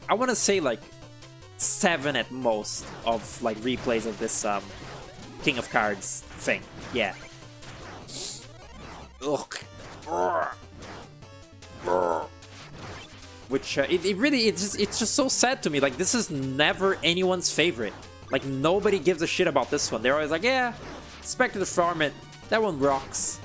want to say, like, 7 at most of, like, replays of this King of Cards thing. Yeah. Ugh. Which, it's just so sad to me. Like, this is never anyone's favorite. Like, nobody gives a shit about this one. They're always like, yeah, Spectre the Farmant, that one rocks.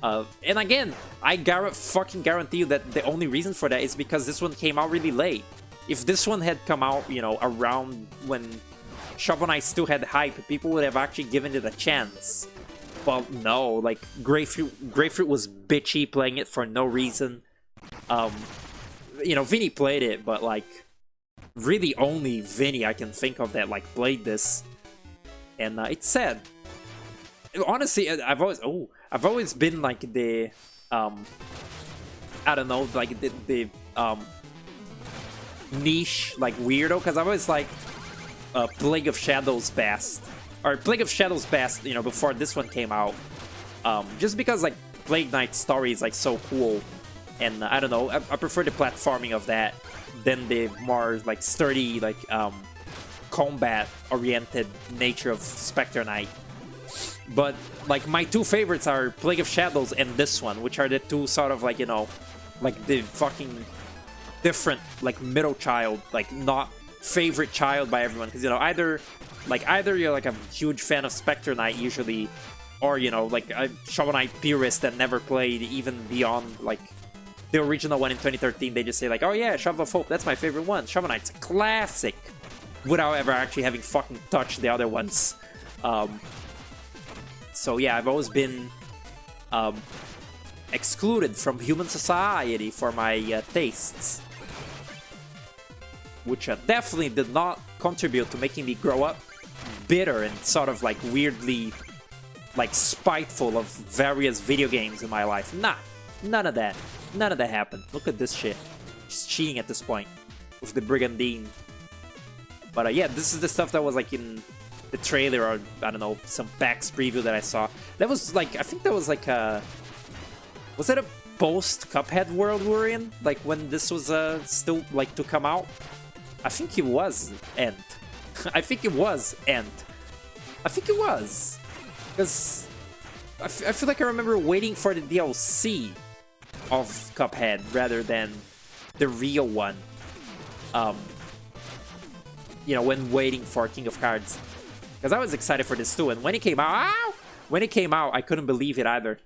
And again, I fucking guarantee you that the only reason for that is because this one came out really late. If this one had come out, you know, around when Shovel Knight still had hype, people would have actually given it a chance. But no, like, Grapefruit was bitchy playing it for no reason. You know, Vinny played it, but like, really only Vinny I can think of that like played this, and it's sad. Honestly, I've always been like the I don't know, like the niche like weirdo, because I've always liked Plague of Shadows best, or Plague of Shadows best, you know, before this one came out, just because like Plague Knight's story is like so cool, and I don't know, I prefer the platforming of that than the more like sturdy, like combat-oriented nature of Spectre Knight. But like my 2 favorites are Plague of Shadows and this one, which are the 2 sort of like, you know, like the fucking different like middle child, like not favorite child by everyone, because, you know, either you're like a huge fan of Spectre Knight usually, or, you know, like a Shovel Knight purist that never played even beyond like the original one in 2013. They just say like, oh yeah, Shovel of Hope, that's my favorite one. Shovel Knight's a classic, without ever actually having fucking touched the other ones. So yeah, I've always been excluded from human society for my tastes, which definitely did not contribute to making me grow up bitter and sort of like weirdly like spiteful of various video games in my life. Nah, none of that. None of that happened. Look at this shit. Just cheating at this point with the Brigandine. But yeah, this is the stuff that was like in the trailer, or I don't know, some PAX preview that I saw. That was like, I think that was like a... Was that a post-Cuphead world we're in? Like when this was still like to come out? I think it was End. I think it was End. I think it was. Because I feel like I remember waiting for the DLC of Cuphead rather than the real one. You know, when waiting for King of Cards, because I was excited for this too, and when it came out, I couldn't believe it either.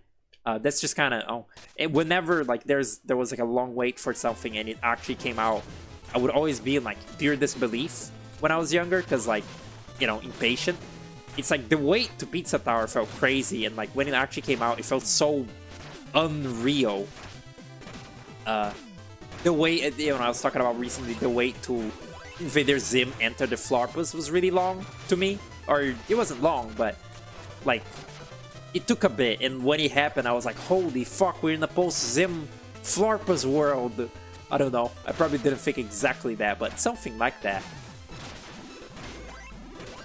That's just kind of whenever like there was like a long wait for something and it actually came out, I would always be in like pure disbelief when I was younger, because like, you know, impatient. It's like the wait to Pizza Tower felt crazy, and like when it actually came out, it felt so unreal. The wait, you know, I was talking about recently, the wait to Invader Zim enter the Florpus was really long to me. Or it wasn't long, but like it took a bit, and when it happened I was like, holy fuck, we're in a post-Zim Florpus world. I don't know, I probably didn't think exactly that, but something like that.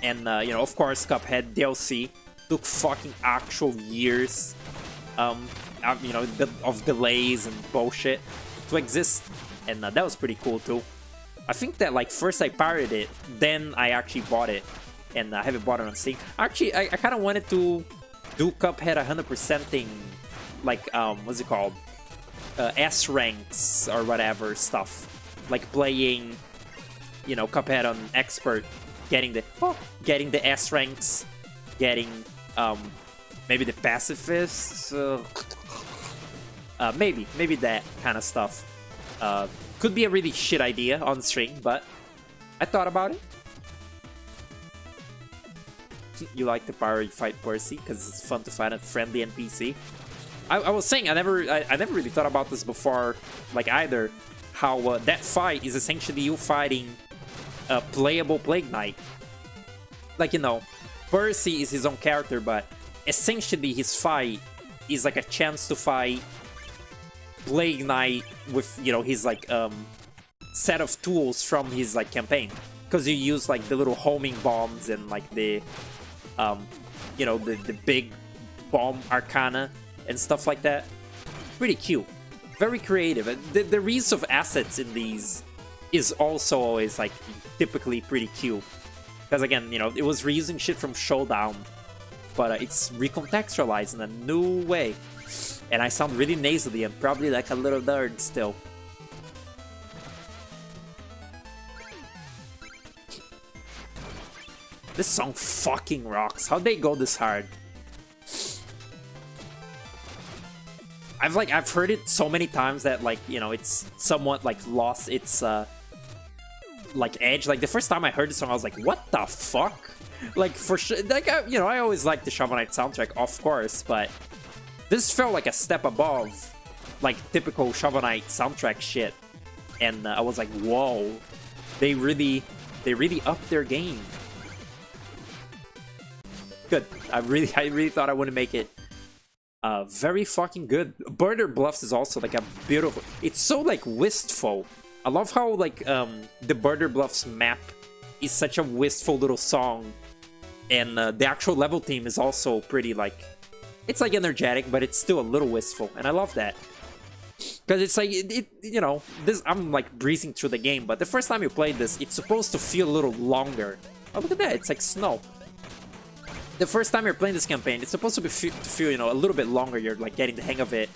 And you know, of course, Cuphead DLC took fucking actual years you know, of delays and bullshit to exist, and that was pretty cool too. I think that like first I pirated it, then I actually bought it, and I haven't bought it on Steam. Actually, I kind of wanted to do Cuphead 100%ing, like what's it called, S ranks or whatever stuff, like playing, you know, Cuphead on expert, getting the S ranks, getting maybe the pacifists, maybe that kind of stuff. Could be a really shit idea on stream, but I thought about it. You like the power you fight Percy because it's fun to find a friendly NPC. I was saying I never really thought about this before, like either, how that fight is essentially you fighting a playable Plague Knight. Like, you know, Percy is his own character, but essentially his fight is like a chance to fight Plague Knight with, you know, his like set of tools from his like campaign, because you use like the little homing bombs and like the you know, the big bomb arcana and stuff like that. Pretty cute, very creative. The reuse of assets in these is also always like typically pretty cute, because again, you know, it was reusing shit from Showdown, but it's recontextualized in a new way. And I sound really nasally, I'm probably like a little nerd still. This song fucking rocks. How'd they go this hard? I've heard it so many times that, like, you know, it's somewhat like lost its like edge. Like the first time I heard the song, I was like, what the fuck? Like, for sure, like, you know, I always liked the Shovel Knight soundtrack, of course, but this felt like a step above, like, typical Shovel Knight soundtrack shit. And I was like, whoa, they really upped their game. Good. I really thought I wouldn't make it. Very fucking good. Border Bluffs is also like a beautiful. It's so like wistful. I love how like the Border Bluffs map is such a wistful little song, and the actual level theme is also pretty like. It's like energetic, but it's still a little wistful, and I love that. Because it's like, you know, this, I'm like breezing through the game, but the first time you played this, it's supposed to feel a little longer. Oh, look at that, it's like snow. The first time you're playing this campaign, it's supposed to feel, you know, a little bit longer. You're like getting the hang of it.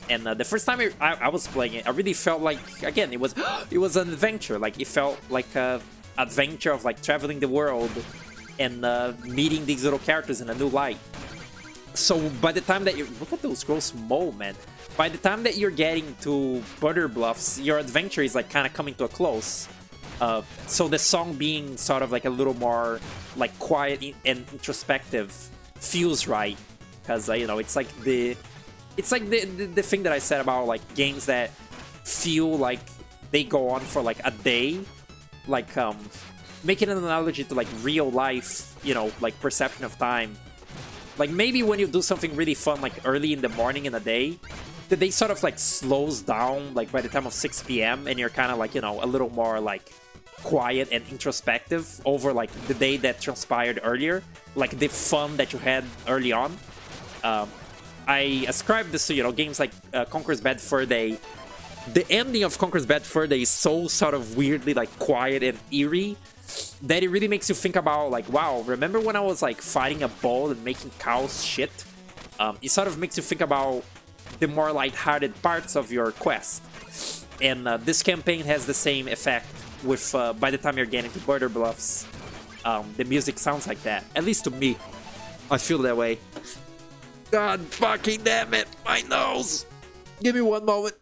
And the first time I was playing it, I really felt like, again, it was an adventure. Like, it felt like a adventure of like traveling the world and meeting these little characters in a new light. So by the time that you look at those gross mole, man. By the time that you're getting to Border Bluffs, your adventure is like kind of coming to a close. So the song being sort of like a little more like quiet and introspective feels right, because you know, it's like the thing that I said about like games that feel like they go on for like a day, like making an analogy to like real life, you know, like perception of time. Like maybe when you do something really fun like early in the morning in a day, the day sort of like slows down like by the time of 6 p.m. and you're kind of like, you know, a little more like quiet and introspective over like the day that transpired earlier, like the fun that you had early on. I ascribe this to, you know, games like Conker's Bad Fur Day. The ending of Conker's Bad Fur Day is so sort of weirdly like quiet and eerie that it really makes you think about like, wow, remember when I was like fighting a bull and making cows shit? It sort of makes you think about the more lighthearted parts of your quest. And this campaign has the same effect with, by the time you're getting to Border Bluffs, the music sounds like that. At least to me. I feel that way. God fucking damn it, my nose! Give me one moment.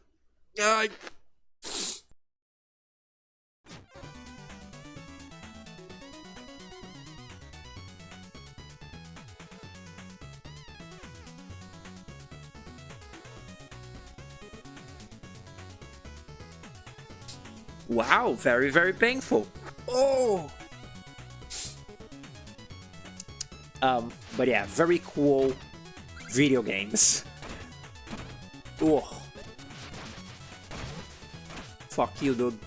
Wow, very, very painful. Oh! But yeah, very cool video games. Oh. Fuck you, dude.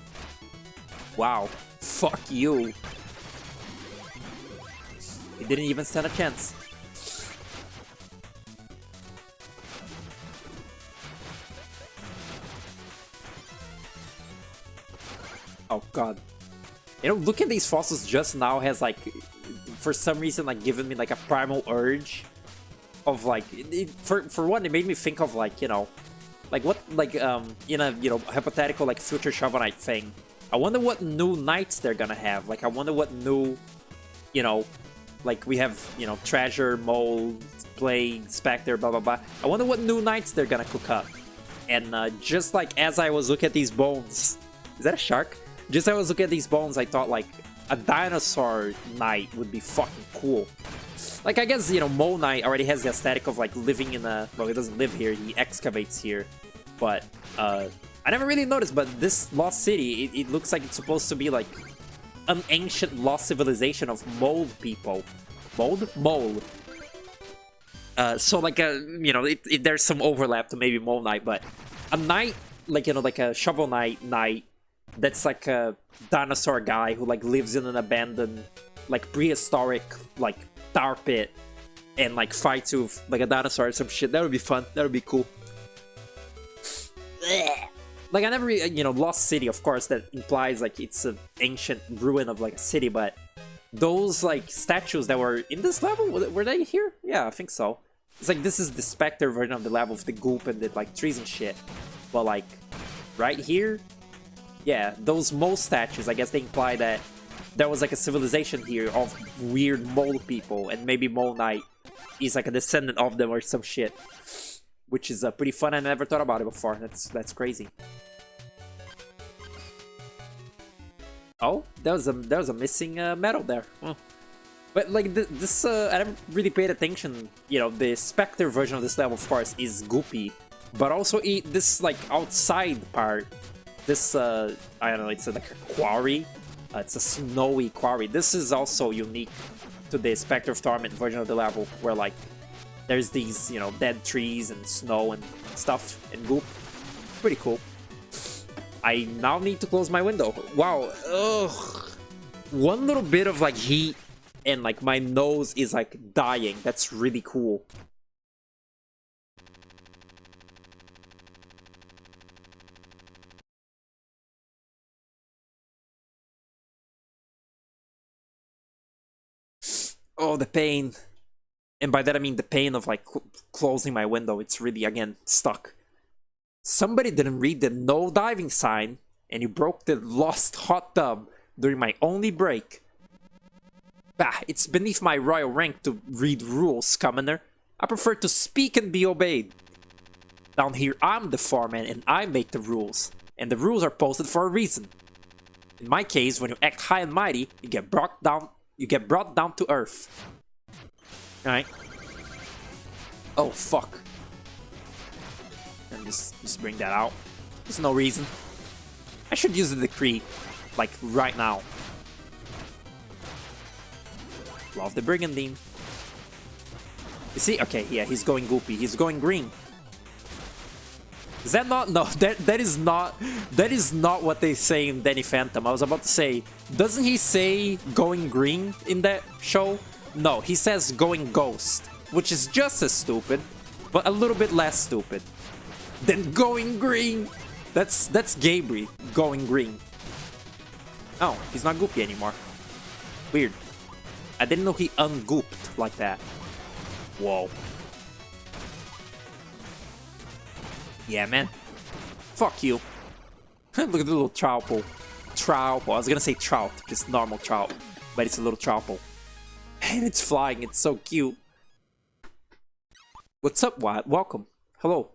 Wow. Fuck you. He didn't even stand a chance. Oh god. You know, look at these fossils just now has like, for some reason, like given me like a primal urge of like, for one, it made me think of like, you know, like what, like in a, you know, hypothetical like future Shovel Knight thing. I wonder what new knights they're gonna have. Like I wonder what new, you know, like we have, you know, Treasure, Mold, Plague, Spectre, blah blah blah. I wonder what new knights they're gonna cook up. And just like as I was looking at these bones, is that a shark? Just as I was looking at these bones, I thought like a dinosaur knight would be fucking cool. Like I guess, you know, Mole Knight already has the aesthetic of like living in a, well, he doesn't live here, he excavates here. But I never really noticed, but this lost city, it looks like it's supposed to be like an ancient lost civilization of mold people. Mold? Mole. So like you know, there's some overlap to maybe Mole Knight, but a knight, like, you know, like a Shovel Knight that's like a dinosaur guy who like lives in an abandoned, like prehistoric, like tar pit and like fights with like a dinosaur or some shit. That would be fun. That would be cool. Like I never, you know, Lost City, of course, that implies like it's an ancient ruin of like a city, but those like statues that were in this level, were they here? Yeah, I think so. It's like this is the Spectre version of the level with the goop and the like trees and shit. But like right here, yeah, those mole statues, I guess they imply that there was like a civilization here of weird mole people, and maybe Mole Knight is like a descendant of them or some shit. Which is pretty fun. I never thought about it before. That's crazy. Oh, there was a missing medal there. Huh. But like this, I never really paid attention. You know, the Spectre version of this level, of course, is goopy, but also this like outside part. This I don't know. It's like a quarry. It's a snowy quarry. This is also unique to the Spectre of Torment version of the level, where like there's these, you know, dead trees and snow and stuff and goop. Pretty cool. I now need to close my window. Wow. Ugh. One little bit of like heat and like my nose is like dying. That's really cool. Oh, the pain. And by that I mean the pain of like closing my window. It's really, again, stuck. Somebody didn't read the no diving sign, and you broke the lost hot tub during my only break. Bah, it's beneath my royal rank to read rules, commoner. I prefer to speak and be obeyed. Down here I'm the foreman and I make the rules. And the rules are posted for a reason. In my case, when you act high and mighty, you get brought down to earth. Alright. Oh, fuck. And just bring that out. There's no reason. I should use the decree, like, right now. Love the Brigandine. You see? Okay, yeah, he's going goopy. He's going green. Is that not? No, that is not what they say in Danny Phantom. I was about to say, doesn't he say going green in that show? No, he says going ghost, which is just as stupid, but a little bit less stupid than going green. That's Gabri going green. Oh, he's not goopy anymore. Weird. I didn't know he ungooped like that. Whoa. Yeah, man. Fuck you. Look at the little Troupple. Troupple. I was gonna say trout, just normal trout. But it's a little Troupple. And it's flying, it's so cute. What's up, Wyatt? Welcome. Hello.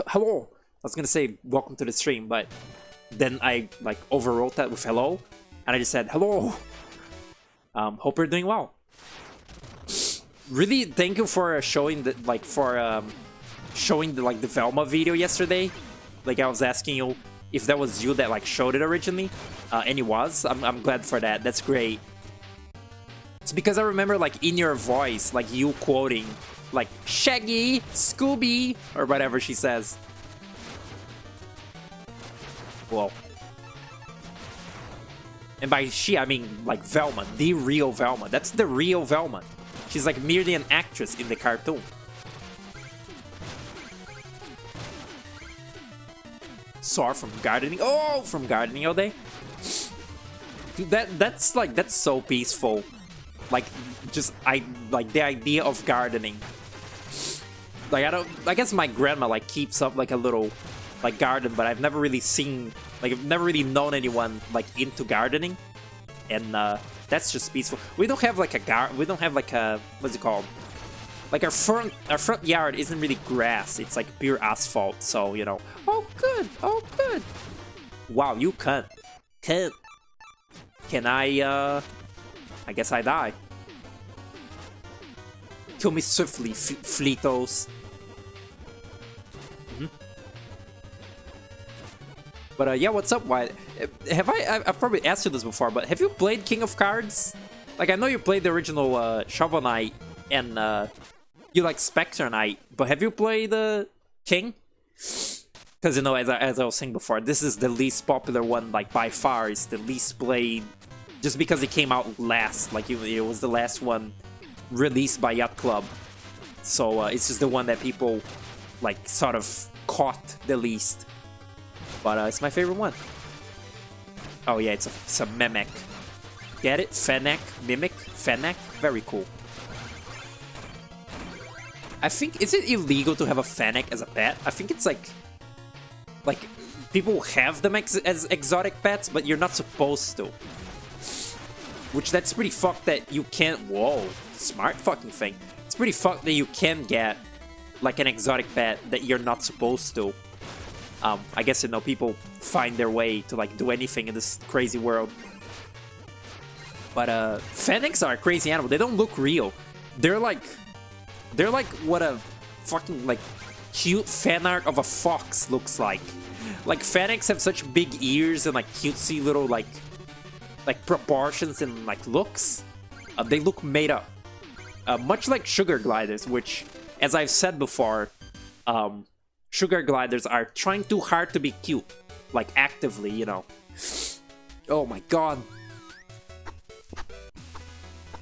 Hello. I was gonna say welcome to the stream, but then I like overwrote that with hello. And I just said hello. Hope you're doing well. Really, thank you for showing the showing the the Velma video yesterday. Like I was asking you if that was you that like showed it originally, and it was. I'm glad for that. That's great. It's because I remember like in your voice, like you quoting like Shaggy, Scooby, or whatever she says. Whoa. And by she, I mean like Velma, the real Velma. That's the real Velma. She's like merely an actress in the cartoon. Sore from gardening. Oh, from gardening all day. Dude, that's so peaceful. Like, just like the idea of gardening. Like I guess my grandma like keeps up like a little like garden, but I've never really seen like I've never really known anyone like into gardening, and that's just peaceful. We don't have like we don't have like a what's it called? Like our front yard isn't really grass. It's like pure asphalt. So you know. Oh good. Oh good. Wow, you can't. Can I guess I die. Kill me swiftly, Fleetos. But yeah, what's up, Wyatt? Have I've probably asked you this before, but have you played King of Cards? Like, I know you played the original Shovel Knight, and you like Spectre Knight, but have you played King? Because, you know, as I was saying before, this is the least popular one, like, by far. It's the least played, just because it came out last. Like, it was the last one released by Yacht Club. So, it's just the one that people, like, sort of caught the least. But it's my favorite one. Oh yeah, it's a Mimic. Get it? Fennec? Mimic? Fennec? Very cool. I think, is it illegal to have a Fennec as a pet? I think it's like people have them as exotic pets, but you're not supposed to. Which that's pretty fucked that you can't. Whoa, smart fucking thing. It's pretty fucked that you can get like an exotic pet that you're not supposed to. I guess, you know, people find their way to like do anything in this crazy world. But Fennecs are a crazy animal. They don't look real. They're like what a fucking like cute fan art of a fox looks like. Like Fennecs have such big ears and like cutesy little like proportions and like looks. They look made up. Much like sugar gliders, which, as I've said before, sugar gliders are trying too hard to be cute. Like, actively, you know. Oh my god.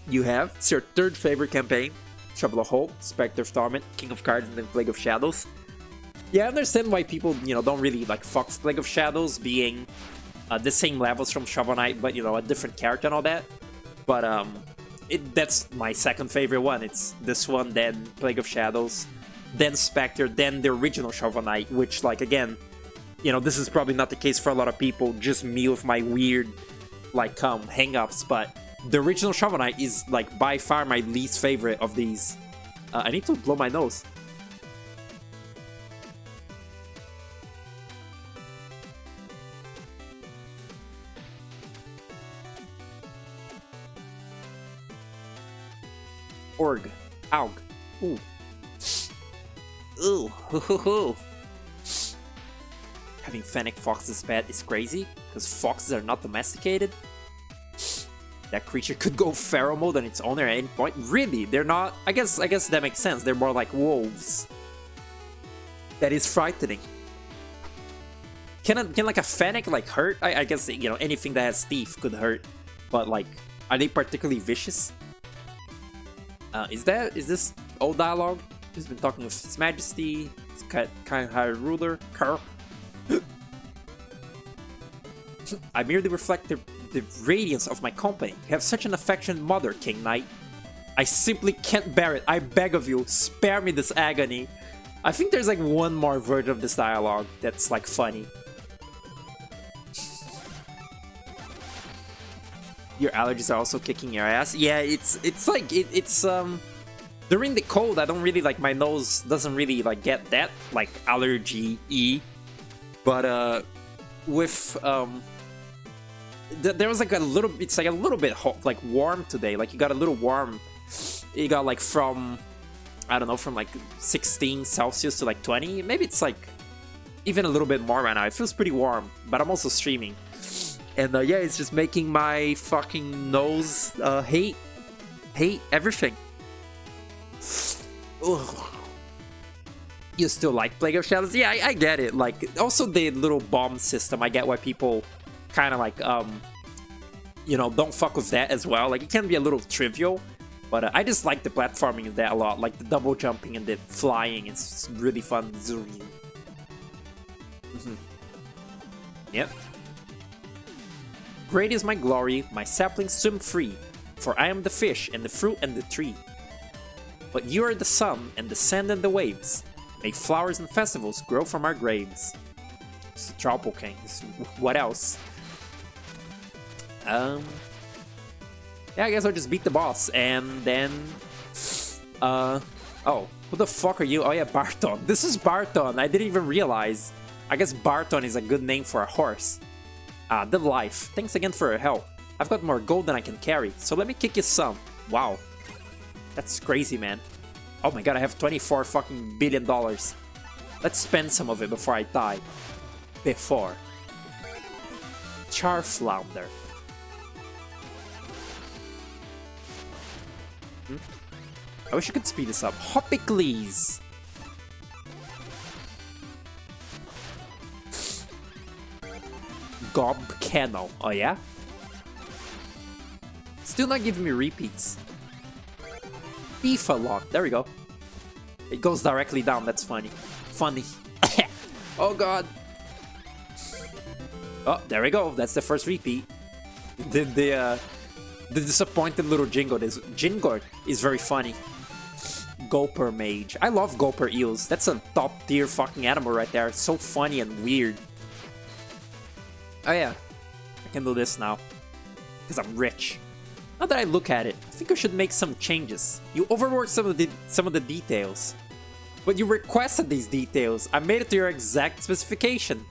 You have? It's your third favorite campaign. Trouble of Hope, Spectre of Torment, King of Cards, and then Plague of Shadows. Yeah, I understand why people, you know, don't really, like, fuck Plague of Shadows being the same levels from Shovel Knight, but, you know, a different character and all that. But, that's my second favorite one. It's this one, then Plague of Shadows, then Spectre, then the original Shovel Knight, which, like, again, you know, this is probably not the case for a lot of people, just me with my weird, like, hang-ups, but the original Shovel Knight is, like, by far my least favorite of these. I need to blow my nose. Org. Aug. Ooh. Ooh. Hoo hoo hoo. Having Fennec Fox's pet is crazy, because foxes are not domesticated. That creature could go feral mode on its owner at any point. Really? They're not... I guess that makes sense. They're more like wolves. That is frightening. Can like a Fennec like hurt? I guess, you know, anything that has teeth could hurt. But like, are they particularly vicious? Is this old dialogue? He's been talking with His Majesty, his kind high ruler, Carl. I merely reflect the radiance of my company. You have such an affectionate mother, King Knight. I simply can't bear it. I beg of you, spare me this agony. I think there's like one more version of this dialogue that's like funny. Your allergies are also kicking your ass. Yeah, it's like it's during the cold I don't really like, my nose doesn't really like get that like allergy-y. But with there was like a little, it's like a little bit hot, like warm today. Like you got a little warm. You got like from, I don't know, from like 16 Celsius to like 20. Maybe it's like even a little bit more right now. It feels pretty warm, but I'm also streaming. And yeah, it's just making my fucking nose hate everything. Ugh. You still like Plague of Shadows? Yeah, I get it. Like, also the little bomb system, I get why people kind of like, you know, don't fuck with that as well. Like, it can be a little trivial, but I just like the platforming of that a lot. Like the double jumping and the flying, it's really fun. Yep. Great is my glory, my saplings swim free, for I am the fish and the fruit and the tree. But you are the sun and the sand and the waves. May flowers and festivals grow from our graves. It's the Troupple King. What else? Yeah, I guess I'll just beat the boss and then... oh, who the fuck are you? Oh yeah, Barton. This is Barton. I didn't even realize. I guess Barton is a good name for a horse. The life. Thanks again for your help. I've got more gold than I can carry, so let me kick you some. Wow. That's crazy, man. Oh my god, I have $24 fucking billion. Let's spend some of it before I die. Before. Charflounder. I wish I could speed this up. Hopicles. Gobcano. Oh yeah? Still not giving me repeats. Beefalon. There we go. It goes directly down. That's funny. Funny. Oh god. Oh, there we go. That's the first repeat. The disappointed little Jingor is very funny. Gulper Mage. I love Gulper Eels. That's a top tier fucking animal right there. It's so funny and weird. Oh yeah, I can do this now. Because I'm rich. Now that I look at it, I think I should make some changes. You overworked some of the details. But you requested these details. I made it to your exact specification.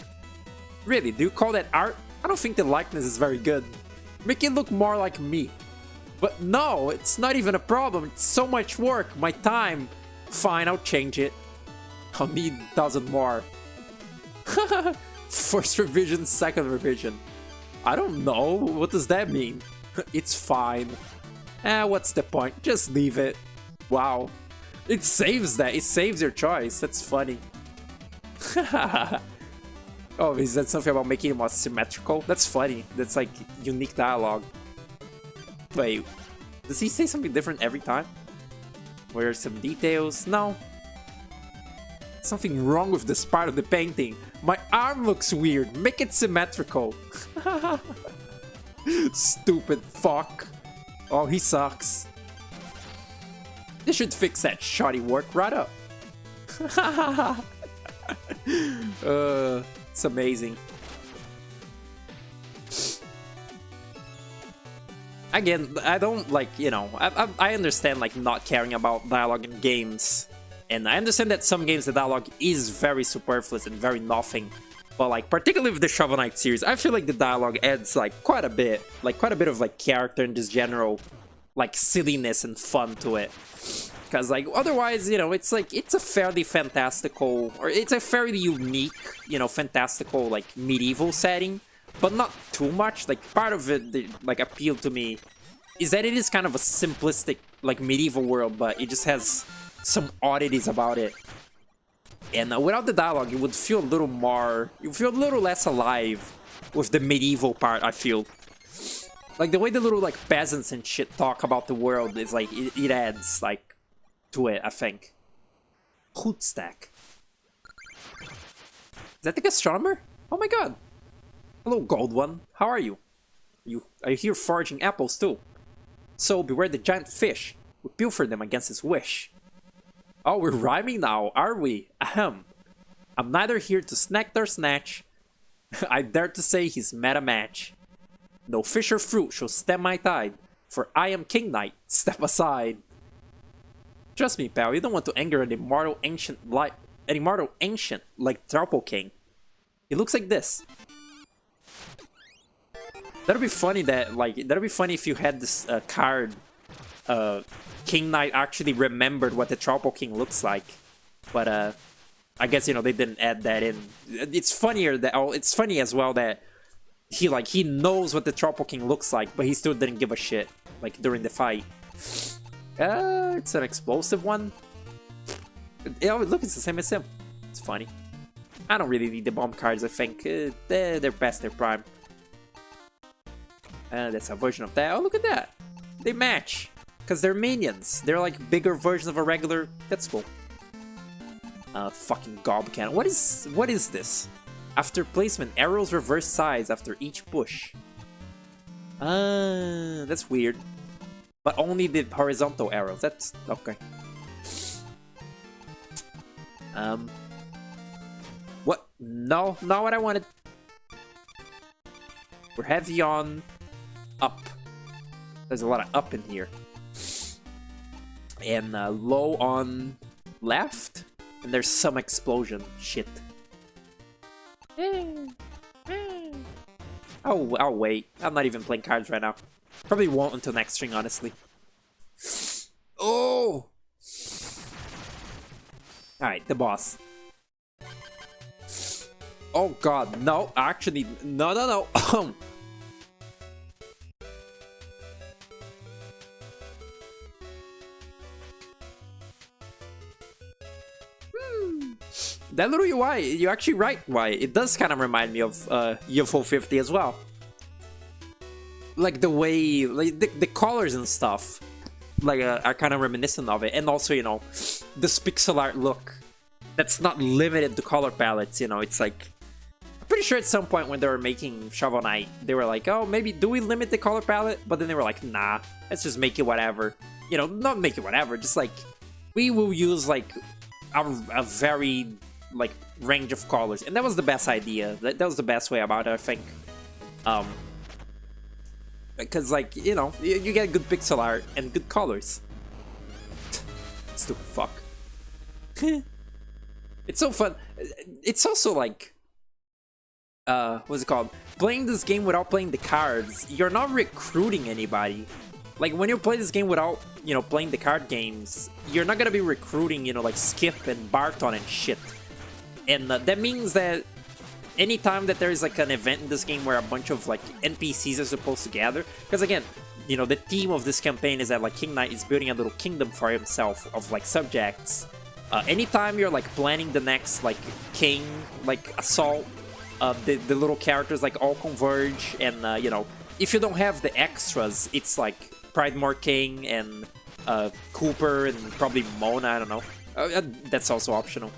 Really, do you call that art? I don't think the likeness is very good. Make it look more like me. But no, it's not even a problem. It's so much work. My time. Fine, I'll change it. I'll need 1,000 more. First revision, second revision. I don't know. What does that mean? It's fine. What's the point? Just leave it. Wow. It saves that. It saves your choice. That's funny. Oh, is that something about making it more symmetrical? That's funny. That's like unique dialogue. Wait, does he say something different every time? Where are some details? No. Something wrong with this part of the painting. My arm looks weird. Make it symmetrical. Stupid fuck. Oh, he sucks. They should fix that shoddy work right up. It's amazing. Again, I don't like, you know, I understand like not caring about dialogue in games. And I understand that some games the dialogue is very superfluous and very nothing. But like, particularly with the Shovel Knight series, I feel like the dialogue adds like quite a bit of like character and just general like silliness and fun to it. Because like, otherwise, you know, it's like, it's a fairly fantastical, or it's a fairly unique, you know, fantastical like medieval setting. But not too much. Like, part of it that like appealed to me is that it is kind of a simplistic like medieval world, but it just has some oddities about it. And without the dialogue, it would feel a little more... You feel a little less alive with the medieval part, I feel. Like, the way the little, like, peasants and shit talk about the world is, like, it adds, like, to it, I think. Hoot stack. Is that the gastronomer? Oh my god. Hello, gold one. How are you? Are you here foraging apples, too? So, beware the giant fish. We pilfer them against his wish. Oh, we're rhyming now, are we? Ahem. I'm neither here to snack nor snatch. I dare to say he's met a match. No fish or fruit shall stem my tide, for I am King Knight. Step aside. Trust me, pal, you don't want to anger an immortal ancient like Troupple King. He looks like this. That'd be funny if you had this card. King Knight actually remembered what the Troupple King looks like, but I guess, you know, they didn't add that in. It's funnier that it's funny as well that he knows what the Troupple King looks like, but he still didn't give a shit like during the fight. It's an explosive one. Oh, look, it's the same as him. It's funny. I don't really need the bomb cards. I think they're past their prime. That's a version of that. Oh, look at that. They match because they're minions. They're like bigger versions of a regular. That's cool. Fucking gob cannon. What is this? After placement, arrows reverse size after each push. That's weird. But only the horizontal arrows. That's okay. What? No, not what I wanted. We're heavy on up. There's a lot of up in here. And low on left. And there's some explosion shit. Oh, I'll wait. I'm not even playing cards right now. Probably won't until next string, honestly. Oh! Alright, the boss. Oh god, no, actually, no. That little UI, you're actually right, why? It does kind of remind me of UFO 50 as well. Like the way, like the colors and stuff, like are kind of reminiscent of it. And also, you know, this pixel art look that's not limited to color palettes, you know, it's like, I'm pretty sure at some point when they were making Shovel Knight, they were like, oh, maybe do we limit the color palette? But then they were like, nah, let's just make it whatever. You know, not make it whatever, just like, we will use like a very like range of colors. And that was the best idea. That was the best way about it, I think. Because, like, you know, you get good pixel art and good colors. Stupid fuck. It's so fun. It's also like, what's it called? Playing this game without playing the cards, you're not recruiting anybody. Like, when you play this game without, you know, playing the card games, you're not gonna be recruiting, you know, like Skip and Barton and shit. And that means that anytime that there is like an event in this game where a bunch of like NPCs are supposed to gather, because again, you know, the theme of this campaign is that like King Knight is building a little kingdom for himself of like subjects. Anytime you're like planning the next like king like assault, the little characters like all converge, and you know, if you don't have the extras, it's like Pridemore King and Cooper and probably Mona, I don't know. That's also optional.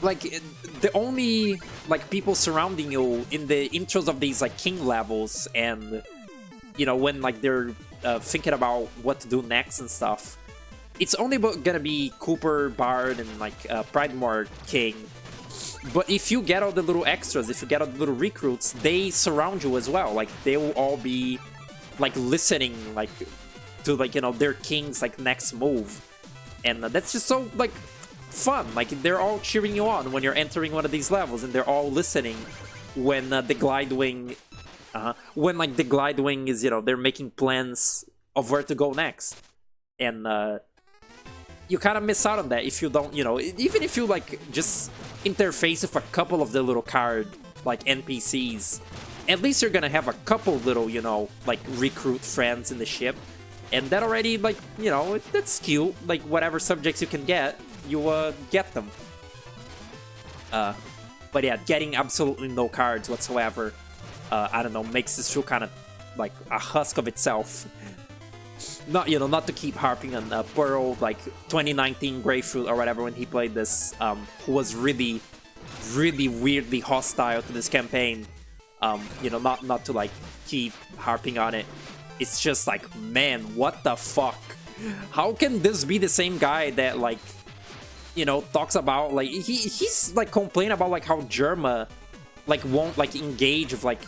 Like, the only, like, people surrounding you in the intros of these, like, king levels and, you know, when, like, they're thinking about what to do next and stuff, it's only gonna be Cooper, Bard, and, like, Pridemore King. But if you get all the little extras, if you get all the little recruits, they surround you as well. Like, they will all be, like, listening, like, to, like, you know, their king's, like, next move. And that's just so, like, fun. Like, they're all cheering you on when you're entering one of these levels, and they're all listening when the glide wing when like the glide wing is, you know, they're making plans of where to go next. And you kind of miss out on that if you don't, you know, even if you like just interface with a couple of the little card like NPCs, at least you're gonna have a couple little, you know, like recruit friends in the ship, and that already, like, you know, that's cute. Like, whatever subjects you can get, you get them. But yeah, getting absolutely no cards whatsoever, I don't know, makes this feel kind of like a husk of itself. Not, you know, not to keep harping on Pearl, like 2019 Grapefruit or whatever when he played this, who was really weirdly hostile to this campaign. You know, not to like keep harping on it. It's just like, man, what the fuck? How can this be the same guy that like, you know, talks about like he's like complain about like how Germa like won't like engage with like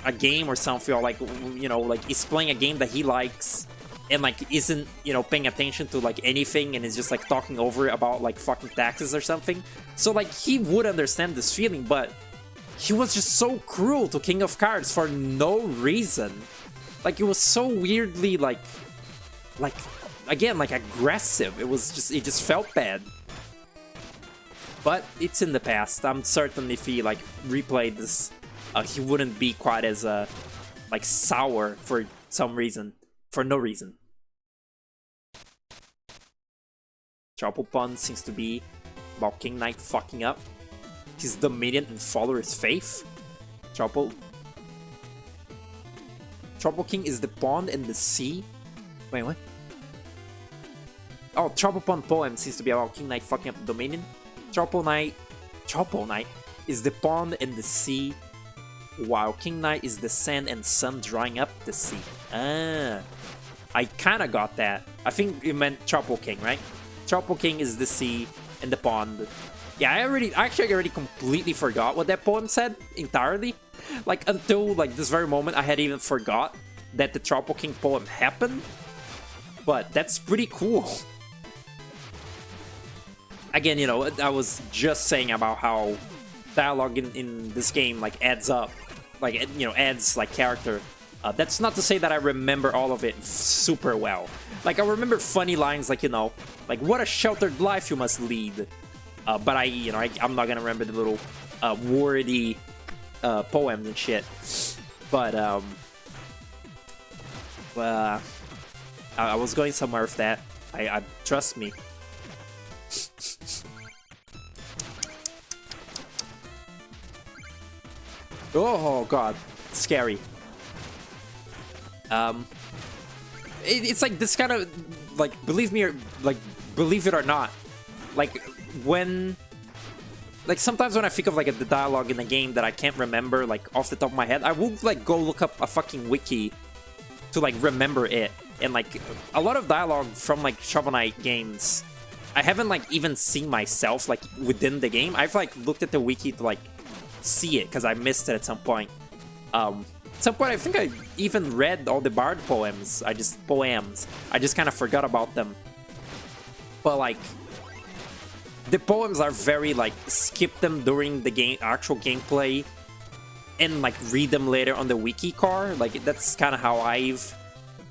a game or something, or like, you know, like is playing a game that he likes and like isn't, you know, paying attention to like anything and is just like talking over it about like fucking taxes or something. So like he would understand this feeling, but he was just so cruel to King of Cards for no reason. Like it was so weirdly like again like aggressive. It was just, it just felt bad. But it's in the past. I'm certain if he like replayed this, he wouldn't be quite as like sour for some reason, for no reason. Troupple Pun seems to be about King Knight fucking up his dominion and follower's faith. Troupple King is the pawn in the sea. Wait, what? Oh, Troupple Pun poem seems to be about King Knight fucking up the dominion. Troupple Knight is the pawn in the sea, while King Knight is the sand and sun drying up the sea. Ah, I kinda got that. I think you meant Troupple King, right? Troupple King is the sea and the pond. Yeah, I already completely forgot what that poem said entirely. Like until like this very moment, I had even forgot that the Troupple King poem happened. But that's pretty cool. Again, you know, I was just saying about how dialogue in this game like adds up, like, you know, adds like character. That's not to say that I remember all of it super well. Like I remember funny lines like, you know, like what a sheltered life you must lead. But I'm not gonna remember the little wordy poems and shit. But I was going somewhere with that. I trust me. Oh god, scary. It's like this kind of like, believe me or like believe it or not, like when like sometimes when I think of like the dialogue in the game that I can't remember like off the top of my head, I will like go look up a fucking wiki to like remember it. And like a lot of dialogue from like Shovel Knight games, I haven't like even seen myself like within the game. I've like looked at the wiki to like see it because I missed it at some point. At some point I think I even read all the Bard poems. I just kind of forgot about them. But like the poems are very like skip them during the game actual gameplay and like read them later on the wiki car. Like that's kind of how I've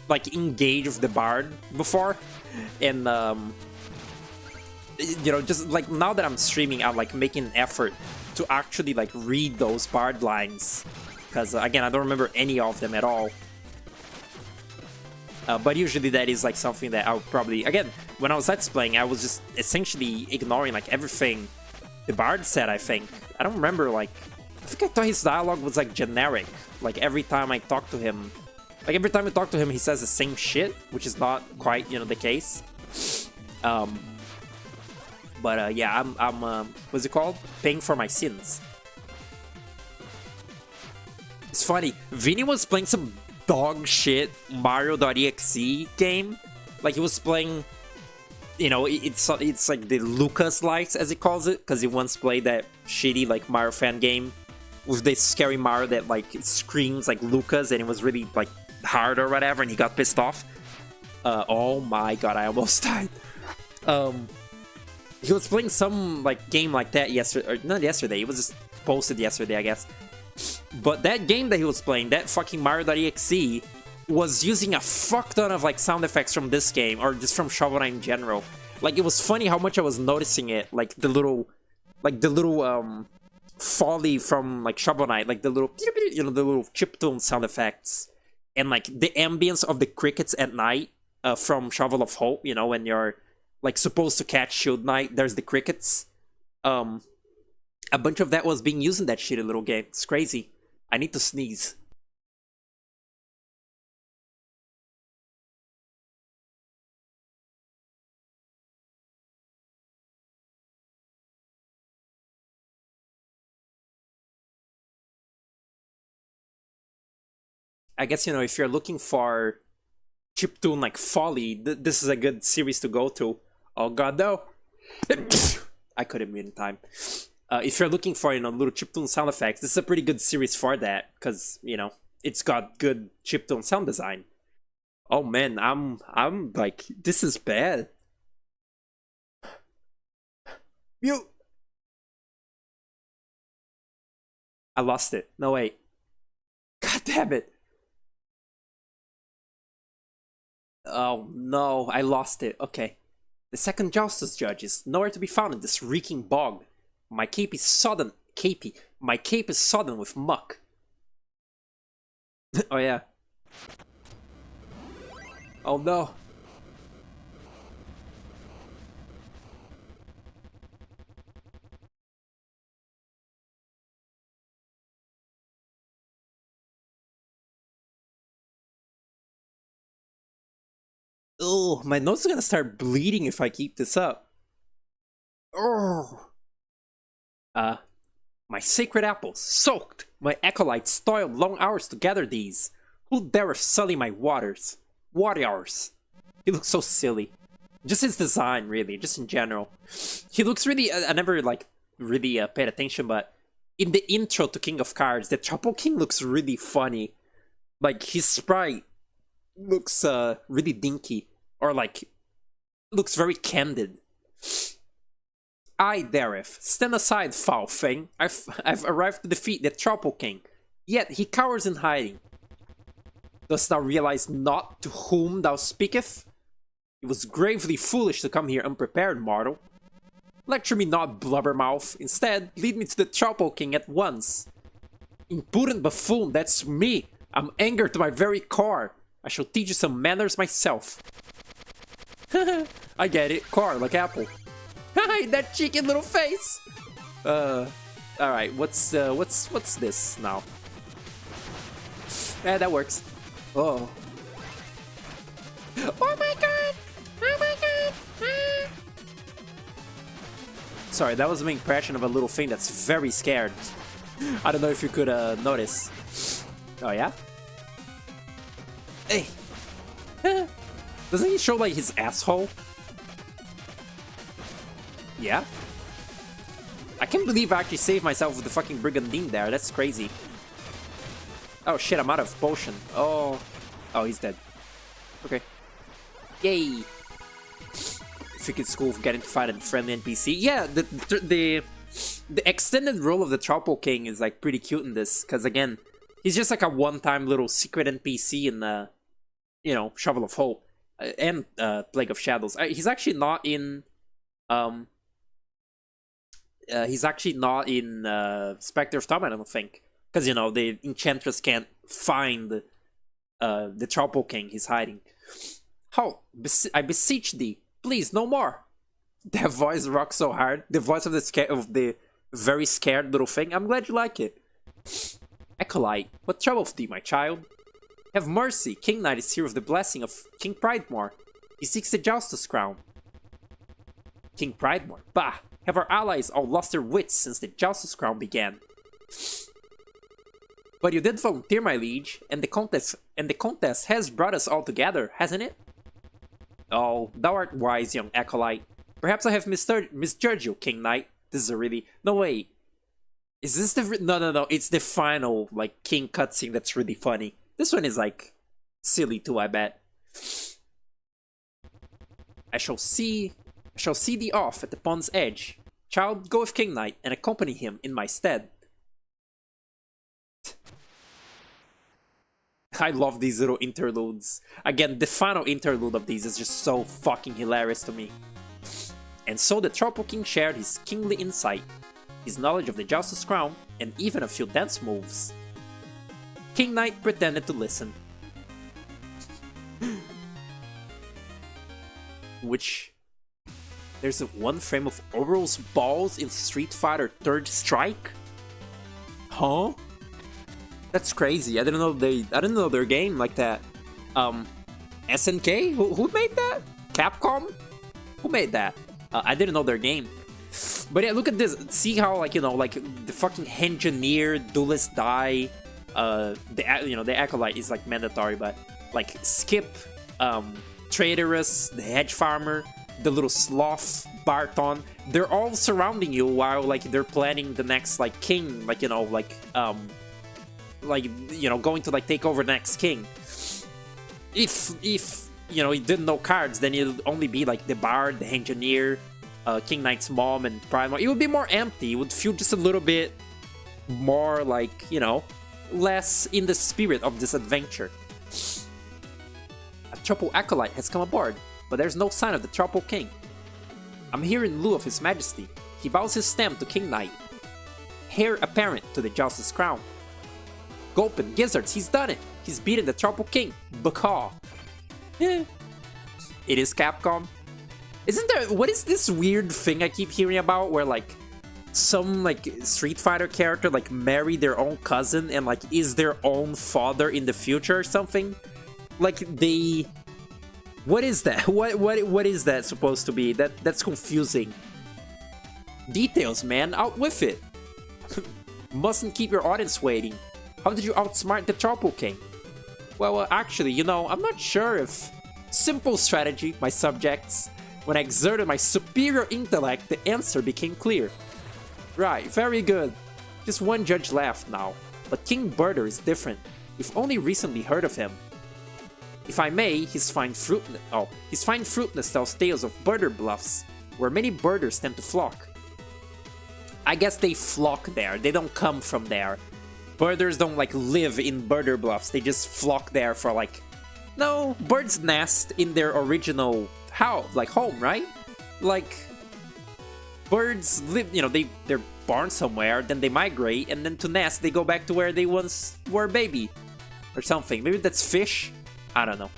like engaged with the Bard before. And you know, just like now that I'm streaming, I'm like making an effort to actually like read those Bard lines, because again, I don't remember any of them at all. But usually that is like something that I would probably, again, when I was Let's Playing, I was just essentially ignoring like everything the Bard said. I don't remember, like, I think I thought his dialogue was like generic. Like every time I talk to him, like every time I talk to him, he says the same shit, which is not quite, you know, the case. But yeah, I'm what's it called? Paying for my sins. It's funny, Vinny was playing some dog shit Mario.exe game. Like he was playing, you know, it's like the Lucas likes, as he calls it, because he once played that shitty like Mario fan game with this scary Mario that like screams like Lucas, and it was really like hard or whatever, and he got pissed off. Oh my god, I almost died. He was playing some like game like that yesterday, or not yesterday, it was just posted yesterday, I guess. But that game that he was playing, that fucking Mario.exe, was using a fuck ton of like sound effects from this game, or just from Shovel Knight in general. Like it was funny how much I was noticing it, like the little folly from like Shovel Knight, like the little, you know, the little chiptune sound effects, and like the ambience of the crickets at night from Shovel of Hope. You know, when you're like supposed to catch Shield Knight, there's the crickets. A bunch of that was being used in that shitty little game. It's crazy. I need to sneeze. I guess, you know, if you're looking for chiptune like Folly, this is a good series to go to. Oh god, no! I couldn't mute in time. If you're looking for, little chiptune sound effects, this is a pretty good series for that, because, it's got good chiptune sound design. Oh man, I'm like, this is bad. Mute! I lost it. No, wait. God damn it. Oh no, I lost it. Okay. The second justice judge is nowhere to be found in this reeking bog. My cape is sodden. My cape is sodden with muck. Oh yeah. Oh no. Oh, my nose is gonna start bleeding if I keep this up. Oh. My sacred apples, soaked! My acolytes toiled long hours to gather these. Who dareth sully my waters? Warriors. He looks so silly. Just his design, really, just in general. He looks really, I never, really paid attention, but in the intro to King of Cards, the Troupple King looks really funny. Like, his sprite looks, really dinky. Or, looks very candid. I, Dareth, stand aside, foul thing. I've arrived to defeat the Troupple King. Yet he cowers in hiding. Dost thou realize not to whom thou speaketh? It was gravely foolish to come here unprepared, mortal. Lecture me not, blubbermouth. Instead, lead me to the Troupple King at once. Impudent buffoon, that's me. I'm angered to my very core. I shall teach you some manners myself. I get it. Car, like apple. That chicken little face. Alright, what's this now? Yeah, that works. Oh. Oh my god! Oh my god! Ah. Sorry, that was my impression of a little thing that's very scared. I don't know if you could notice. Oh yeah? Hey! Doesn't he show like his asshole? Yeah? I can't believe I actually saved myself with the fucking Brigandine there. That's crazy. Oh shit, I'm out of potion. Oh. Oh, he's dead. Okay. Yay! Think it's cool getting to fight a friendly NPC. Yeah, the extended role of the Troupple King is like pretty cute in this, because again, he's just like a one-time little secret NPC in Shovel of Hope and Plague of Shadows. He's actually not in Spectre of Time, I don't think. Because, the Enchantress can't find the Troupple King he's hiding. How? I beseech thee, please, no more. That voice rocks so hard. The voice of the very scared little thing. I'm glad you like it. Acolyte, what troubleth thee, my child? Have mercy, King Knight is here with the blessing of King Pridemore. He seeks the Justice Crown. King Pridemore? Bah! Have our allies all lost their wits since the Justice Crown began? But you did volunteer, my liege, and the contest has brought us all together, hasn't it? Oh, thou art wise, young acolyte. Perhaps I have misjudged you, King Knight. This is a really... No, wait. Is this the... No. It's the final, King cutscene that's really funny. This one is, silly too, I bet. I shall see thee off at the pond's edge. Child, go with King Knight and accompany him in my stead. I love these little interludes. Again, the final interlude of these is just so fucking hilarious to me. And so the Troupple King shared his kingly insight, his knowledge of the Justice Crown, and even a few dance moves. King Knight pretended to listen. Which... There's one frame of Oriole's balls in Street Fighter 3rd Strike? Huh? That's crazy. I didn't know their game like that. SNK? Who made that? Capcom? Who made that? I didn't know their game. But yeah, look at this. See how the fucking engineer, duelist die. The acolyte is mandatory, but skip Traitorous, the hedge farmer, the little sloth, Barton. They're all surrounding you while like they're planning the next like king, like going to like take over the next king. If you didn't know cards, then it'd only be like the Bard, the Engineer, King Knight's mom, and Primal. It would be more empty. It would feel just a little bit more like, less in the spirit of this adventure. A Troupple Acolyte has come aboard, but there's no sign of the Troupple King. I'm here in lieu of His Majesty. He bows his stem to King Knight. Heir apparent to the Joust's crown. Gulpin, Gizzards, he's done it! He's beaten the Troupple King. Bacaw. It is Capcom. Isn't there... What is this weird thing I keep hearing about where, like, some, like, Street Fighter character, like, marry their own cousin and, like, is their own father in the future or something? Like, they... What is that? What is that supposed to be? That's confusing. Details, man. Out with it. Mustn't keep your audience waiting. How did you outsmart the Troupple King? Well, actually, I'm not sure if... Simple strategy, my subjects. When I exerted my superior intellect, the answer became clear. Right, very good. Just one judge left now. But King Birder is different. You've only recently heard of him. If I may, his fine fruitness tells tales of birder bluffs, where many birders tend to flock. I guess they flock there, they don't come from there. Birders don't like live in birder bluffs, they just flock there for like... No, birds nest in their original house, like home, right? Like, birds live, they're born somewhere, then they migrate, and then to nest, they go back to where they once were a baby. Or something, maybe that's fish? I don't know.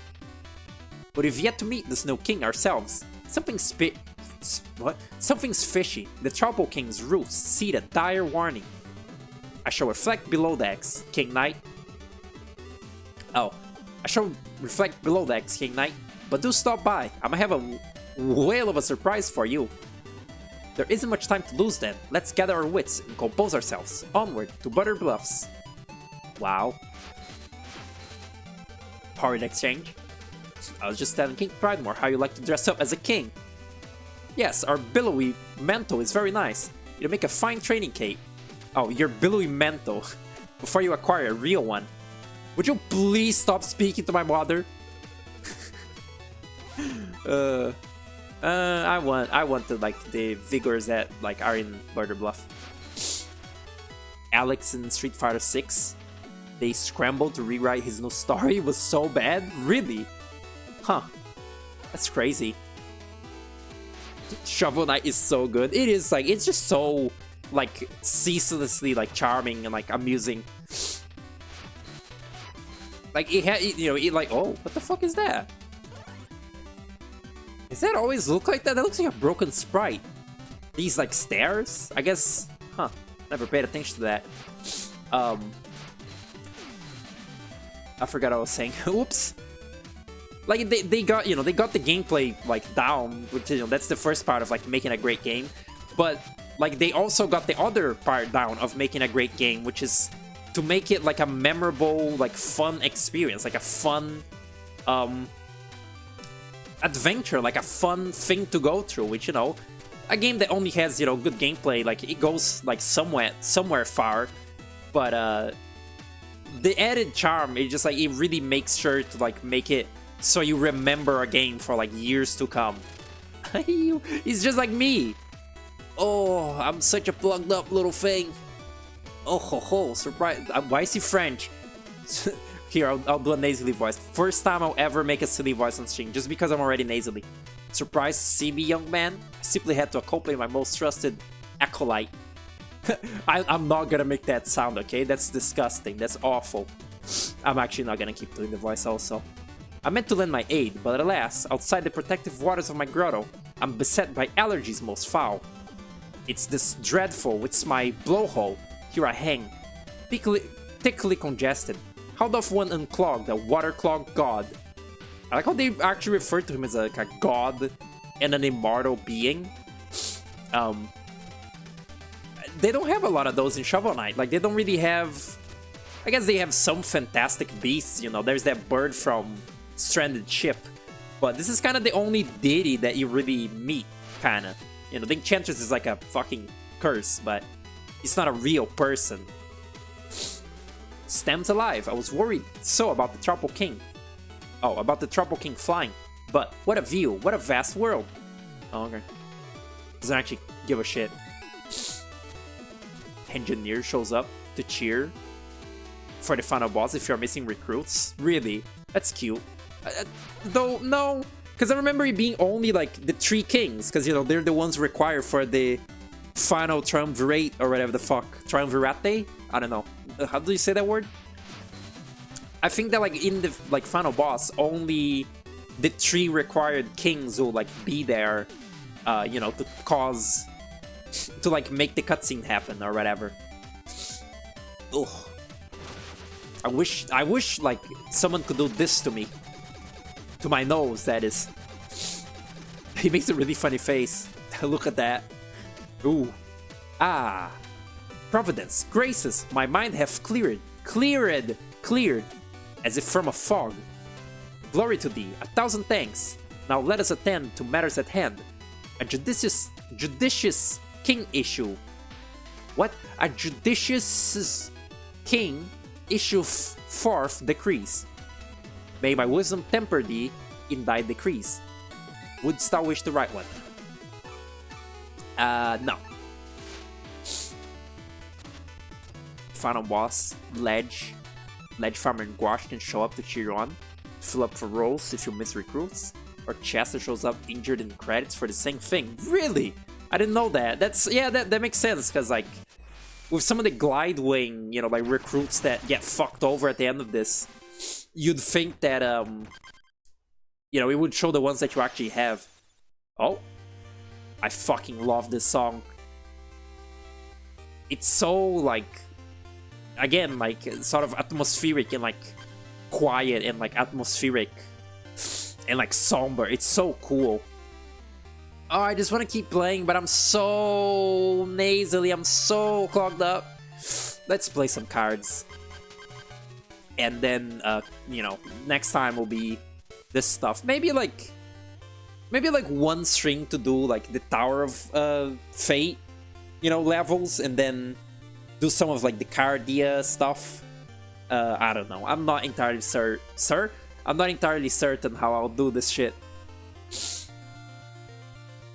But we've yet to meet the Snow King ourselves. Something's fishy. The Troupple King's roots seed a dire warning. I shall reflect below decks, King Knight. Oh, I shall reflect below decks, King Knight. But do stop by. I'm gonna have a whale of a surprise for you. There isn't much time to lose then. Let's gather our wits and compose ourselves. Onward to Butter Bluffs. Wow. Horrid exchange. I was just telling King Pridemore how you like to dress up as a king. Yes, our billowy mantle is very nice. It'll make a fine training cape. Oh, your billowy mantle. Before you acquire a real one. Would you please stop speaking to my mother? I want to like the vigors that like are in Border Bluff. Alex in Street Fighter 6. They scrambled to rewrite his new story. It was so bad? Really? Huh. That's crazy. Shovel Knight is so good. It is like, it's just so like ceaselessly like charming and like amusing. Like it had, it like, oh, what the fuck is that? Does that always look like that? That looks like a broken sprite. These like stairs? I guess, huh. Never paid attention to that. I forgot what I was saying. Oops. Like they got they got the gameplay like down, which that's the first part of like making a great game. But like they also got the other part down of making a great game, which is to make it like a memorable, like fun experience, like a fun adventure, like a fun thing to go through, which a game that only has good gameplay, like it goes like somewhere far, but the added charm, it just like it really makes sure to like make it so you remember a game for like years to come. He's just like me. Oh, I'm such a plugged up little thing. Oh ho ho, surprise. Why is he French? Here, I'll do a nasally voice. First time I'll ever make a silly voice on stream, just because I'm already nasally. Surprised to see me, young man? I simply had to accompany my most trusted acolyte. I'm not gonna make that sound, okay? That's disgusting. That's awful. I'm actually not gonna keep doing the voice also. I meant to lend my aid, but alas, outside the protective waters of my grotto, I'm beset by allergies most foul. It's this dreadful, it's my blowhole. Here I hang, thickly congested. How doth one unclog the water-clogged god? I like how they actually refer to him as like a god and an immortal being. They don't have a lot of those in Shovel Knight. Like, they don't really have... I guess they have some fantastic beasts, there's that bird from stranded ship. But this is kind of the only deity that you really meet, kind of. You know, the Enchantress is like a fucking curse, but he's not a real person. Stem's alive. I was worried so about the Troupple King. Oh, about the Troupple King flying. But what a view. What a vast world. Oh, okay. Doesn't actually give a shit. Engineer shows up to cheer for the final boss if you're missing recruits. Really? That's cute. Though, no. Because I remember it being only like the 3 kings. Because, you know, they're the ones required for the final triumvirate or whatever the fuck. Triumvirate? I don't know. How do you say that word? I think that like in the like final boss, only the 3 required kings will like be there, you know, to cause, to like make the cutscene happen or whatever. Ugh. I wish like someone could do this to me. To my nose, that is. He makes a really funny face. Look at that. Ooh. Ah. Providence, graces, my mind hath cleared, as if from a fog. Glory to thee, 1,000 thanks. Now let us attend to matters at hand. A judicious king issue. What? A judicious king issue forth decrees. May my wisdom temper thee in thy decrees. Wouldst thou wish to write one? No. Final boss, Ledge Farmer and Gouache can show up to cheer you on. Fill up for rolls if you miss recruits. Or Chester shows up injured in credits for the same thing. Really? I didn't know that. That's, yeah, that makes sense, because like with some of the glide wing, you know, like recruits that get fucked over at the end of this, you'd think that you know, it would show the ones that you actually have. Oh, I fucking love this song. It's so like, again, like sort of atmospheric and like quiet and like atmospheric and like somber. It's so cool. Oh, I just want to keep playing, but I'm so nasally. I'm so clogged up. Let's play some cards. And then, you know, next time will be this stuff. Maybe like one string to do like the Tower of Fate, you know, levels, and then do some of like the Cardia stuff. I don't know. I'm not entirely I'm not entirely certain how I'll do this shit.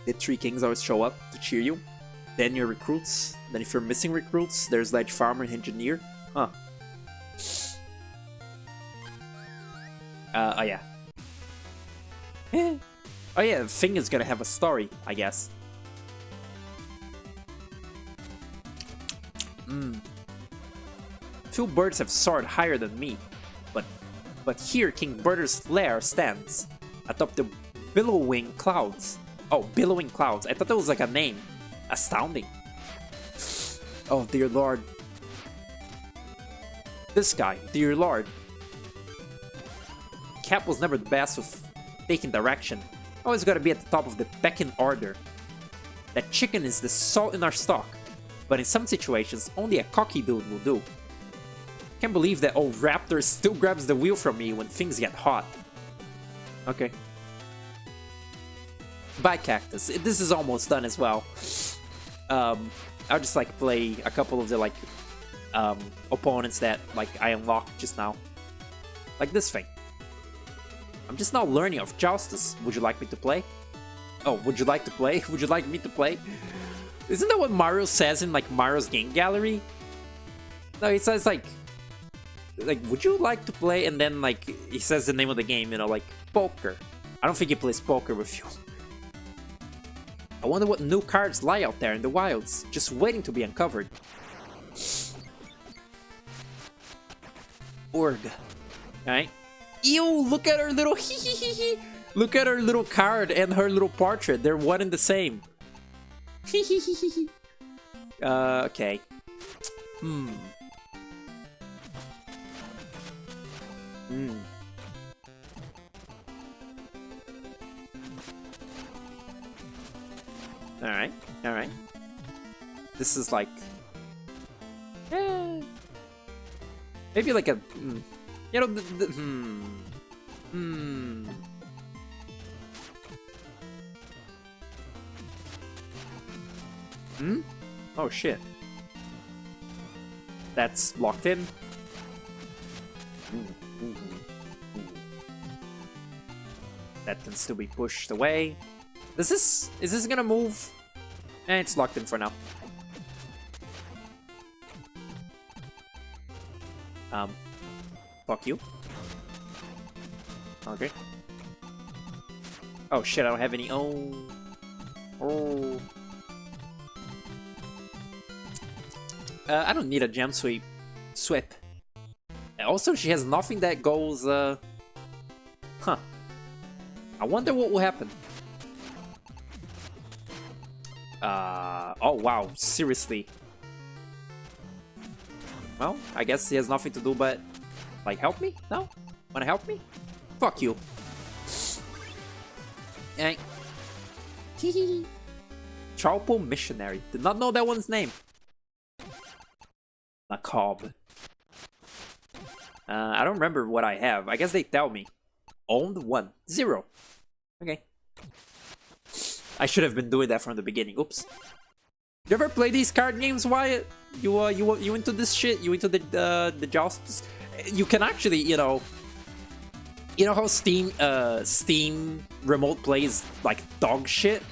The 3 kings always show up to cheer you. Then your recruits. Then if you're missing recruits, there's Ledge Farmer and Engineer. Huh. Oh yeah. Oh yeah, the thing is gonna have a story, I guess. Few birds have soared higher than me, but here King Birder's lair stands, atop the billowing clouds. Oh, billowing clouds. I thought that was like a name. Astounding. Oh, dear lord. This guy, dear lord. Cap was never the best with taking direction. Always gotta be at the top of the pecking order. That chicken is the salt in our stock, but in some situations, only a cocky dude will do. Can't believe that old Raptor still grabs the wheel from me when things get hot. Okay. Bye, Cactus. This is almost done as well. I'll just like play a couple of the like opponents that like I unlocked just now. Like this thing. I'm just now learning of Justice. Would you like me to play? Oh, would you like to play? Would you like me to play? Isn't that what Mario says in like Mario's game gallery? No, it says like would you like to play? And then like he says the name of the game, you know, like poker. I don't think he plays poker with you. I wonder what new cards lie out there in the wilds, just waiting to be uncovered. Org. Alright. Ew, look at her little hee. Look at her little card and her little portrait. They're one and the same. Okay. Alright, alright. This is like... maybe like a... You know, Hmm. Hmm? Oh shit. That's locked in. That can still be pushed away. Is this gonna move? It's locked in for now. Fuck you. Okay. Oh shit, I don't have any. Oh. I don't need a gem sweep. Also, she has nothing that goes, Huh. I wonder what will happen. Oh wow, seriously. Well, I guess he has nothing to do but, like, help me? No? Wanna help me? Fuck you. Eh. Troupple Missionary. Did not know that one's name. Macabre. I don't remember what I have. I guess they tell me. Owned 1. 0. Okay. I should have been doing that from the beginning. Oops. You ever play these card games, Wyatt? You into this shit? You into the justice? You can actually, you know how Steam remote plays like dog shit.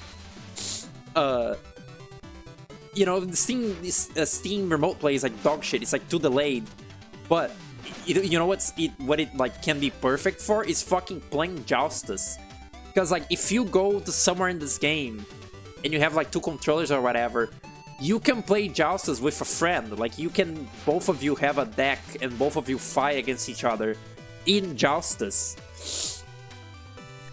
You know, Steam remote plays like dog shit. It's like too delayed, but you know what it like can be perfect for is fucking playing Justice. Because like if you go to somewhere in this game and you have like 2 controllers or whatever, you can play Justice with a friend. Like you can, both of you have a deck and both of you fight against each other in Justice.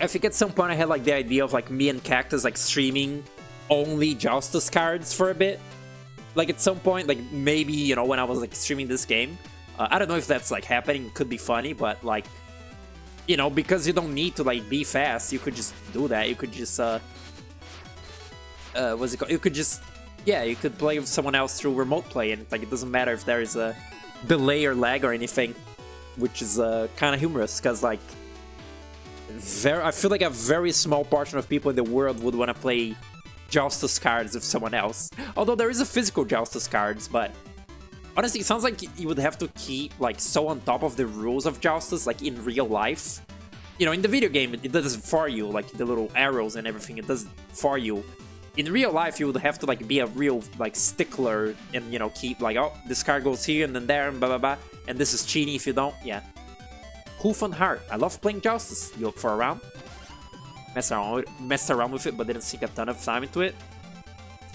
I think at some point I had like the idea of like me and Cactus like streaming only Justice cards for a bit. Like at some point, like maybe, you know, when I was like streaming this game. I don't know if that's like happening, could be funny, but like, you know, because you don't need to like be fast, you could just do that. You could just what's it called? You could just, yeah, you could play with someone else through remote play, and like it doesn't matter if there is a delay or lag or anything, which is kind of humorous, because like I feel like a very small portion of people in the world would want to play Justice cards with someone else. Although there is a physical Justice cards, but honestly, it sounds like you would have to keep like so on top of the rules of Justice, like in real life. You know, in the video game, it does it for you, like the little arrows and everything, it does it for you. In real life, you would have to like be a real like stickler and, you know, keep like, oh, this card goes here and then there and blah blah blah, and this is cheating if you don't. Yeah. Hoof and Heart. I love playing Justice. You up for a round? Messed around with it, but didn't sink a ton of time into it.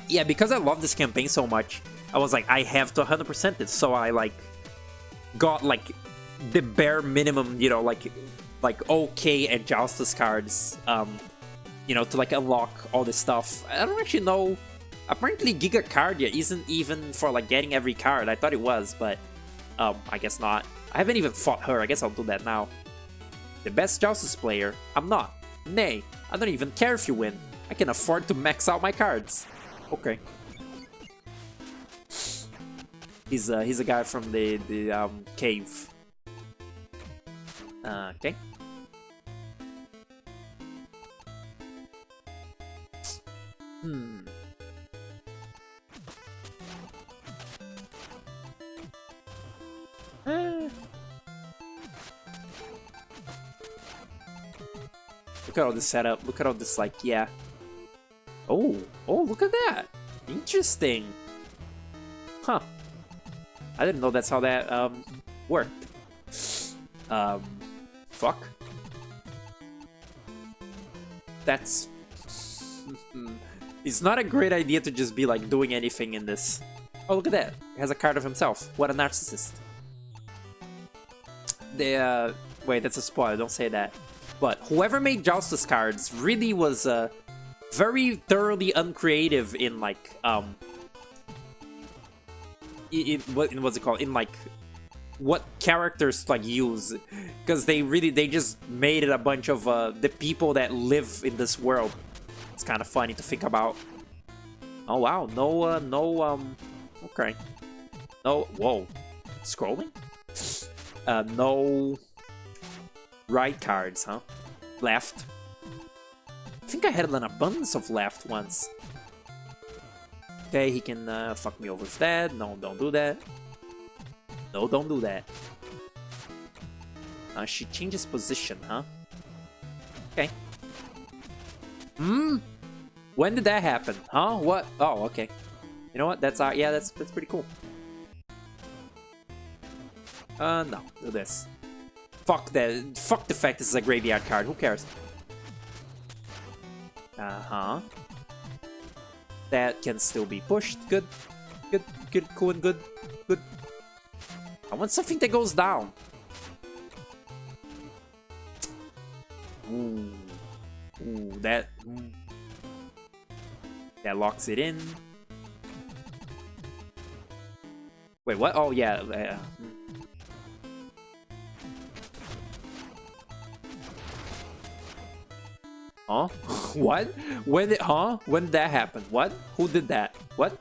Yeah, because I love this campaign so much, I was like, I have to 100% it. So I like got like the bare minimum, you know, like okay and Justice cards, you know, to like unlock all this stuff. I don't actually know. Apparently Giga Cardia isn't even for like getting every card. I thought it was, but I guess not. I haven't even fought her. I guess I'll do that now. The best Justice player? I'm not. Nay, I don't even care if you win. I can afford to max out my cards. Okay. He's a guy from the cave. Okay. Look at all this setup. Look at all this, like, yeah. Oh, look at that. Interesting. Huh. I didn't know that's how that, worked. Fuck. That's... It's not a great idea to just be, like, doing anything in this. Oh, look at that. He has a card of himself. What a narcissist. Wait, that's a spoiler. Don't say that. But whoever made Justice cards really was, very thoroughly uncreative in, like, what's it called? In, like, what characters to, like, use. Because they just made it a bunch of, the people that live in this world. It's kind of funny to think about. Oh, wow. Okay. No, whoa. Scrolling? No Right cards, huh? Left. I think I had an abundance of left once. Okay, he can fuck me over with that. No, don't do that. No, don't do that. She changes position, huh? Okay. When did that happen? Huh? What? Oh, okay. You know what? That's yeah, that's pretty cool. No, do this. Fuck that. Fuck the fact this is a graveyard card. Who cares? That can still be pushed. Good. Good, good, cool and good. Good. I want something that goes down. Ooh. Ooh, that... That locks it in. Wait, what? Oh, yeah. Huh? What? When did... Huh? When did that happen? What? Who did that? What?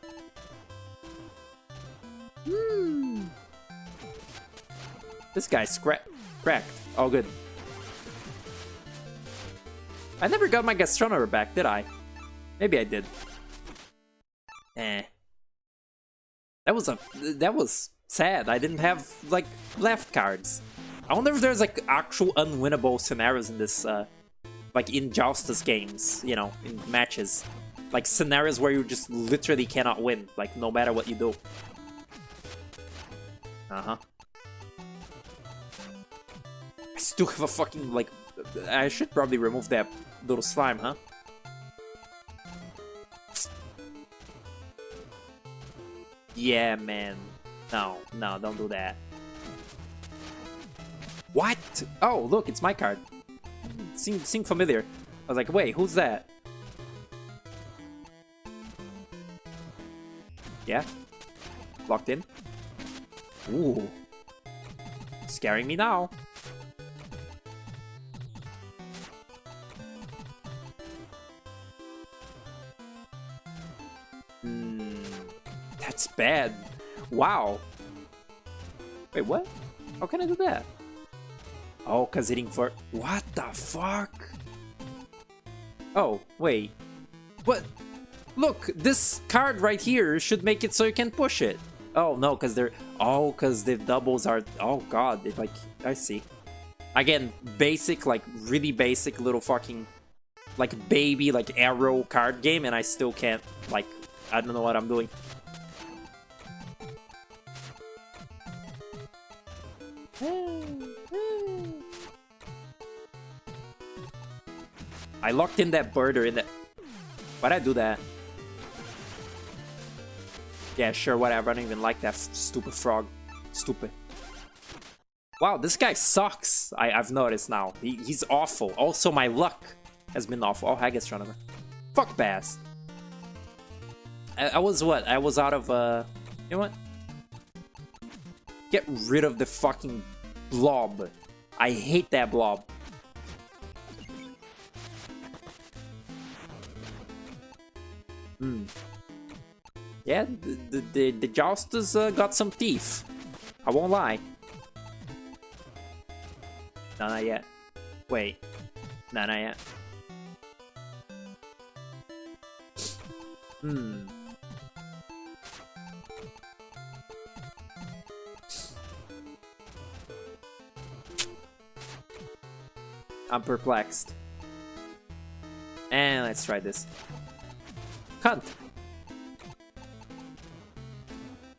This guy's cracked. Oh, good. I never got my Gastronomer back, did I? Maybe I did. Eh. That was sad. I didn't have, like, left cards. I wonder if there's, like, actual unwinnable scenarios in this, like, in Justice games, you know, in matches. Like, scenarios where you just literally cannot win, like, no matter what you do. I still have a fucking, like... I should probably remove that little slime, huh? Yeah, man. No, don't do that. What? Oh, look, it's my card. Seemed familiar. I was like, wait, who's that? Yeah? Locked in? Ooh. Scaring me now. That's bad. Wow. Wait, what? How can I do that? Oh, cause hitting for... What the fuck? Oh, wait. What? Look, this card right here should make it so you can push it. Oh, no, cause they're... Oh, cause the doubles are... Oh, God. It, like, I see. Again, basic, like, really basic little fucking... Like, baby, like, arrow card game, and I still can't, like... I don't know what I'm doing. I locked in that birder in that... Why'd I do that? Yeah, sure, whatever. I don't even like that stupid frog. Stupid. Wow, this guy sucks. I've noticed now. He's awful. Also, my luck has been awful. Oh, I guess Astronomer. Fuck Bass. I was what? I was out of, You know what? Get rid of the fucking blob. I hate that blob. Yeah, the Jousters got some teeth. I won't lie. No, not yet. Wait. No, not yet. I'm perplexed. And let's try this. Cunt.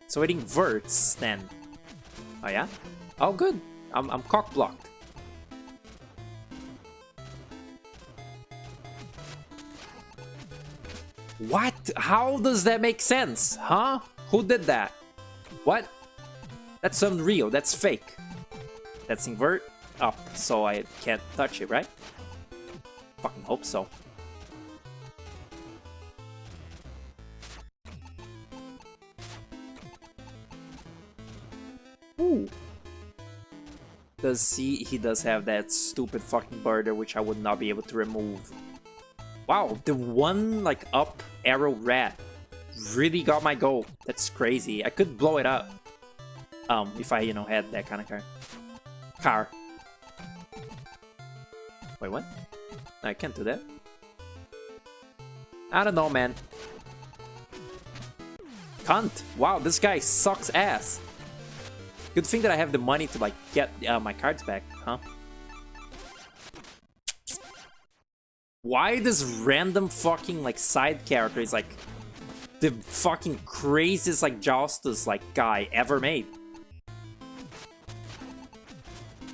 So it inverts then. Oh yeah? Oh good. I'm cock blocked. What? How does that make sense? Huh? Who did that? What? That's unreal. That's fake. That's invert up, so I can't touch it, right? Fucking hope so. Ooh. Does he does have that stupid fucking birder, which I would not be able to remove. Wow, the one like up arrow rat really got my goal. That's crazy. I could blow it up. If I, you know, had that kind of car. Wait, what? I can't do that. I don't know, man. Cunt. Wow, this guy sucks ass. Good thing that I have the money to, like, get my cards back, huh? Why this random fucking, like, side character is, like, the fucking craziest, like, Justice, like, guy ever made?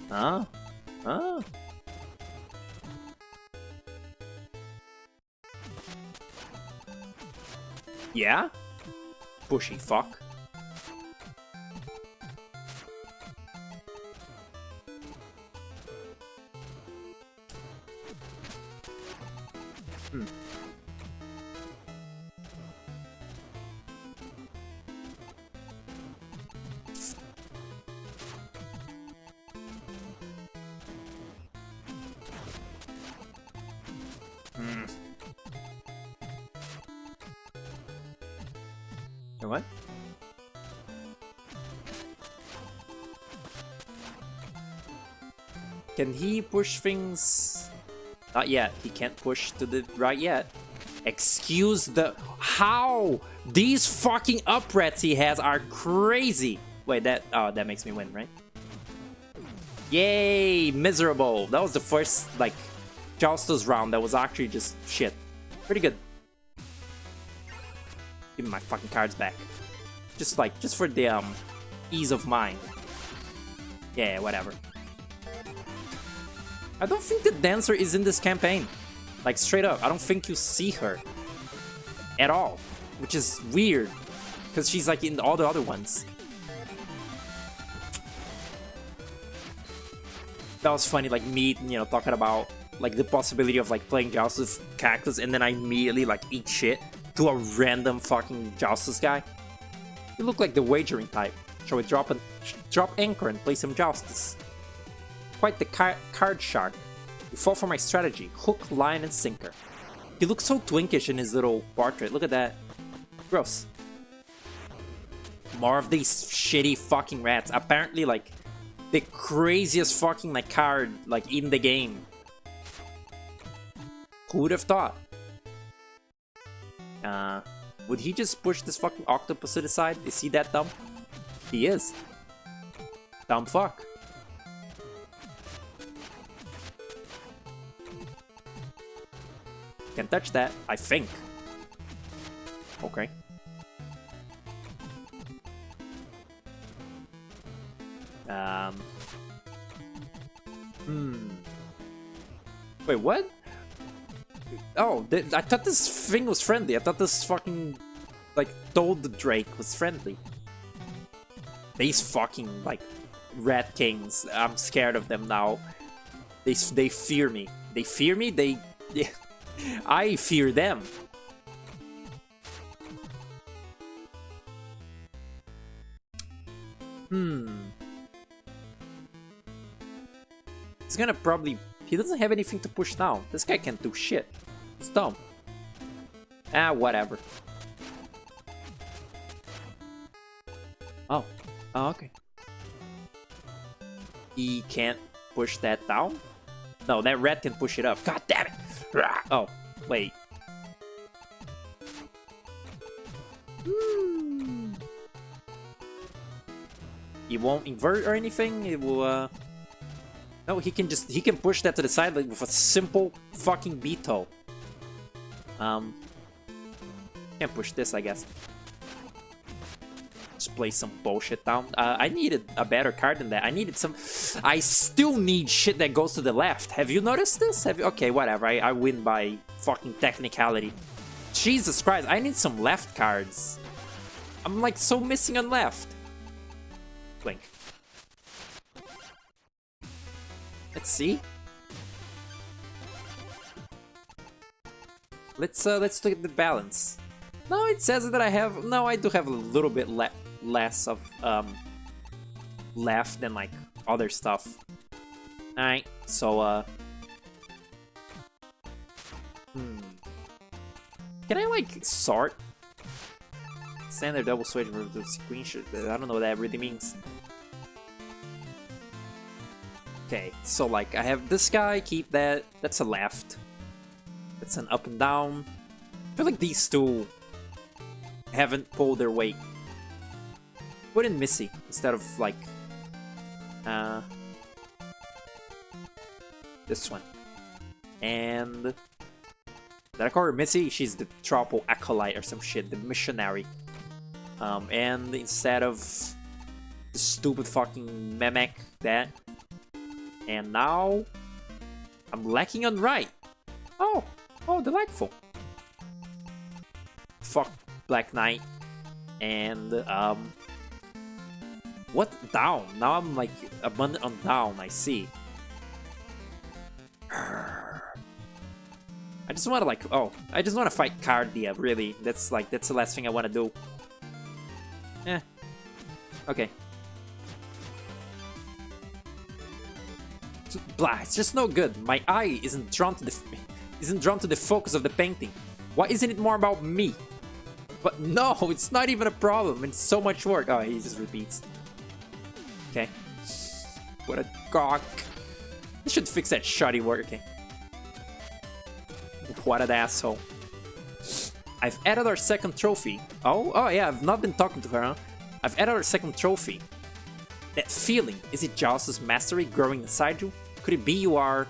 Huh? Huh? Yeah? Bushy fuck. What? Can he push things? Not yet. He can't push to the right yet. Excuse the... How? These fucking uprats he has are crazy. Wait, that... Oh, that makes me win, right? Yay! Miserable. That was the first, like, Justice round that was actually just shit. Pretty good. Give me my fucking cards back. Just for the, ease of mind. Yeah, whatever. I don't think the dancer is in this campaign. Like, straight up, I don't think you see her. At all. Which is weird. Because she's, like, in all the other ones. That was funny, like, me, you know, talking about, like, the possibility of, like, playing Justice with Cactus, and then I immediately, like, eat shit to a random fucking Justice guy. You look like the wagering type. Shall we drop anchor and play some Justice? Quite the card shark. You fall for my strategy. Hook, line, and sinker. He looks so twinkish in his little portrait. Look at that. Gross. More of these shitty fucking rats. Apparently, like, the craziest fucking, like, card, like, in the game. Who would have thought? Would he just push this fucking octopus to the side? Is he that dumb? He is. Dumb fuck. Can't touch that, I think. Okay. Wait, what? Oh, I thought this thing was friendly. I thought this fucking, like, Toad Drake was friendly. These fucking, like, Rat Kings. I'm scared of them now. They fear me. They fear me? They... I fear them. He's gonna probably... He doesn't have anything to push down. This guy can't do shit. He's dumb. Ah, whatever. Oh. Oh, okay. He can't push that down? No, that rat can push it up. God damn it! Oh, wait. He won't invert or anything? It will, No, he can push that to the side, like, with a simple fucking veto. Can't push this, I guess. Just play some bullshit down. I needed a better card than that. I needed some... I still need shit that goes to the left. Have you noticed this? Okay, whatever. I win by fucking technicality. Jesus Christ, I need some left cards. I'm, like, so missing on left. Blink. Let's see. Let's look at the balance. No, it says that I have... No, I do have a little bit less of left than, like, other stuff. Alright, so can I, like, sort? Standard double switch for the screenshot. I don't know what that really means. Okay, so like I have this guy, keep that. That's a left. That's an up and down. I feel like these two haven't pulled their weight. Put in Missy instead of like this one. And did I call her Missy? She's the Troupple Acolyte or some shit, the missionary. And instead of the stupid fucking Memek, that. And now I'm lacking on right. Oh, delightful. Fuck Black Knight. And what down? Now I'm like abundant on down, I see. I just wanna like I just wanna fight Cardia, really. That's the last thing I wanna do. Eh. Okay. Blah, it's just no good. My eye isn't drawn to the focus of the painting. Why isn't it more about me? But no, it's not even a problem. It's so much work. Oh, he just repeats. Okay. What a cock. They should fix that shoddy work. Okay. What an asshole. I've added our second trophy. Oh yeah, I've not been talking to her, huh? I've added our second trophy. That feeling, is it Jous's mastery growing inside you? Could it be you are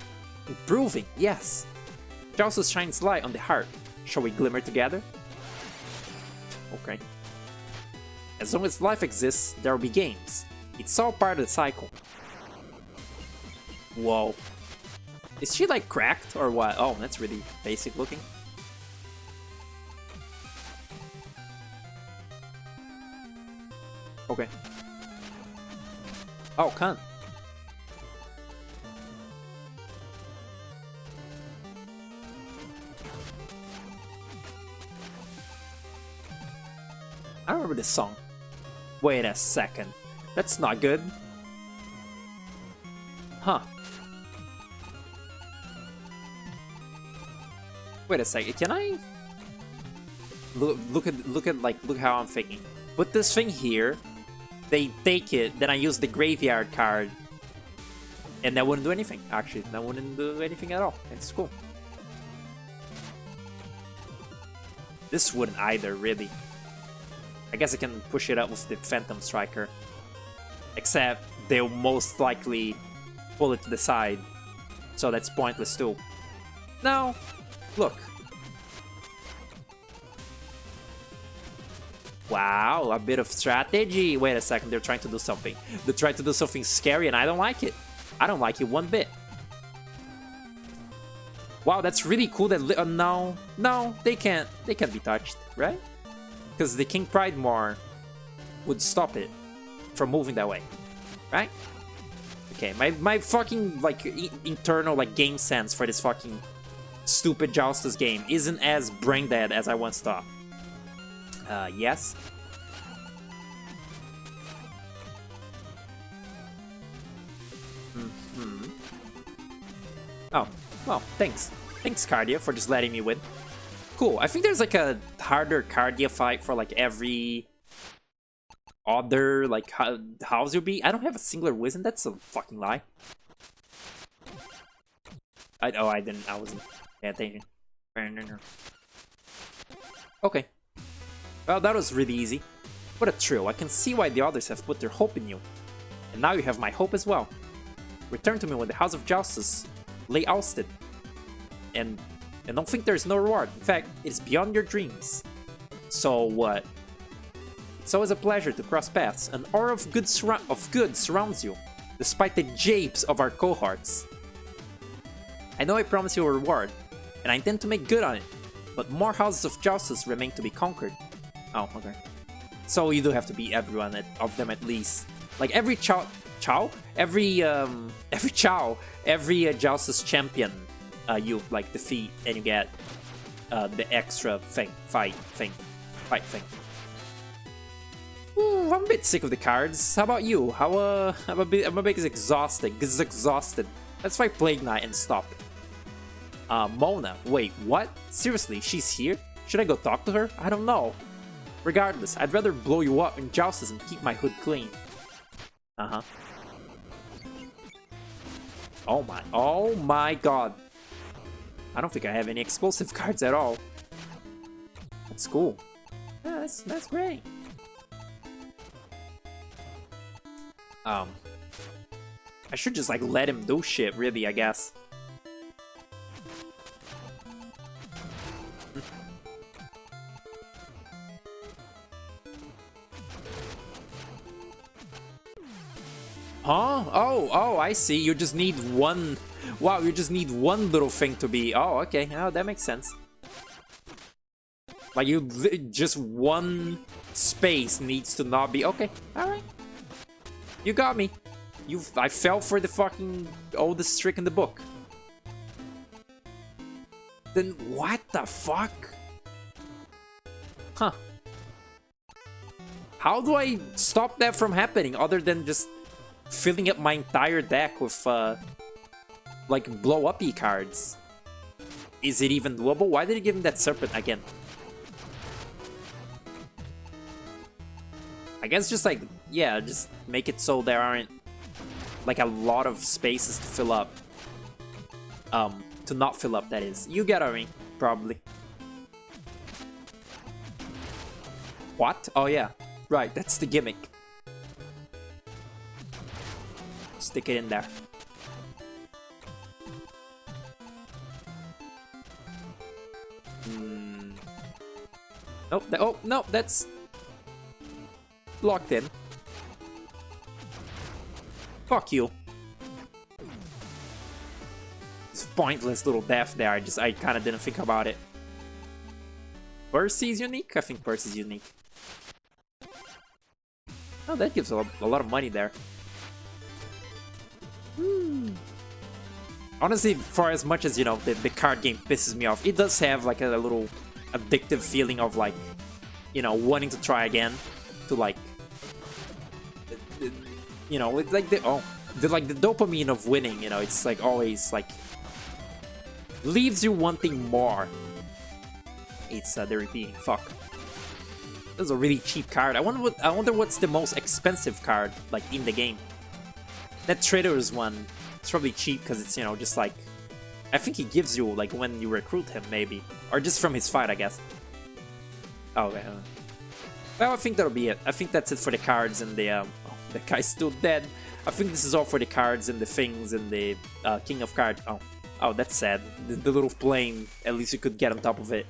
improving? Yes. Jous's shines light on the heart. Shall we glimmer together? Okay. As long as life exists, there will be games. It's all part of the cycle. Whoa. Is she like cracked or what? Oh, that's really basic looking. Okay. Oh, cunt. I remember this song. Wait a second. That's not good. Huh. Wait a second. Can I look how I'm thinking? Put this thing here. They take it, then I use the graveyard card. And that wouldn't do anything, actually. That wouldn't do anything at all. It's cool. This wouldn't either, really. I guess I can push it up with the Phantom Striker. Except they'll most likely pull it to the side. So that's pointless too. Now, look. Wow, a bit of strategy. Wait a second, they're trying to do something. They're trying to do something scary and I don't like it. I don't like it one bit. Wow, that's really cool that... no, they can't be touched, right? Because the King Pridemore would stop it from moving that way, right? Okay, my fucking, like, internal, like, game sense for this fucking stupid Joustus game isn't as brain dead as I once thought. Yes? Oh, well, thanks. Thanks, Cardia, for just letting me win. Cool, I think there's like a harder Cardia fight for like every other, like, house you'll be. I don't have a singular wisdom, that's a fucking lie. I wasn't paying attention. Okay. Well, that was really easy. What a thrill, I can see why the others have put their hope in you. And now you have my hope as well. Return to me when the House of Joustus lay ousted. And don't think there's no reward. In fact, it's beyond your dreams. So what? It's always a pleasure to cross paths. An aura of good surrounds you, despite the japes of our cohorts. I know I promised you a reward, and I intend to make good on it. But more houses of Joustus remain to be conquered. Oh, okay. So you do have to beat everyone of them at least. Like every every Joustus champion you like defeat and you get the extra fight thing. Ooh, I'm a bit sick of the cards. How about you? I'm a bit exhausted. Let's fight Plague Knight and stop. Mona, wait, what? Seriously, she's here? Should I go talk to her? I don't know. Regardless, I'd rather blow you up in Joustus and keep my hood clean. Uh-huh. Oh my god. I don't think I have any explosive cards at all. That's cool. Yeah, that's great. I should just like let him do shit, really, I guess. Huh? Oh, I see. You just need one. Wow, you just need one little thing to be. Oh, okay. Oh, that makes sense. Like, just one space needs to not be. Okay, alright. You got me. I fell for the fucking oldest trick in the book. Then what the fuck? Huh. How do I stop that from happening other than just filling up my entire deck with, like, blow-up-y cards? Is it even doable? Why did he give him that Serpent again? I guess just, like, yeah, just make it so there aren't, like, a lot of spaces to fill up. To not fill up, that is. You get what I mean, probably. What? Oh, yeah. Right, that's the gimmick. Stick it in there. Nope. Oh, no, that's locked in. Fuck you. It's pointless little death there. I kind of didn't think about it. Percy's unique? I think Percy's unique. Oh, that gives a lot of money there. Honestly, for as much as, you know, the card game pisses me off, it does have, like, a little addictive feeling of, like, you know, wanting to try again. To, like, you know, it's like the dopamine of winning, you know, it's, like, always, like, leaves you wanting more. It's, the repeating, fuck. This is a really cheap card. I wonder what's the most expensive card, like, in the game. That Trader's one, it's probably cheap because it's, you know, just like... I think he gives you, like, when you recruit him, maybe. Or just from his fight, I guess. Oh, okay. Well, I think that'll be it. I think that's it for the cards and the... Oh, that guy's still dead. I think this is all for the cards and the things and the King of Cards. Oh, that's sad. The little plane, at least you could get on top of it.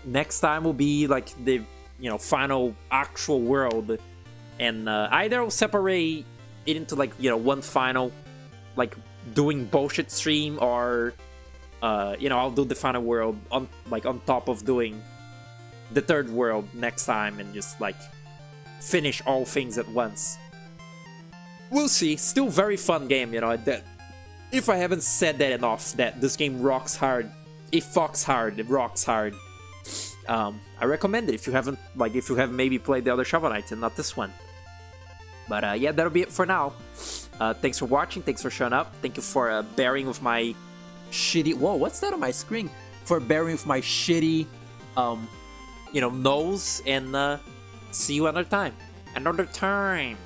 Next time will be, like, the, you know, final actual world. And either I'll separate it into, like, you know, one final, like, doing bullshit stream, or, you know, I'll do the final world on, like, on top of doing the third world next time and just, like, finish all things at once. We'll see. Still very fun game, you know, that, if I haven't said that enough, that this game rocks hard. It fucks hard. It rocks hard. I recommend it if you haven't, like, if you have maybe played the other Shovel Knights and not this one. But yeah, that'll be it for now. Thanks for watching, thanks for showing up, thank you for bearing with my shitty... Whoa, what's that on my screen? For bearing with my shitty, you know, nose, and see you another time. Another time.